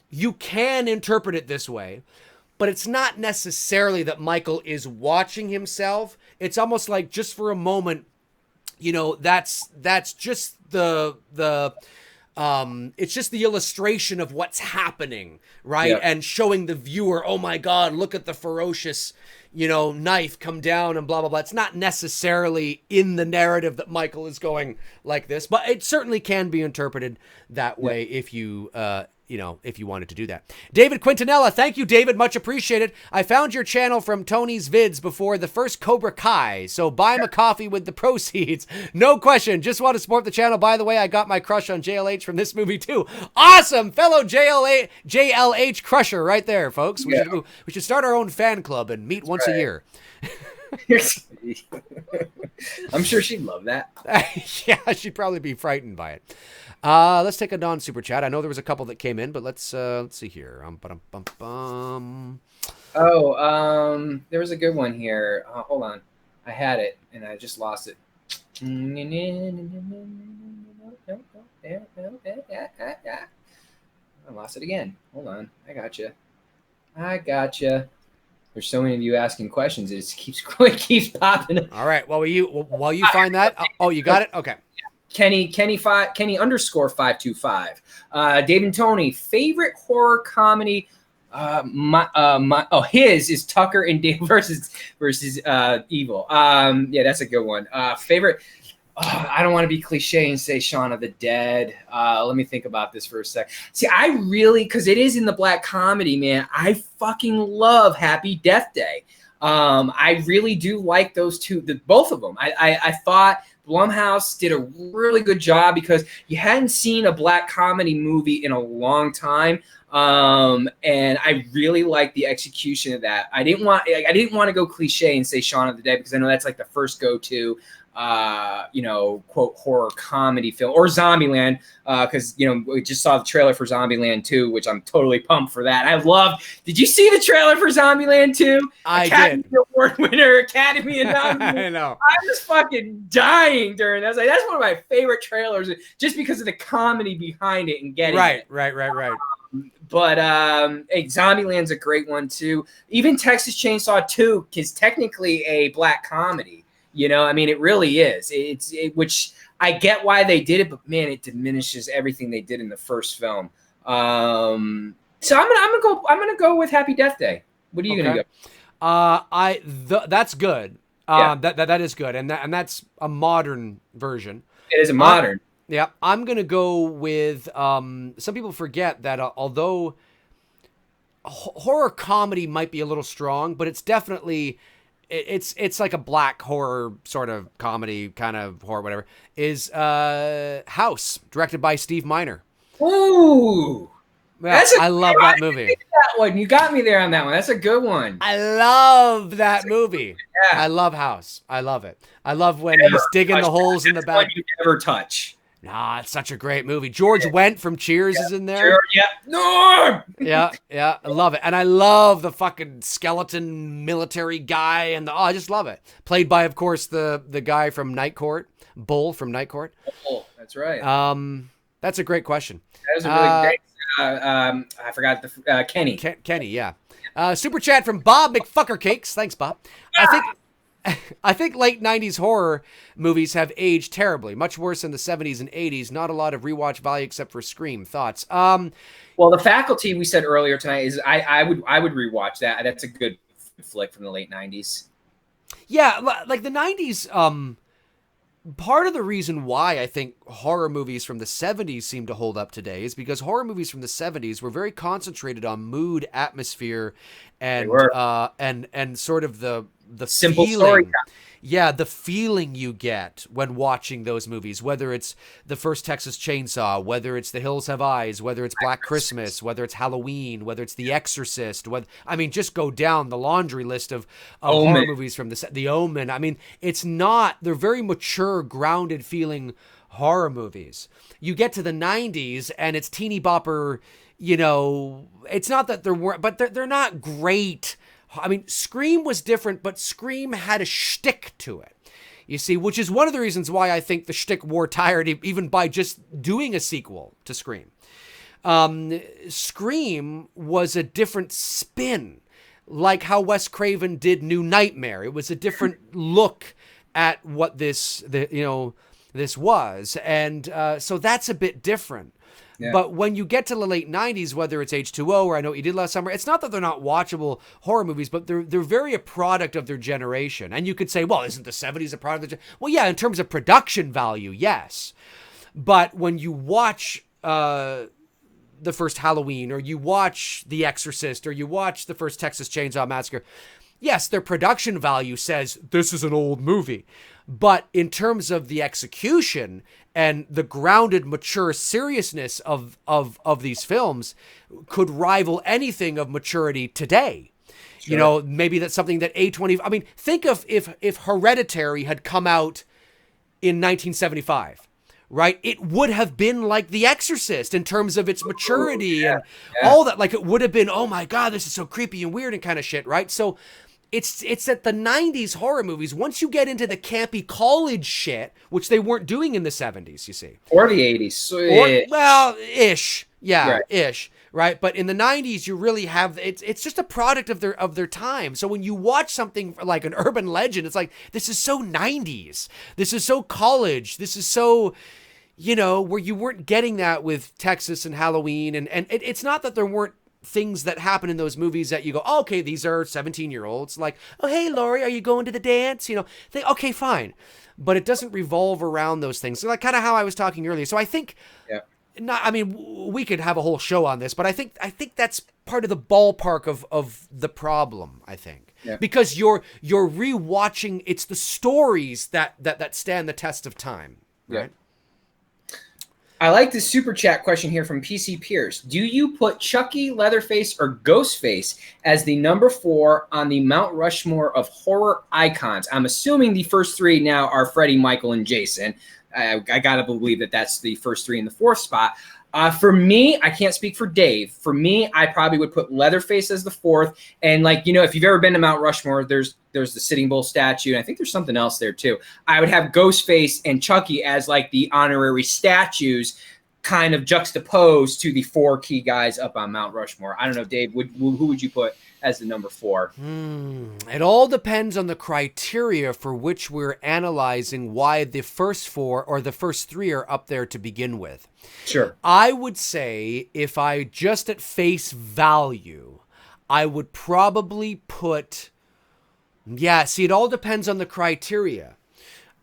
you can interpret it this way, but it's not necessarily that Michael is watching himself. It's almost like just for a moment, that's just the it's just the illustration of what's happening, right? Yeah. And showing the viewer, oh my God, look at the ferocious, knife come down and blah, blah, blah. It's not necessarily in the narrative that Michael is going like this, but it certainly can be interpreted that way if you, if you wanted to do that. David Quintanilla, thank you, David. Much appreciated. I found your channel from Tony's vids before the first Cobra Kai, so buy him a coffee with the proceeds. No question. Just want to support the channel. By the way, I got my crush on JLH from this movie too. Awesome. Fellow JLH crusher right there, folks. We should start our own fan club and meet once a year. I'm sure she'd love that. Yeah, she'd probably be frightened by it. Let's take a non-super chat. I know there was a couple that came in, but let's see here. There was a good one here. Hold on, I had it and I just lost it. I lost it again. Hold on, I got you. There's so many of you asking questions. It just keeps popping. All right. Well, while you find that. Oh, you got it. Okay. Kenny _525. Dave and Tony, favorite horror comedy. His is Tucker and Dale versus Evil. Yeah, that's a good one. Favorite. I don't want to be cliche and say Shaun of the Dead. Let me think about this for a sec. See, I really, because it is in the black comedy, man. I fucking love Happy Death Day. I really do like those two, both of them. I thought Blumhouse did a really good job because you hadn't seen a black comedy movie in a long time. And I really like the execution of that. I didn't want to go cliche and say Shaun of the Dead because I know that's like the first go-to, quote, horror comedy film, or Zombieland, because we just saw the trailer for Zombieland 2, which I'm totally pumped for that. I loved. Did you see the trailer for Zombieland 2? Academy Award winner, Academy and I know. I was fucking dying during that. I was like, that's one of my favorite trailers, just because of the comedy behind it and getting it. Right. But Zombieland's a great one too. Even Texas Chainsaw 2 is technically a black comedy. It really is. Which I get why they did it, but man, it diminishes everything they did in the first film. So I'm gonna go with Happy Death Day. What are you gonna go? That's good. That is good, and that's a modern version. It is a modern. Yeah, I'm gonna go with. Some people forget that although horror comedy might be a little strong, but it's definitely. It's like a black horror sort of comedy, kind of horror, whatever, is House, directed by Steve Miner. Ooh. Yeah, I love that movie. That one. You got me there on that one. That's a good one. I love that movie. Yeah. I love House. I love it. I love when he's digging the holes in the back. One you never touch. Nah, it's such a great movie. George Wendt from Cheers is in there. Norm! Yeah, I love it. And I love the fucking skeleton military guy. And I just love it. Played by, of course, the guy from Night Court. Bull from Night Court. Oh, that's right. That's a great question. That was a really great... I forgot the... Kenny. Kenny, yeah. Super chat from Bob McFuckercakes. Thanks, Bob. I think late 90s horror movies have aged terribly, much worse than the 70s and 80s. Not a lot of rewatch value except for Scream. Thoughts? Well, The Faculty we said earlier tonight is I would rewatch that. That's a good flick from the late 90s. Yeah, like the 90s. Part of the reason why I think horror movies from the 70s seem to hold up today is because horror movies from the 70s were very concentrated on mood, atmosphere, and sort of the simple feeling. Story. Yeah, the feeling you get when watching those movies, whether it's the first Texas Chainsaw, whether it's The Hills Have Eyes, whether it's Black Christmas, whether it's Halloween, whether it's The Exorcist, just go down the laundry list of horror movies from The Omen. I mean, they're very mature, grounded feeling horror movies. You get to the 90s and it's teeny bopper, it's not that they're not great. I mean, Scream was different, but Scream had a shtick to it, you see, which is one of the reasons why I think the shtick wore tired even by just doing a sequel to Scream. Scream was a different spin, like how Wes Craven did New Nightmare. It was a different look at what this was, and so that's a bit different. Yeah. But when you get to the late 90s, whether it's H2O or I Know What You Did Last Summer, it's not that they're not watchable horror movies, but they're very a product of their generation. And you could say, well, isn't the 70s a product of the Well, yeah, in terms of production value, yes. But when you watch the first Halloween, or you watch The Exorcist, or you watch the first Texas Chainsaw Massacre, yes, their production value says this is an old movie. But in terms of the execution and the grounded, mature seriousness of these films could rival anything of maturity today. Sure. You know, maybe that's something that A24... I mean, think of if Hereditary had come out in 1975. Right? It would have been like The Exorcist in terms of its maturity and all that. Like, it would have been, oh my God, this is so creepy and weird and kind of shit, right? So it's that the 90s horror movies, once you get into the campy college shit, which they weren't doing in the 70s, you see. Or the 80s. Well, ish. Yeah, right. Ish. Right? But in the 90s, you really have... It's just a product of their time. So when you watch something like an urban legend, it's like, this is so 90s. This is so college. This is so... You know, where you weren't getting that with Texas and Halloween. And it's not that there weren't things that happen in those movies that you go, oh, okay, these are 17-year-olds. Like, oh, hey, Laurie, are you going to the dance? You know, okay, fine. But it doesn't revolve around those things. So like kind of how I was talking earlier. So I think, we could have a whole show on this, but I think that's part of the ballpark of the problem, I think. Yeah. Because you're rewatching, it's the stories that stand the test of time, right? Yeah. I like this super chat question here from PC Pierce. Do you put Chucky, Leatherface, or Ghostface as the number 4 on the Mount Rushmore of horror icons? I'm assuming the first 3 now are Freddy, Michael, and Jason. I got to believe that that's the first 3 in the 4th spot. For me, I can't speak for Dave. For me, I probably would put Leatherface as the 4th. And like, you know, if you've ever been to Mount Rushmore, there's the Sitting Bull statue. And I think there's something else there too. I would have Ghostface and Chucky as like the honorary statues, kind of juxtaposed to the 4 key guys up on Mount Rushmore. I don't know, Dave, who would you put as the number 4? It all depends on the criteria for which we're analyzing why the first 4 or the first 3 are up there to begin with. Sure. I would say if I just at face value, I would probably put... Yeah, see, it all depends on the criteria.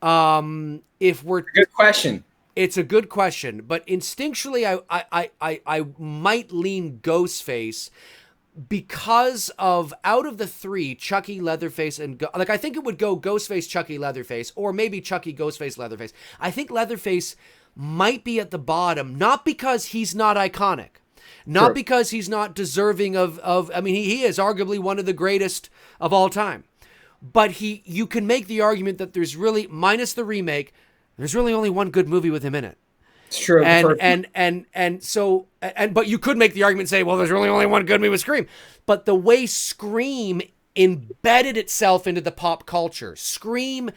If we're... Good question. It's a good question, but instinctually, I might lean Ghostface because of out of the 3, Chucky, Leatherface, and like I think it would go Ghostface, Chucky, Leatherface, or maybe Chucky, Ghostface, Leatherface. I think Leatherface might be at the bottom, not because he's not iconic, not because he's not deserving of. I mean, he is arguably one of the greatest of all time, but you can make the argument that there's really, minus the remake, there's really only one good movie with him in it. It's true. But you could make the argument and say, well, there's really only one good movie with Scream. But the way Scream embedded itself into the pop culture, Scream,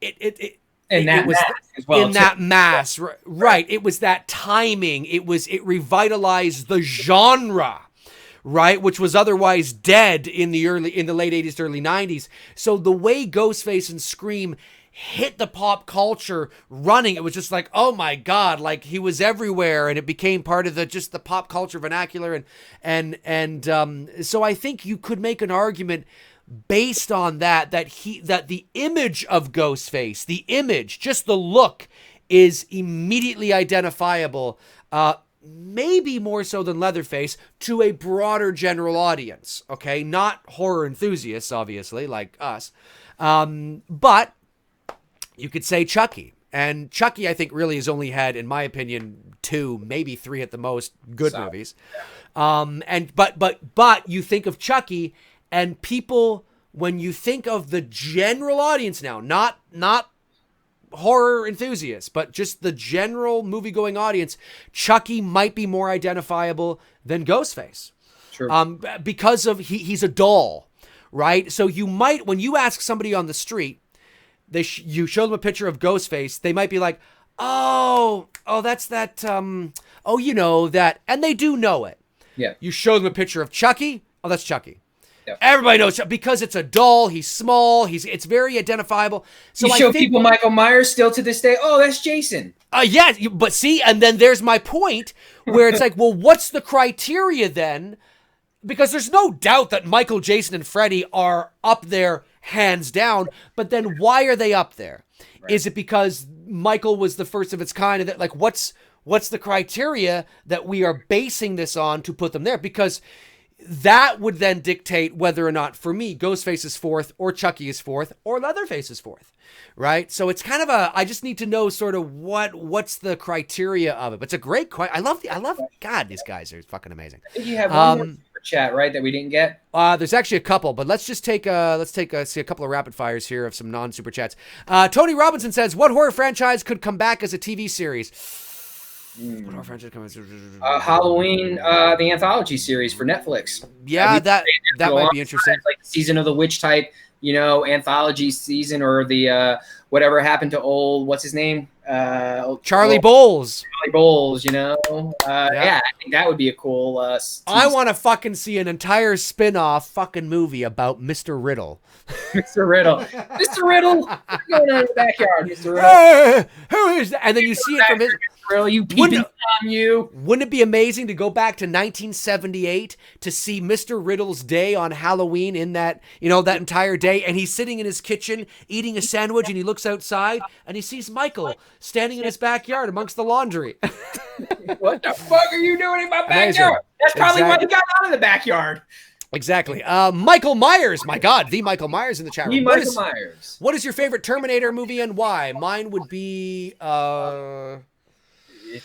it mass, right? It was that timing. It revitalized the genre, right? Which was otherwise dead in the late 80s to early 90s. So the way Ghostface and Scream hit the pop culture running, it was just like, oh my God, like he was everywhere, and it became part of the pop culture vernacular, and so I think you could make an argument based on that the image of Ghostface, the image, just the look, is immediately identifiable, maybe more so than Leatherface, to a broader general audience, okay? Not horror enthusiasts, obviously, like us, but you could say Chucky. And Chucky, I think, really has only had, in my opinion, 2, maybe 3 at the most, good movies. But you think of Chucky, and people, when you think of the general audience now, not horror enthusiasts, but just the general movie-going audience, Chucky might be more identifiable than Ghostface. True. Because of he's a doll, right? So you might, when you ask somebody on the street, you show them a picture of Ghostface, they might be like, oh, that's that, you know that, and they do know it. Yeah. You show them a picture of Chucky, oh, that's Chucky. Yep. Everybody knows Chucky because it's a doll. He's small. It's very identifiable. So you show people Michael Myers still to this day. Oh, that's Jason. Yeah, but see, and then there's my point where it's like, well, what's the criteria then? Because there's no doubt that Michael, Jason, and Freddy are up there hands down, but then why are they up there? Right. Is it because Michael was the first of its kind? And that, like, what's the criteria that we are basing this on to put them there? Because that would then dictate whether or not, for me, Ghostface is fourth, or Chucky is fourth, or Leatherface is fourth, right? So it's kind of I just need to know sort of what's the criteria of it. But it's a great question. I love God, these guys are fucking amazing. I think you have one more super chat, right, that we didn't get? There's actually a couple, but let's just take see a couple of rapid fires here of some non-super chats. Tony Robinson says, what horror franchise could come back as a TV series? What horror franchise Halloween, the anthology series for Netflix. Yeah, that might be interesting. Like Season of the Witch type, anthology season, or the whatever happened to old, what's his name? Charlie Bowles. Charlie Bowles, Yeah, I think that would be a cool. I want to fucking see an entire spin-off fucking movie about Mr. Riddle. Mr. Riddle. Mr. Riddle, what's going on in the backyard, Mr. Riddle? Who is that? And then you see it from his... Riddle, you peeping on you. Wouldn't it be amazing to go back to 1978 to see Mr. Riddle's day on Halloween in that, that entire day, and he's sitting in his kitchen eating a sandwich, and he looks outside and he sees Michael standing in his backyard amongst the laundry. What the fuck are you doing in my backyard? That's probably why you got out of the backyard. Exactly. Michael Myers, my God, the Michael Myers in the chat room. Michael Myers. What is your favorite Terminator movie and why? Mine would be...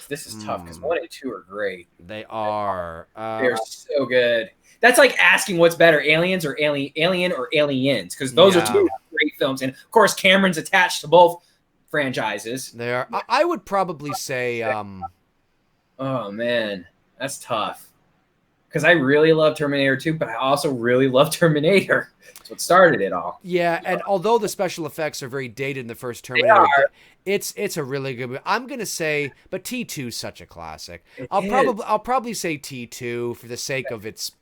This is tough because 1 and 2 are great. They are. They're so good. That's like asking what's better, Aliens or Alien or Aliens, because those are two great films. And of course, Cameron's attached to both franchises. They are. I would probably say. Oh man, that's tough. Because I really love Terminator 2, but I also really love Terminator. That's what started it all. Yeah, and although the special effects are very dated in the first Terminator, it's a really good movie. I'm gonna say, but T2 is such a classic. I'll probably say T2 for the sake of its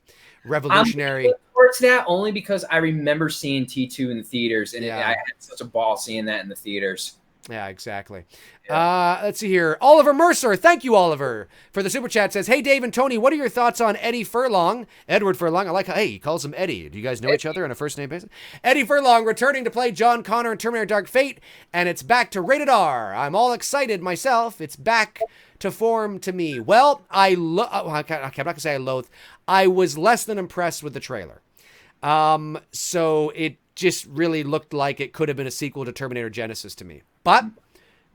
revolutionary. I'm towards that only because I remember seeing T2 in the theaters, and I had such a ball seeing that in the theaters. Yeah, exactly. Yeah. Let's see here. Oliver Mercer. Thank you, Oliver, for the super chat. Says, hey, Dave and Tony, what are your thoughts on Eddie Furlong? Edward Furlong. I like how, he calls him Eddie. Do you guys know each other on a first name basis? Eddie Furlong returning to play John Connor in Terminator Dark Fate, and it's back to rated R. I'm all excited myself. It's back to form to me. Well, I'm not going to say I loathe. I was less than impressed with the trailer. So it just really looked like it could have been a sequel to Terminator Genisys to me. But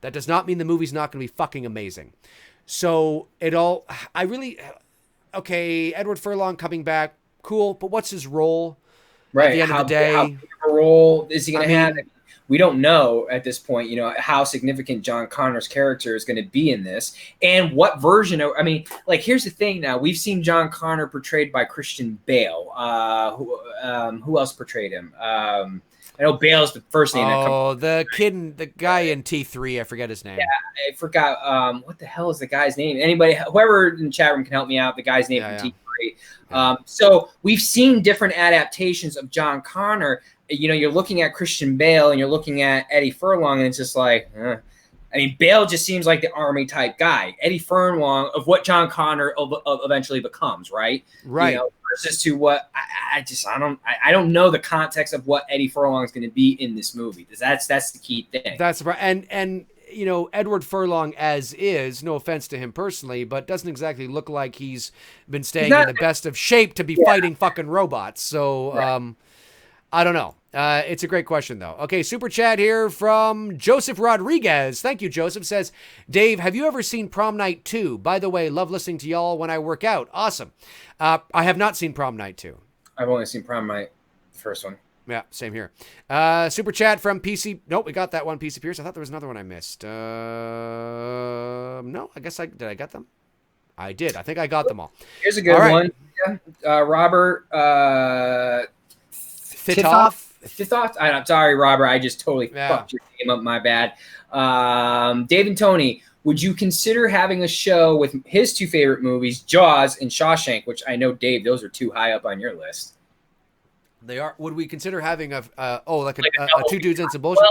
that does not mean the movie's not going to be fucking amazing. So Edward Furlong coming back, cool, but what's his role at the end of the day? How big of a role is he going to have? We don't know at this point, how significant John Connor's character is going to be in this, and what version of. Here's the thing. Now we've seen John Connor portrayed by Christian Bale. Who else portrayed him? I know Bale's the first name. The guy in T3. I forget his name. Yeah, I forgot. What the hell is the guy's name? Anybody, whoever in the chat room can help me out. The guy's name from T3. So we've seen different adaptations of John Connor. You're looking at Christian Bale and you're looking at Eddie Furlong, and it's just like, Bale just seems like the army type guy. Eddie Furlong of what John Connor eventually becomes, right? Right. Versus to what I don't know the context of what Eddie Furlong is going to be in this movie. That's the key thing. That's right. And Edward Furlong as is, no offense to him personally, but doesn't exactly look like he's been staying in the best of shape to be fighting fucking robots. So, right. I don't know. It's a great question, though. Okay, super chat here from Joseph Rodriguez. Thank you, Joseph. Says, Dave, have you ever seen Prom Night 2? By the way, love listening to y'all when I work out. Awesome. I have not seen Prom Night 2. I've only seen Prom Night, the first one. Yeah, same here. Super chat from PC. Nope, we got that one, PC Pierce. I thought there was another one I missed. No, I guess did I get them? I did. I think I got them all. Here's a good one. Yeah. Robert Titoff. I'm sorry, Robert. I just totally fucked your name up. My bad. Dave and Tony, would you consider having a show with his two favorite movies, Jaws and Shawshank, which I know, Dave, those are too high up on your list. They are. Would we consider having a two dudes and some bullshit?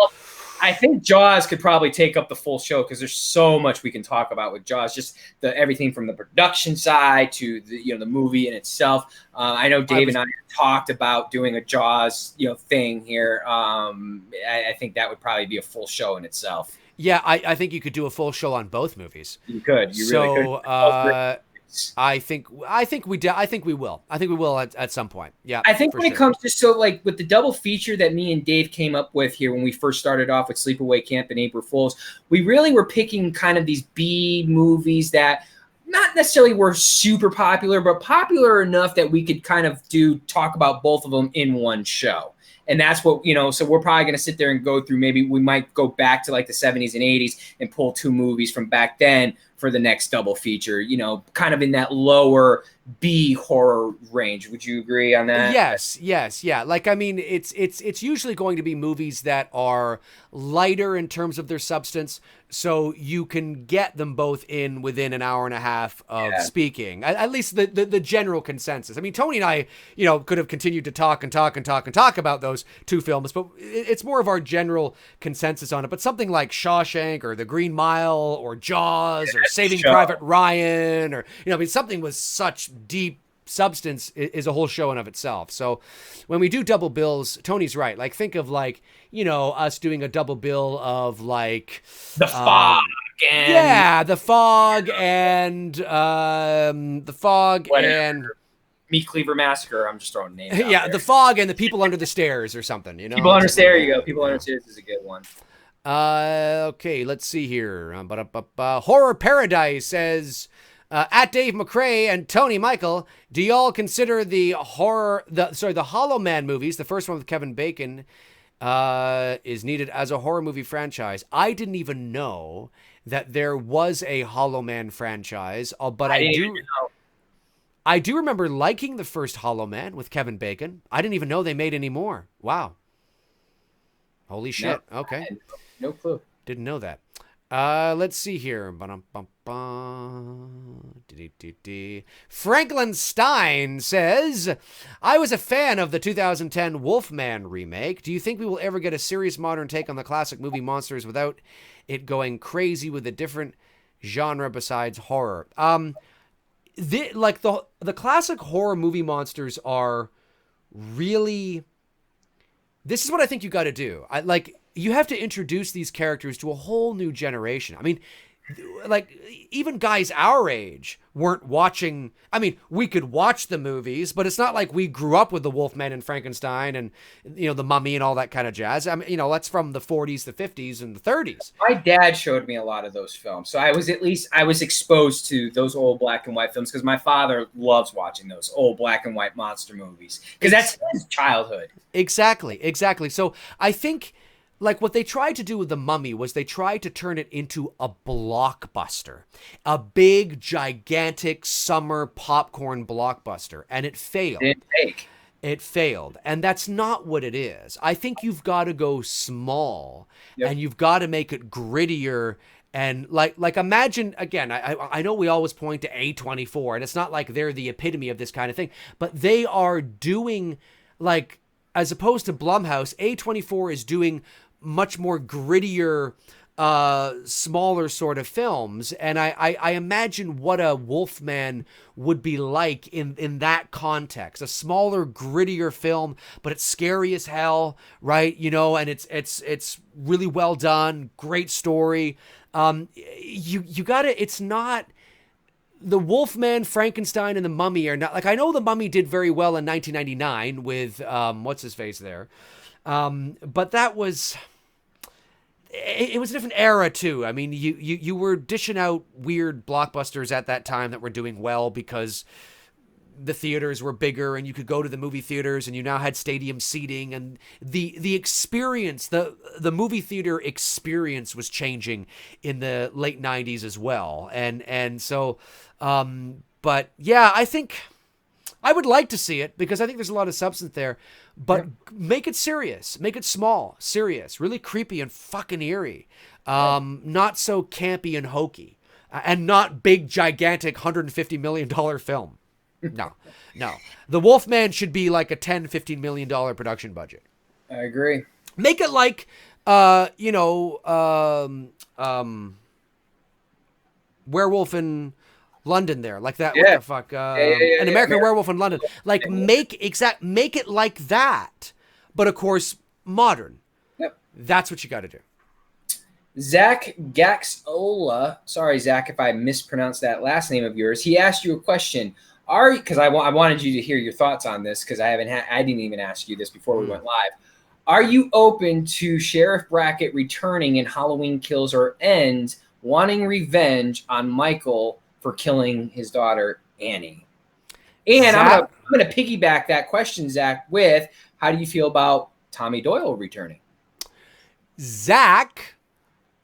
I think Jaws could probably take up the full show because there's so much we can talk about with Jaws. Just everything from the production side to the movie in itself. I know Dave and I talked about doing a Jaws thing here. I think that would probably be a full show in itself. Yeah, I think you could do a full show on both movies. You could. You really could. I think we will. I think we will at some point. Yeah. I think when it comes to with the double feature that me and Dave came up with here when we first started off with Sleepaway Camp and April Fools, we really were picking kind of these B movies that not necessarily were super popular, but popular enough that we could kind of talk about both of them in one show. And that's what, so we're probably going to sit there and go through, maybe we might go back to like the 70s and 80s and pull 2 movies from back then for the next double feature, kind of in that lower B horror range. Would you agree on that? Yes. Yeah. Like, I mean, it's usually going to be movies that are lighter in terms of their substance, so you can get them both in within an hour and a half of speaking. At least the general consensus. I mean, Tony and I, could have continued to talk about those 2 films, but it's more of our general consensus on it. But something like Shawshank or The Green Mile or Jaws or Saving Private Ryan or, something with such deep substance is a whole show in of itself. So when we do double bills, Tony's right. Like, think of us doing a double bill of like The Fog. The Fog and Meat Cleaver Massacre. I'm just throwing names out there. The Fog and The People Under the Stairs or something, People Under Stairs, there you go. People Under Stairs is a good one. Okay, let's see here. Horror Paradise says, at Dave McRae and Tony Michael, do y'all consider the Hollow Man movies, the first one with Kevin Bacon, is needed as a horror movie franchise? I didn't even know that there was a Hollow Man franchise, but I do remember liking the first Hollow Man with Kevin Bacon. I didn't even know they made any more. Wow. Holy shit. No, okay. No clue. Didn't know that. Let's see here. Franklin Stein says, I was a fan of the 2010 Wolfman remake. Do you think we will ever get a serious modern take on the classic movie monsters without it going crazy with a different genre besides horror? The classic horror movie monsters are really... This is what I think you got to do. You have to introduce these characters to a whole new generation. I mean, even guys our age weren't watching. I mean, we could watch the movies, but it's not like we grew up with the Wolfman and Frankenstein and, the Mummy and all that kind of jazz. I mean, that's from the 40s, the 50s, and the 30s. My dad showed me a lot of those films. So I was exposed to those old black and white films because my father loves watching those old black and white monster movies because that's his childhood. Exactly. So I think... what they tried to do with The Mummy was they tried to turn it into a blockbuster, a big, gigantic summer popcorn blockbuster, and it failed. It failed, and that's not what it is. I think you've got to go small, and you've got to make it grittier. And imagine, again, I know we always point to A24, and it's not like they're the epitome of this kind of thing, but they are doing, as opposed to Blumhouse, A24 is doing much more grittier, smaller sort of films. And I imagine what a Wolfman would be like in that context. A smaller, grittier film, but it's scary as hell, right? And it's really well done, great story. You gotta, it's not... The Wolfman, Frankenstein, and the Mummy are not... I know the Mummy did very well in 1999 with, what's-his-face there. But that was... It was a different era, too. I mean, you were dishing out weird blockbusters at that time that were doing well because the theaters were bigger and you could go to the movie theaters and you now had stadium seating, and the experience, the movie theater experience was changing in the late 90s as well. And so, but yeah, I think I would like to see it because I think there's a lot of substance there, but make it serious, make it small, serious, really creepy and fucking eerie. Not so campy and hokey, and not big, gigantic $150 million film. No. The Wolfman should be like a $10-15 million production budget. I agree. Make it like Werewolf in London there, like that. Yeah. What the fuck? An American yeah. Werewolf in London. Like make it like that, but of course modern. Yep. That's what you got to do. Zach Gaxola, sorry Zach if I mispronounced that last name of yours. He asked you a question. Because I wanted you to hear your thoughts on this because I didn't even ask you this before we went live. Are you open to Sheriff Brackett returning in Halloween Kills or Ends, wanting revenge on Michael for killing his daughter Annie? And I'm gonna piggyback that question, Zach, with how do you feel about Tommy Doyle returning? Zach,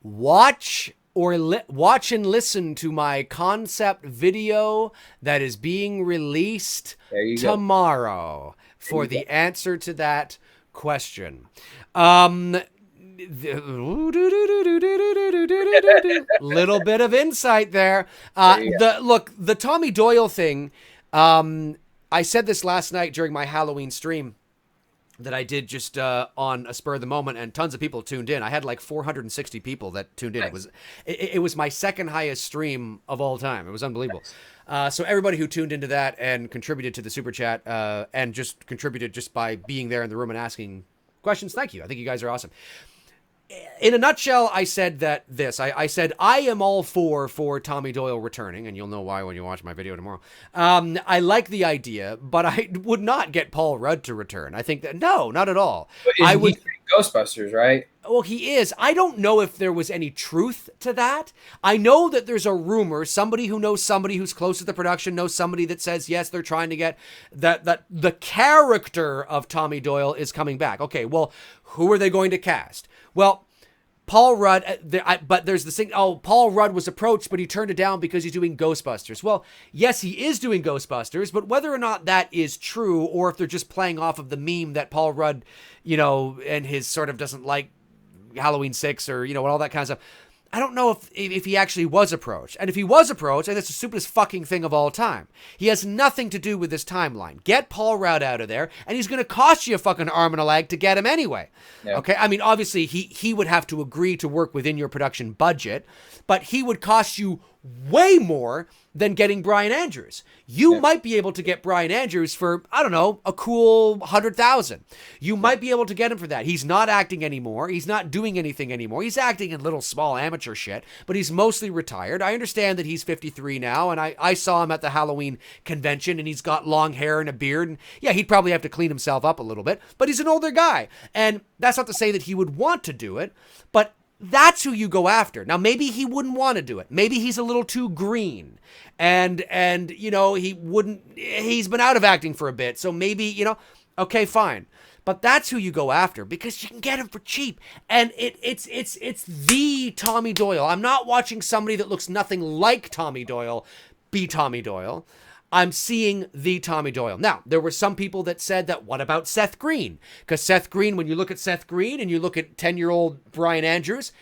watch and listen to my concept video that is being released tomorrow for the answer to that question. Little bit of insight there. The Tommy Doyle thing. I said this last night during my Halloween stream that I did just on a spur of the moment, and tons of people tuned in. I had like 460 people that tuned in. Nice. It was my second highest stream of all time. It was unbelievable. Nice. So everybody who tuned into that and contributed to the super chat and just contributed just by being there in the room and asking questions, thank you. I think you guys are awesome. In a nutshell, I said that I said I am all for Tommy Doyle returning, and you'll know why when you watch my video tomorrow. I like the idea, but I would not get Paul Rudd to return. I think that no, not at all. I would Ghostbusters, right? Well, he is. I don't know if there was any truth to that. I know that there's a rumor. Somebody who knows somebody who's close to the production knows somebody that says yes, they're trying to get that the character of Tommy Doyle is coming back. Okay, well, who are they going to cast? Well, Paul Rudd, but there's this thing, Paul Rudd was approached, but he turned it down because he's doing Ghostbusters. Well, yes, he is doing Ghostbusters, but whether or not that is true, or if they're just playing off of the meme that Paul Rudd, and his sort of doesn't like Halloween 6 or, and all that kind of stuff. I don't know if he actually was approached. And if he was approached, and that's the stupidest fucking thing of all time. He has nothing to do with this timeline. Get Paul Rudd out of there, and he's going to cost you a fucking arm and a leg to get him anyway. Yeah. Okay? I mean, obviously, he would have to agree to work within your production budget, but he would cost you way more than getting Brian Andrews. You might be able to get Brian Andrews for, I don't know, a cool $100,000. You might be able to get him for that. He's not acting anymore. He's not doing anything anymore. He's acting in little small amateur shit, but he's mostly retired. I understand that he's 53 now, and I saw him at the Halloween convention, and he's got long hair and a beard, and yeah, he'd probably have to clean himself up a little bit, but he's an older guy, and that's not to say that he would want to do it, but that's who you go after. Now, maybe he wouldn't want to do it. Maybe he's a little too green. And he wouldn't, he's been out of acting for a bit. So maybe, okay, fine. But that's who you go after because you can get him for cheap. And it's the Tommy Doyle. I'm not watching somebody that looks nothing like Tommy Doyle be Tommy Doyle. I'm seeing the Tommy Doyle. Now, there were some people that said that, what about Seth Green? Because Seth Green, when you look at Seth Green and you look at 10-year-old Brian Andrews,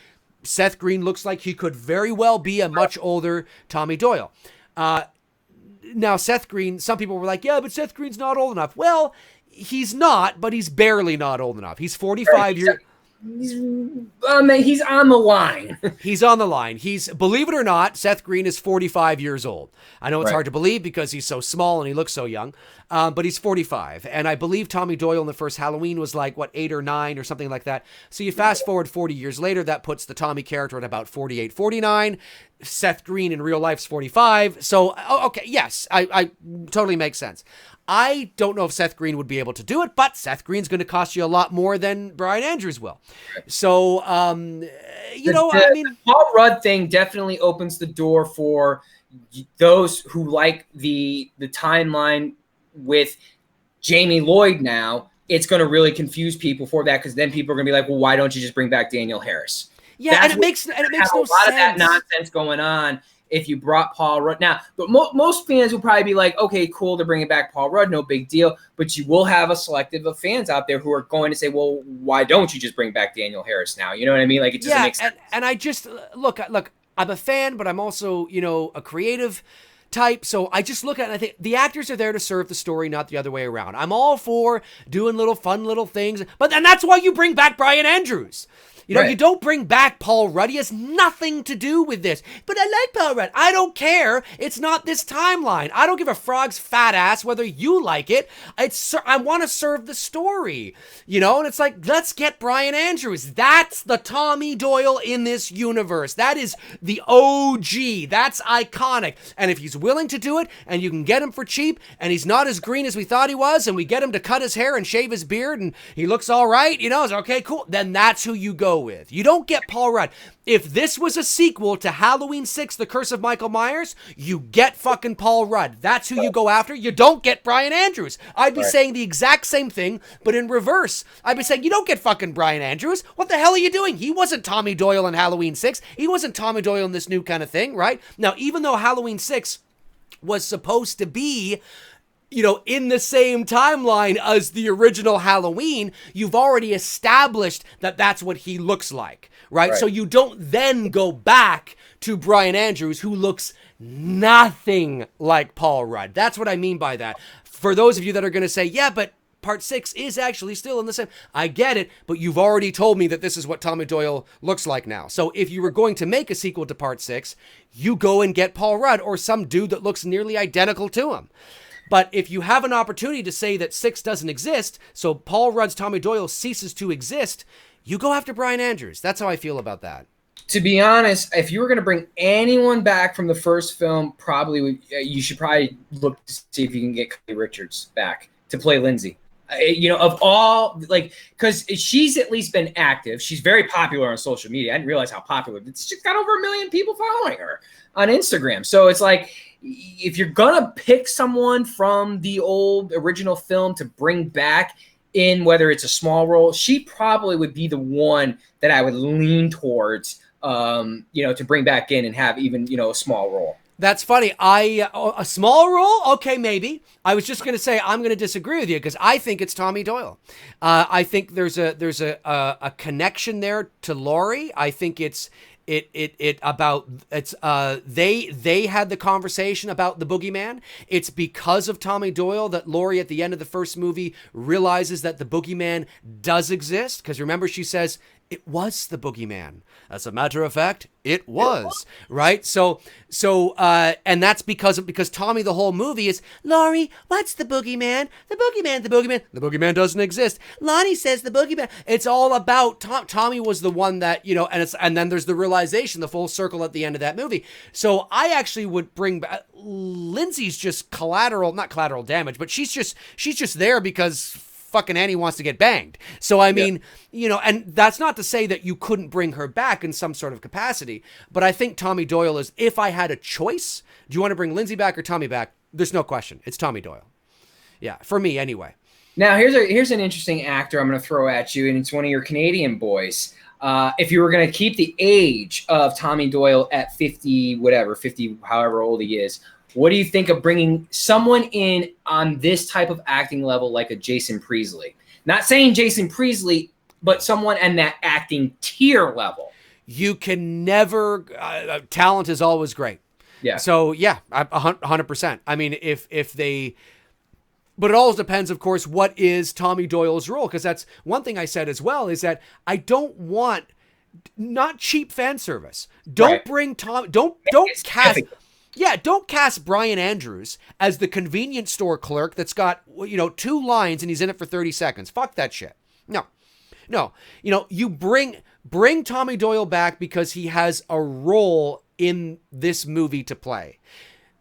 Seth Green looks like he could very well be a much older Tommy Doyle. Now, Seth Green, some people were like, yeah, but Seth Green's not old enough. Well, he's not, but he's barely not old enough. He's 45 years... He's on the line. He's on the line. Believe it or not, Seth Green is 45 years old. I know it's hard to believe because he's so small and he looks so young, but he's 45. And I believe Tommy Doyle in the first Halloween was like, 8 or 9 or something like that. So you fast forward 40 years later, that puts the Tommy character at about 48, 49. Seth Green in real life's 45. So, okay, yes, I totally makes sense. I don't know if Seth Green would be able to do it, but Seth Green's going to cost you a lot more than Brian Andrews will. So, the Paul Rudd thing definitely opens the door for those who like the timeline with Jamie Lloyd now. It's going to really confuse people for that because then people are going to be like, well, why don't you just bring back Daniel Harris? Yeah, and it makes no sense. A lot of that nonsense going on. If you brought Paul Rudd now, but most fans will probably be like, okay, cool, they're bringing back Paul Rudd, no big deal. But you will have a selective of fans out there who are going to say, well, why don't you just bring back Daniel Harris now? You know what I mean? Like, it doesn't make sense. And I just look, I'm a fan, but I'm also, a creative type. So I just look at it and I think the actors are there to serve the story, not the other way around. I'm all for doing fun little things, but then that's why you bring back Brian Andrews. You know, Right. you don't bring back Paul Rudd. He has nothing to do with this. But I like Paul Rudd. I don't care. It's not this timeline. I don't give a frog's fat ass whether you like it. I want to serve the story, you know? And it's like, let's get Brian Andrews. That's the Tommy Doyle in this universe. That is the OG. That's iconic. And if he's willing to do it and you can get him for cheap and he's not as green as we thought he was and we get him to cut his hair and shave his beard and he looks all right, you know, it's okay, cool. Then that's who you go with. You don't get Paul Rudd. If this was a sequel to Halloween 6, The Curse of Michael Myers, you get fucking Paul Rudd. That's who you go after. You don't get Brian Andrews. I'd be saying the exact same thing, but in reverse. I'd be saying, you don't get fucking Brian Andrews. What the hell are you doing? He wasn't Tommy Doyle in Halloween 6. He wasn't Tommy Doyle in this new kind of thing, right? Now, even though Halloween 6 was supposed to be, you know, in the same timeline as the original Halloween, you've already established that that's what he looks like, right? So you don't then go back to Brian Andrews, who looks nothing like Paul Rudd. That's what I mean by that. For those of you that are going to say, yeah, but Part 6 is actually still in the same. I get it, but you've already told me that this is what Tommy Doyle looks like now. So if you were going to make a sequel to Part 6, you go and get Paul Rudd or some dude that looks nearly identical to him. But if you have an opportunity to say that 6 doesn't exist, so Paul Rudd's Tommy Doyle ceases to exist, you go after Brian Andrews. That's how I feel about that. To be honest, if you were going to bring anyone back from the first film, you should probably look to see if you can get Kylie Richards back to play Lindsay. You know, of all, like, because she's at least been active. She's very popular on social media. I didn't realize how popular. She's got over 1 million people following her on Instagram. So it's like, if you're going to pick someone from the old original film to bring back in, whether it's a small role, she probably would be the one that I would lean towards, you know, to bring back in and have even, you know, a small role. That's funny. A small role? Okay, maybe. I was just going to say I'm going to disagree with you because I think it's Tommy Doyle. I think there's a connection there to Laurie. I think they had the conversation about the boogeyman. It's because of Tommy Doyle that Laurie at the end of the first movie realizes that the boogeyman does exist. Because remember, she says, it was the boogeyman. As a matter of fact, it was, right? So, and that's because Tommy, the whole movie is, Laurie, what's the boogeyman? The boogeyman doesn't exist. Lonnie says the boogeyman. It's all about Tommy was the one that, you know, and then there's the realization, the full circle at the end of that movie. So I actually would bring back, Lindsay's just not collateral damage, but she's just there because fucking Annie wants to get banged. So, I mean, you know, and that's not to say that you couldn't bring her back in some sort of capacity, but I think Tommy Doyle is, if I had a choice, do you want to bring Lindsay back or Tommy back? There's no question. It's Tommy Doyle. Yeah, for me anyway. Now, here's an interesting actor I'm going to throw at you, and it's one of your Canadian boys. If you were going to keep the age of Tommy Doyle at 50, however old he is, what do you think of bringing someone in on this type of acting level like a Jason Priestley? Not saying Jason Priestley, but someone in that acting tier level. You can never, talent is always great. Yeah. So yeah, 100%. I mean, but it always depends, of course, what is Tommy Doyle's role? Because that's one thing I said as well, is that I don't want, not cheap fan service. Don't bring Tom, don't cast... Yeah, don't cast Brian Andrews as the convenience store clerk that's got, you know, 2 lines and he's in it for 30 seconds. Fuck that shit. No. You know, you bring Tommy Doyle back because he has a role in this movie to play.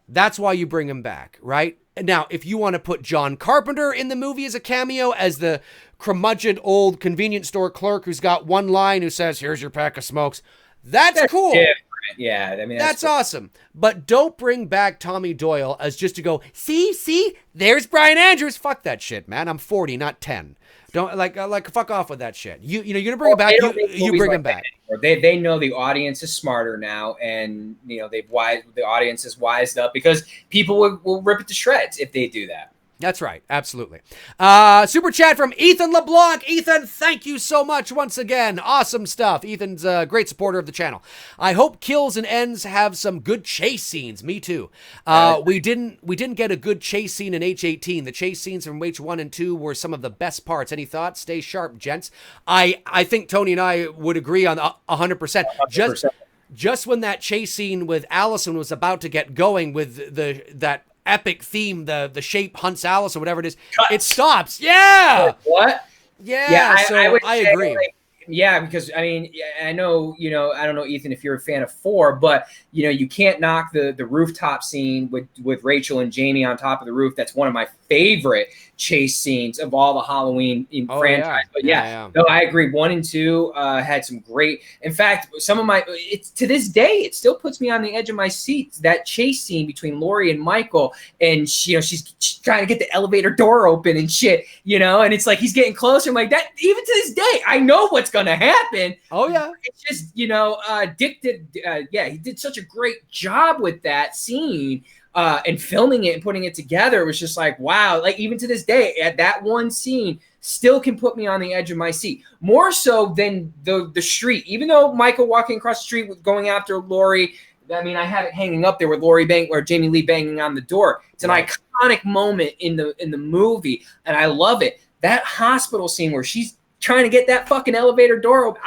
That's why you bring him back, right? Now, if you want to put John Carpenter in the movie as a cameo, as the curmudgeon old convenience store clerk who's got 1 line who says, here's your pack of smokes, that's cool. Different. Yeah, I mean that's awesome. But don't bring back Tommy Doyle as just to go, see, there's Brian Andrews. Fuck that shit, man. I'm 40, not 10. Don't like fuck off with that shit. You know, you're gonna bring him back. You bring him back. They know the audience is smarter now, and you know the audience is wised up because people will rip it to shreds if they do that. That's right. Absolutely. Super chat from Ethan LeBlanc. Ethan, thank you so much once again. Awesome stuff. Ethan's a great supporter of the channel. I hope Kills and Ends have some good chase scenes. Me too. We didn't get a good chase scene in H18. The chase scenes from H1 and 2 were some of the best parts. Any thoughts? Stay sharp, gents. I think Tony and I would agree on 100%. 100%. Just when that chase scene with Allison was about to get going with that epic theme, the shape hunts Alice or whatever it is, it stops. Yeah. What? Yeah. So I agree. Like, yeah, because I mean, I know, I don't know, Ethan, if you're a fan of 4, but you can't knock the rooftop scene with Rachel and Jamie on top of the roof. That's one of my favorite chase scenes of all the Halloween franchise. But no, I agree. 1 and 2 had some great. In fact, some of it's to this day, it still puts me on the edge of my seat. That chase scene between Laurie and Michael, and she's trying to get the elevator door open and shit, and it's like he's getting closer. I'm like, that even to this day, I know what's gonna happen. Oh yeah, it's just Dick did. He did such a great job with that scene. And filming it and putting it together, it was just like, wow. Like, even to this day, at that one scene still can put me on the edge of my seat. More so than the street. Even though Michael walking across the street with going after Laurie, I mean, I have it hanging up there with Jamie Lee banging on the door. It's an iconic moment in the movie, and I love it. That hospital scene where she's trying to get that fucking elevator door open.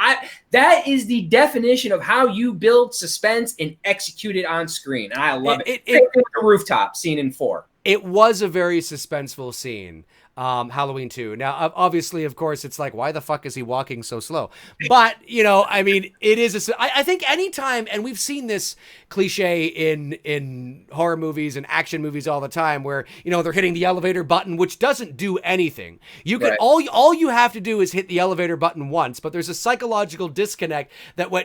That is the definition of how you build suspense and execute it on screen. And I love it. The rooftop scene in 4. It was a very suspenseful scene. Halloween 2. Now, obviously, of course, it's like, why the fuck is he walking so slow? But, I mean, it is I think anytime, and we've seen this cliche in horror movies and action movies all the time, where, they're hitting the elevator button, which doesn't do anything. You can, all you have to do is hit the elevator button once, but there's a psychological disconnect that when,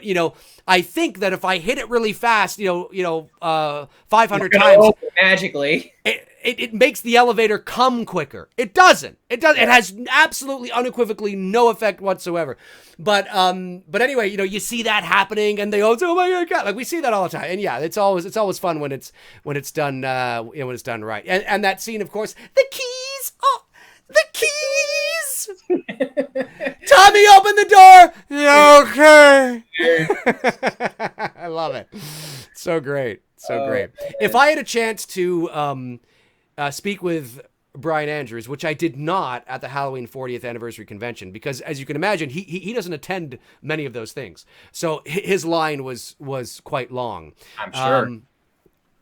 I think that if I hit it really fast, 500 times. Magically. It makes the elevator come quicker. It doesn't. It has absolutely unequivocally no effect whatsoever. But anyway, you see that happening, and they go, oh my god, like we see that all the time. And yeah, it's always fun when it's done when it's done right. And that scene, of course, the keys. Oh, the keys. Tommy, open the door. Yeah, okay. I love it. So great. So great. If I had a chance to speak with Brian Andrews, which I did not at the Halloween 40th anniversary convention, because as you can imagine, he doesn't attend many of those things. So his line was quite long. I'm sure.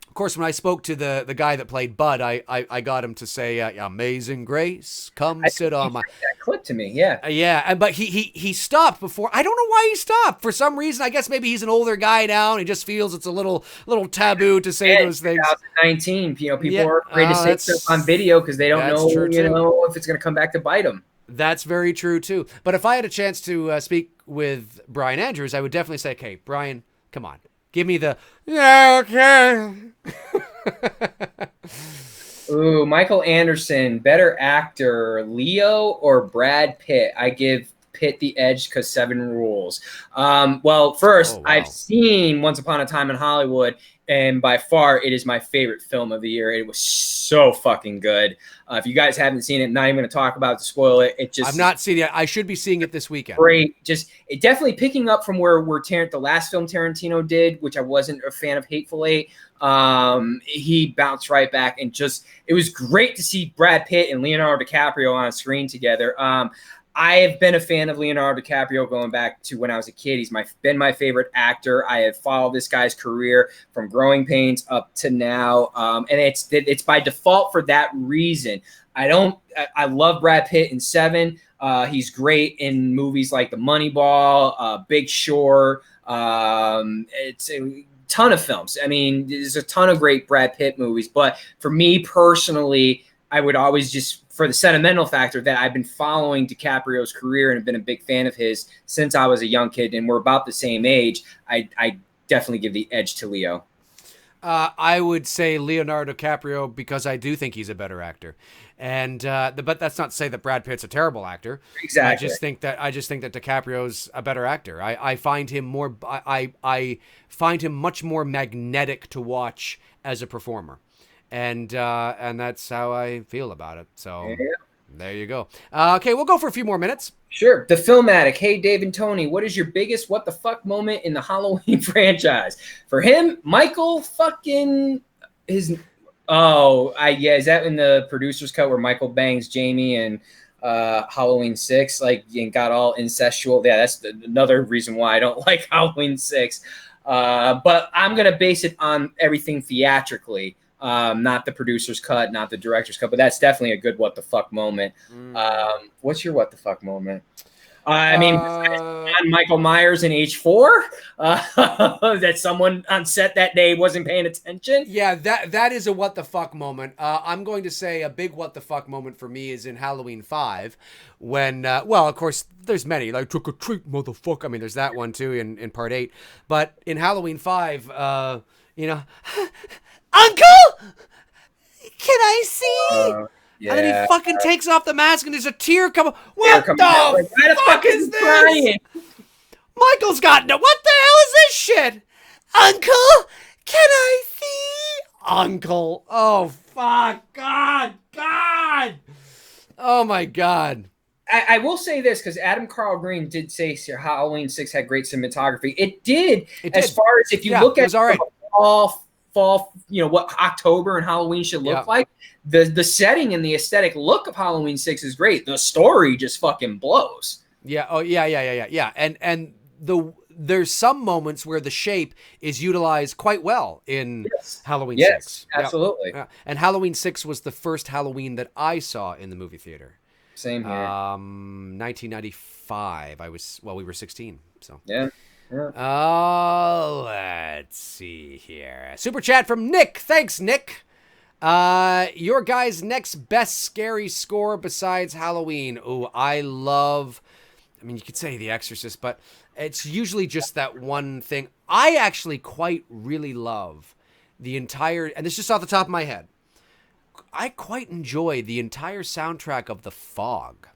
Of course, when I spoke to the guy that played Bud, I got him to say, "Amazing Grace, come sit on my." That clip to me, yeah. Yeah, but he stopped before. I don't know why he stopped. For some reason, I guess maybe he's an older guy now, and he just feels it's a little taboo to say those things. 2019, people are afraid to say stuff on video because they don't know, if it's going to come back to bite them. That's very true too. But if I had a chance to speak with Brian Andrews, I would definitely say, "Okay, Brian, come on. Give me the, yeah, okay." Ooh, Michael Anderson, better actor, Leo or Brad Pitt? I give Pitt the edge because 7 rules. Well, first, I've seen Once Upon a Time in Hollywood, and by far, it is my favorite film of the year. It was so fucking good. If you guys haven't seen it, not even going to talk about it to spoil it. I've not seen it. I should be seeing it this weekend. Great. It definitely picking up from where the last film Tarantino did, which I wasn't a fan of, Hateful Eight. He bounced right back, and it was great to see Brad Pitt and Leonardo DiCaprio on screen together. I have been a fan of Leonardo DiCaprio going back to when I was a kid. He's been my favorite actor. I have followed this guy's career from Growing Pains up to now, and it's by default for that reason. I love Brad Pitt in Seven. He's great in movies like The Moneyball, Big Short. It's a ton of films. I mean, there's a ton of great Brad Pitt movies, but for me personally, I would always for the sentimental factor that I've been following DiCaprio's career and have been a big fan of his since I was a young kid, and we're about the same age. I definitely give the edge to Leo. I would say Leonardo DiCaprio because I do think he's a better actor, and but that's not to say that Brad Pitt's a terrible actor. Exactly. I just think that DiCaprio's a better actor. I find him I find him much more magnetic to watch as a performer. and that's how I feel about it. So there you go. Okay, we'll go for a few more minutes. Sure. The Film Addict. Hey, Dave and Tony, what is your biggest what the fuck moment in the Halloween franchise? For him, Michael fucking his. Is that in the producer's cut where Michael bangs Jamie and Halloween 6, like, and got all incestual? Yeah, that's another reason why I don't like Halloween 6. But I'm gonna base it on everything theatrically. Not the producer's cut, not the director's cut, but that's definitely a good what the fuck moment. What's your what the fuck moment? Michael Myers in H4, that someone on set that day wasn't paying attention. Yeah, that is a what the fuck moment. I'm going to say a big what the fuck moment for me is in Halloween 5 when, well, of course, there's many, like, trick or treat, motherfucker. I mean, there's that one too in part 8. But in Halloween 5, Uncle, can I see? Yeah. And then he fucking takes off the mask and there's a tear coming. What the fuck is this? Crying. Michael's got no. What the hell is this shit? Uncle, can I see? Uncle. Oh, fuck. God. Oh, my God. I will say this, because Adam Carl Green did say Halloween 6 had great cinematography. It did. As far as if you look at fall, what October and Halloween should look like, the setting and the aesthetic look of Halloween 6 is great. The story just fucking blows. Yeah. Oh, yeah. And there's some moments where the shape is utilized quite well in Halloween 6. Yes, absolutely. Yeah. And Halloween 6 was the first Halloween that I saw in the movie theater. Same here. 1995. We were 16. So yeah. Let's see here. Super chat from Nick. Thanks, Nick. Your guy's next best scary score besides Halloween. Oh, you could say The Exorcist, but it's usually just that one thing. I actually quite really love the entire, and this is just off the top of my head, I quite enjoy the entire soundtrack of The Fog.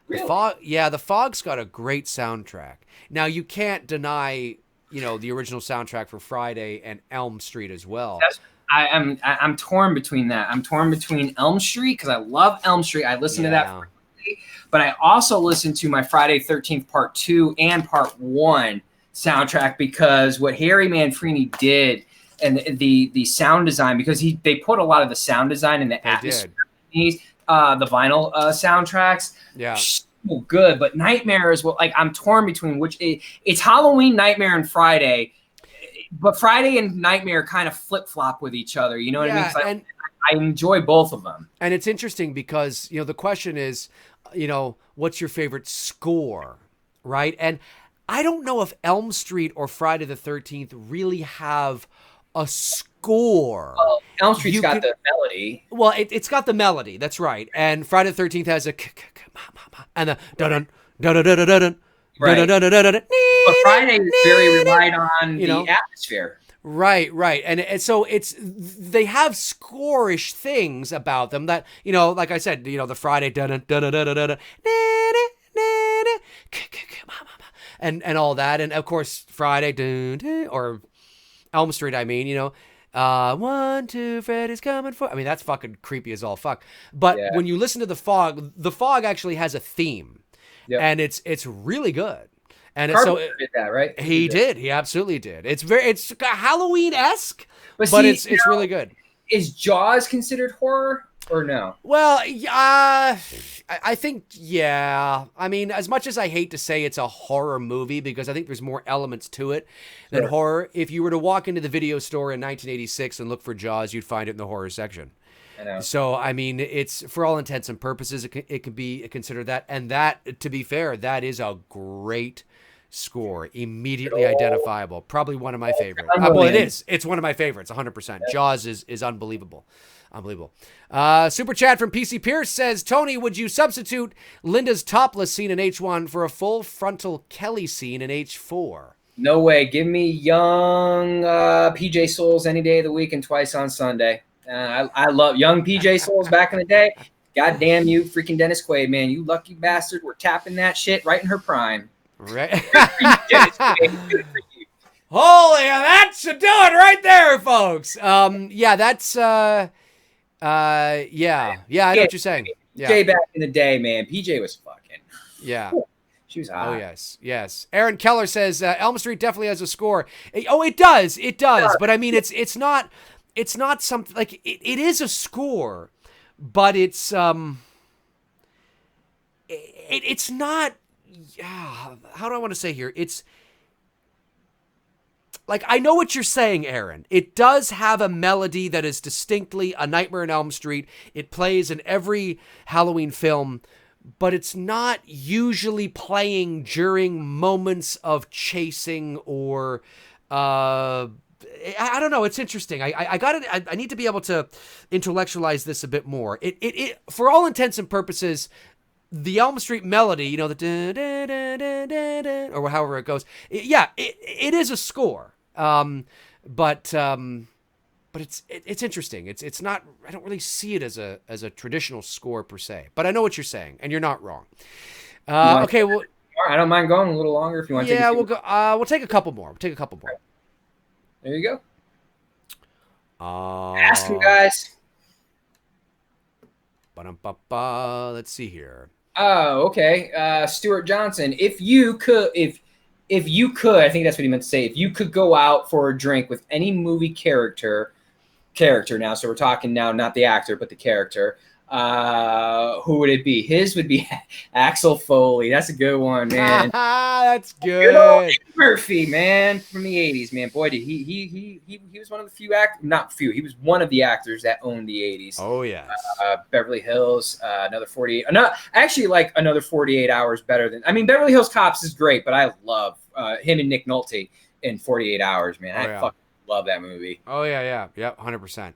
Really? The Fog's got a great soundtrack. Now, you can't deny, the original soundtrack for Friday and Elm Street as well. I'm torn between that. I'm torn between Elm Street, because I love Elm Street. I listen to that frequently, but I also listen to my Friday 13th Part 2 and Part 1 soundtrack, because what Harry Manfrini did and the sound design, because they put a lot of the sound design in the atmosphere. The vinyl soundtracks. Yeah. So good, but Nightmare is I'm torn between it's Halloween, Nightmare, and Friday, but Friday and Nightmare kind of flip flop with each other. You know what I mean? I enjoy both of them. And it's interesting because, the question is, what's your favorite score, right? And I don't know if Elm Street or Friday the 13th really have a score. Well, Elm Street's got the melody. Well, it's got the melody. That's right. And Friday the 13th has a and the dun dun dun dun dun dun. Right. But Friday very relied on the atmosphere. Right. And so they have score-ish things about them that, like I said, the Friday dun dun dun dun dun and all that, and of course Friday or Elm Street, 1, 2, Freddy's coming for. That's fucking creepy as all fuck. But when you listen to The Fog actually has a theme, and it's really good. And Carpenter did that, right? He did. He absolutely did. It's Halloween-esque, but it's really good. Is Jaws considered horror or no? Well, I think, yeah. As much as I hate to say it's a horror movie, because I think there's more elements to it than horror, if you were to walk into the video store in 1986 and look for Jaws, you'd find it in the horror section. I know. So, it's, for all intents and purposes, it can be considered that. And that, to be fair, that is a great score, immediately identifiable. Probably one of my favorites. Well, it is. It's one of my favorites, 100%. Jaws is unbelievable. Super chat from PC Pierce says, Tony, would you substitute Linda's topless scene in H1 for a full frontal Kelly scene in H4? No way. Give me young PJ Souls any day of the week and twice on Sunday. I love young PJ Souls back in the day. God damn you, freaking Dennis Quaid, man. You lucky bastard. We're tapping that shit right in her prime. Right. Holy, that should do it right there, folks. Yeah, that's yeah, I know what you're saying. Yeah, PJ back in the day, man. PJ was fucking. yeah. She was Oh hot. yes. Aaron Keller says Elm Street definitely has a score. Oh, it does. But I mean, it's not something like it is a score, but it's it's not. How do I want to say here? It's like, I know what you're saying, Aaron. It does have a melody that is distinctly A Nightmare on Elm Street. It plays in every Halloween film, but it's not usually playing during moments of chasing or I don't know. It's interesting. I got it. I need to be able to intellectualize this a bit more. It for all intents and purposes, the Elm Street melody, you know, the da, da, da, da, da, da, or however it goes. It is a score. But it's interesting. It's not. I don't really see it as a traditional score per se. But I know what you're saying, and you're not wrong. Okay, well, I don't mind going a little longer if you want. Yeah, we'll go. We'll take a couple more. There you go. Ask him, guys. Let's see here. Oh, okay. Stuart Johnson, if you could, I think that's what he meant to say. If you could go out for a drink with any movie character now, so we're talking now not the actor but the character, who would it be? His would be Axel Foley. That's a good one, man. That's good. Good old Eddie Murphy, man, from the 80s, man. Boy, did he was one of the few not few. He was one of the actors that owned the 80s. Oh yes. Beverly Hills, another 48. I actually like another 48 Hours better than. I mean, Beverly Hills Cops is great, but I love him and Nick Nolte in 48 Hours, man. I fucking love that movie. Oh yeah, 100%.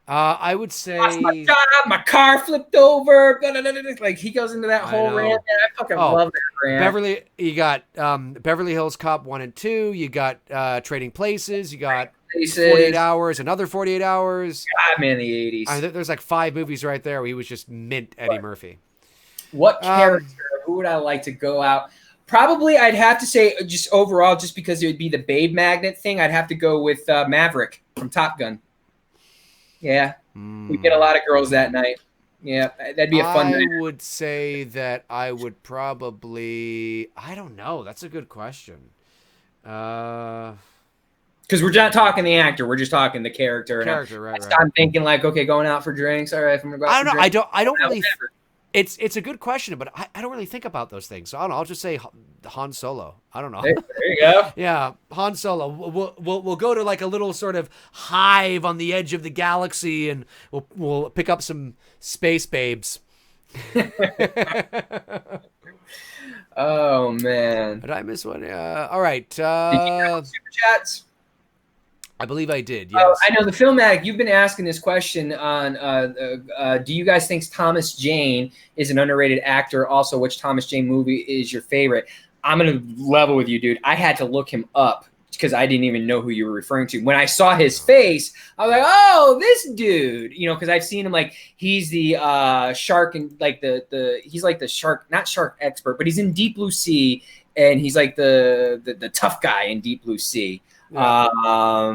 I would say lost my job, my car flipped over. Blah, blah, blah, blah. Like he goes into that whole rant. Man, I fucking love that rant. You got Beverly Hills Cop 1 and 2. You got Trading Places. You got 48 Hours. Another 48 Hours. God, man, the 80s. There's like 5 movies right there where he was just mint Eddie Murphy. What character? Who would I like to go out? Probably, I'd have to say just overall, just because it would be the Babe Magnet thing. I'd have to go with Maverick from Top Gun. Yeah, we get a lot of girls that night. Yeah, that'd be a fun night. I would say that I would probably. I don't know. That's a good question. Because we're not talking the actor, we're just talking the character. Right. I'm thinking like, okay, going out for drinks. All right, I'm gonna go out. I don't really. It's a good question, but I don't really think about those things. So I don't know. I'll just say Han Solo. I don't know. There you go. Yeah, Han Solo. We'll go to like a little sort of hive on the edge of the galaxy, and we'll pick up some space babes. Oh man! Did I miss one? All right. Did you get super chats? I believe I did. Yes. Oh, I know the film addict. You've been asking this question on. Do you guys think Thomas Jane is an underrated actor? Also, which Thomas Jane movie is your favorite? I'm gonna level with you, dude. I had to look him up because I didn't even know who you were referring to. When I saw his face, I was like, "Oh, this dude," you know, because I've seen him like he's the shark and like he's like the shark, not shark expert, but he's in Deep Blue Sea, and he's like the tough guy in Deep Blue Sea. Yeah.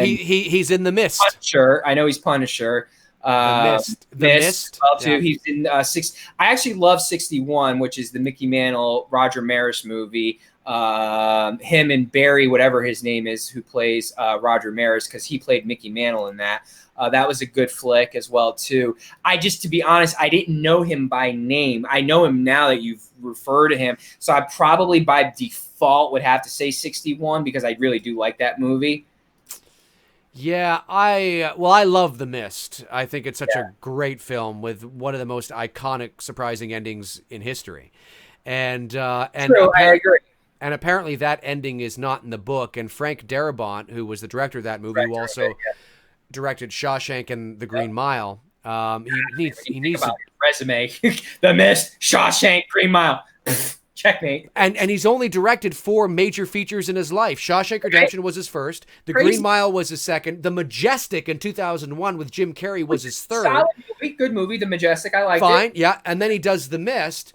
He's in The Mist. Punisher. I know he's Punisher. The Mist. Well, too. Yeah. He's in I actually love 61, which is the Mickey Mantle, Roger Maris movie. Him and Barry, whatever his name is, who plays Roger Maris, because he played Mickey Mantle in that. That was a good flick as well too. To be honest, I didn't know him by name. I know him now that you've referred to him. So I probably by default would have to say 61 because I really do like that movie. Yeah, I love The Mist. I think it's such a great film with one of the most iconic, surprising endings in history. And True, I agree. And apparently that ending is not in the book. And Frank Darabont, who was the director of that movie, who also directed Shawshank and The Green Mile, he needs to resume. The Mist, Shawshank, Green Mile. Checkmate. And he's only directed 4 major features in his life. Shawshank Redemption was his first. The Green Mile was his second. The Majestic in 2001 with Jim Carrey was his third. Solid movie, good movie. The Majestic, I liked it. Fine, yeah. And then he does The Mist.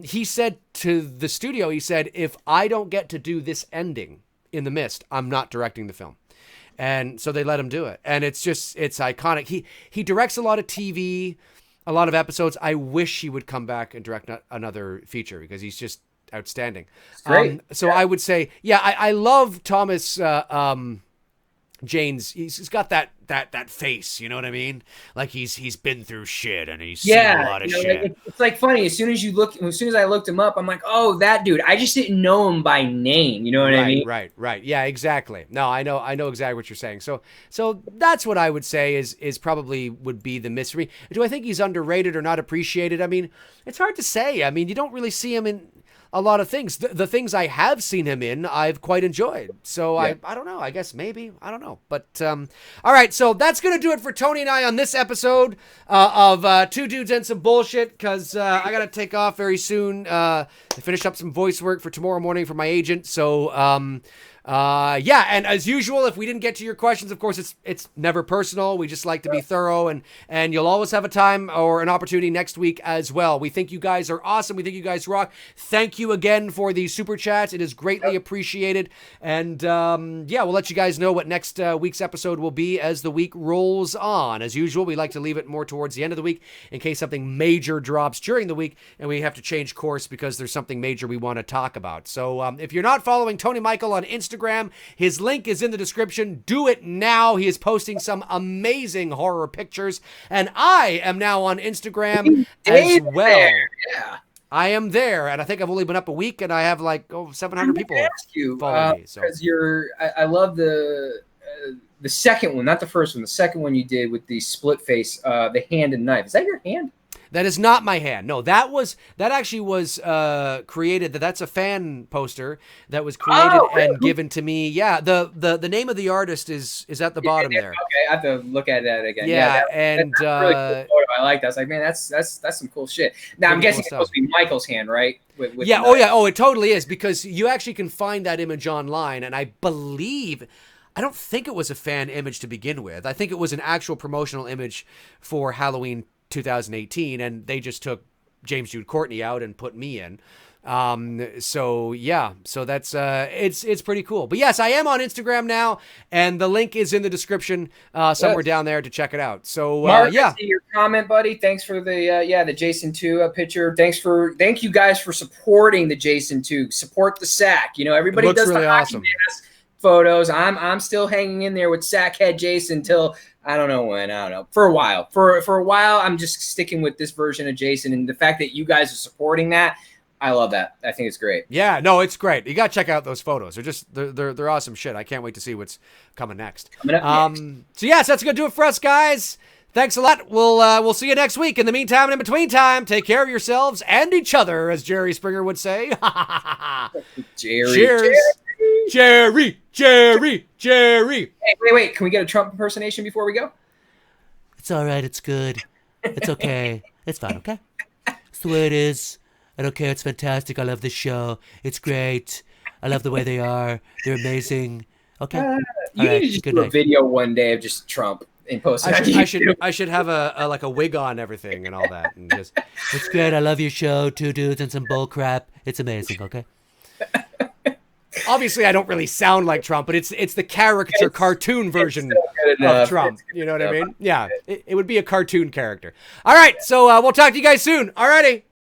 He said to the studio, he said, if I don't get to do this ending in the mist, I'm not directing the film. And so they let him do it. And it's iconic. He directs a lot of TV, a lot of episodes. I wish he would come back and direct another feature because he's just outstanding. Great. So I would say, I love Thomas Jane's. He's got that face, you know what I mean? Like he's been through shit and he's seen a lot of shit. Like, it's like funny. As soon as I looked him up, I'm like, oh, that dude. I just didn't know him by name. You know what I mean? Right. Yeah, exactly. No, I know exactly what you're saying. So that's what I would say is probably would be the mystery. Do I think he's underrated or not appreciated? I mean, it's hard to say. I mean, you don't really see him in a lot of things. The things I have seen him in, I've quite enjoyed. So I don't know. I guess maybe. I don't know. But all right. So that's going to do it for Tony and I on this episode of Two Dudes and Some Bullshit, because I got to take off very soon to finish up some voice work for tomorrow morning for my agent. So and as usual, if we didn't get to your questions, of course, it's never personal. We just like to be thorough, and you'll always have a time or an opportunity next week as well. We think you guys are awesome. We think you guys rock. Thank you again for the super chats. It is greatly appreciated. And we'll let you guys know what next week's episode will be as the week rolls on. As usual, we like to leave it more towards the end of the week in case something major drops during the week and we have to change course because there's something major we want to talk about. So if you're not following Tony Michael on Instagram, his link is in the description. Do it now. He is posting some amazing horror pictures, and I am now on Instagram as well. Yeah, I am there, and I think I've only been up a week, and I have like 700 people following me. So because I love the second one, not the first one. The second one you did with the split face, the hand and knife. Is that your hand? That is not my hand. No, that actually was created. That's a fan poster that was created and given to me. Yeah, the name of the artist is at the bottom there. Okay, I have to look at that again. Yeah, that's a really cool photo. I like that. I was like, man, that's some cool shit. Now I'm guessing it's supposed to be Michael's hand, right? With it totally is, because you actually can find that image online, and I don't think it was a fan image to begin with. I think it was an actual promotional image for Halloween 2018, and they just took James Jude Courtney out and put me in. So that's it's pretty cool. But yes, I am on Instagram now, and the link is in the description somewhere down there to check it out. So Mark, I see your comment, buddy. Thanks for the Jason 2 picture. Thank you guys for supporting the Jason 2. Support the sack. You know, everybody does really the awesome photos. I'm still hanging in there with Sackhead Jason till I don't know when. I don't know. For a while. For a while, I'm just sticking with this version of Jason, and the fact that you guys are supporting that, I love that. I think it's great. Yeah, no, it's great. You got to check out those photos. They're awesome shit. I can't wait to see what's coming next. Coming up next. So yes, that's going to do it for us, guys. Thanks a lot. We'll see you next week. In the meantime and in between time, take care of yourselves and each other, as Jerry Springer would say. Jerry. Cheers. Jerry. Hey, wait. Can we get a Trump impersonation before we go? It's all right. It's good. It's okay. It's fine, okay? It's the way it is. I don't care. It's fantastic. I love this show. It's great. I love the way they are. They're amazing. Okay? You need to just do a video one day of just Trump and post it. I should have a wig on and everything and all that. And just, it's great. I love your show. Two dudes and some bull crap. It's amazing, okay? Obviously, I don't really sound like Trump, but it's the caricature cartoon version of Trump. You know what I mean? Yeah, it would be a cartoon character. All right, so we'll talk to you guys soon. All righty.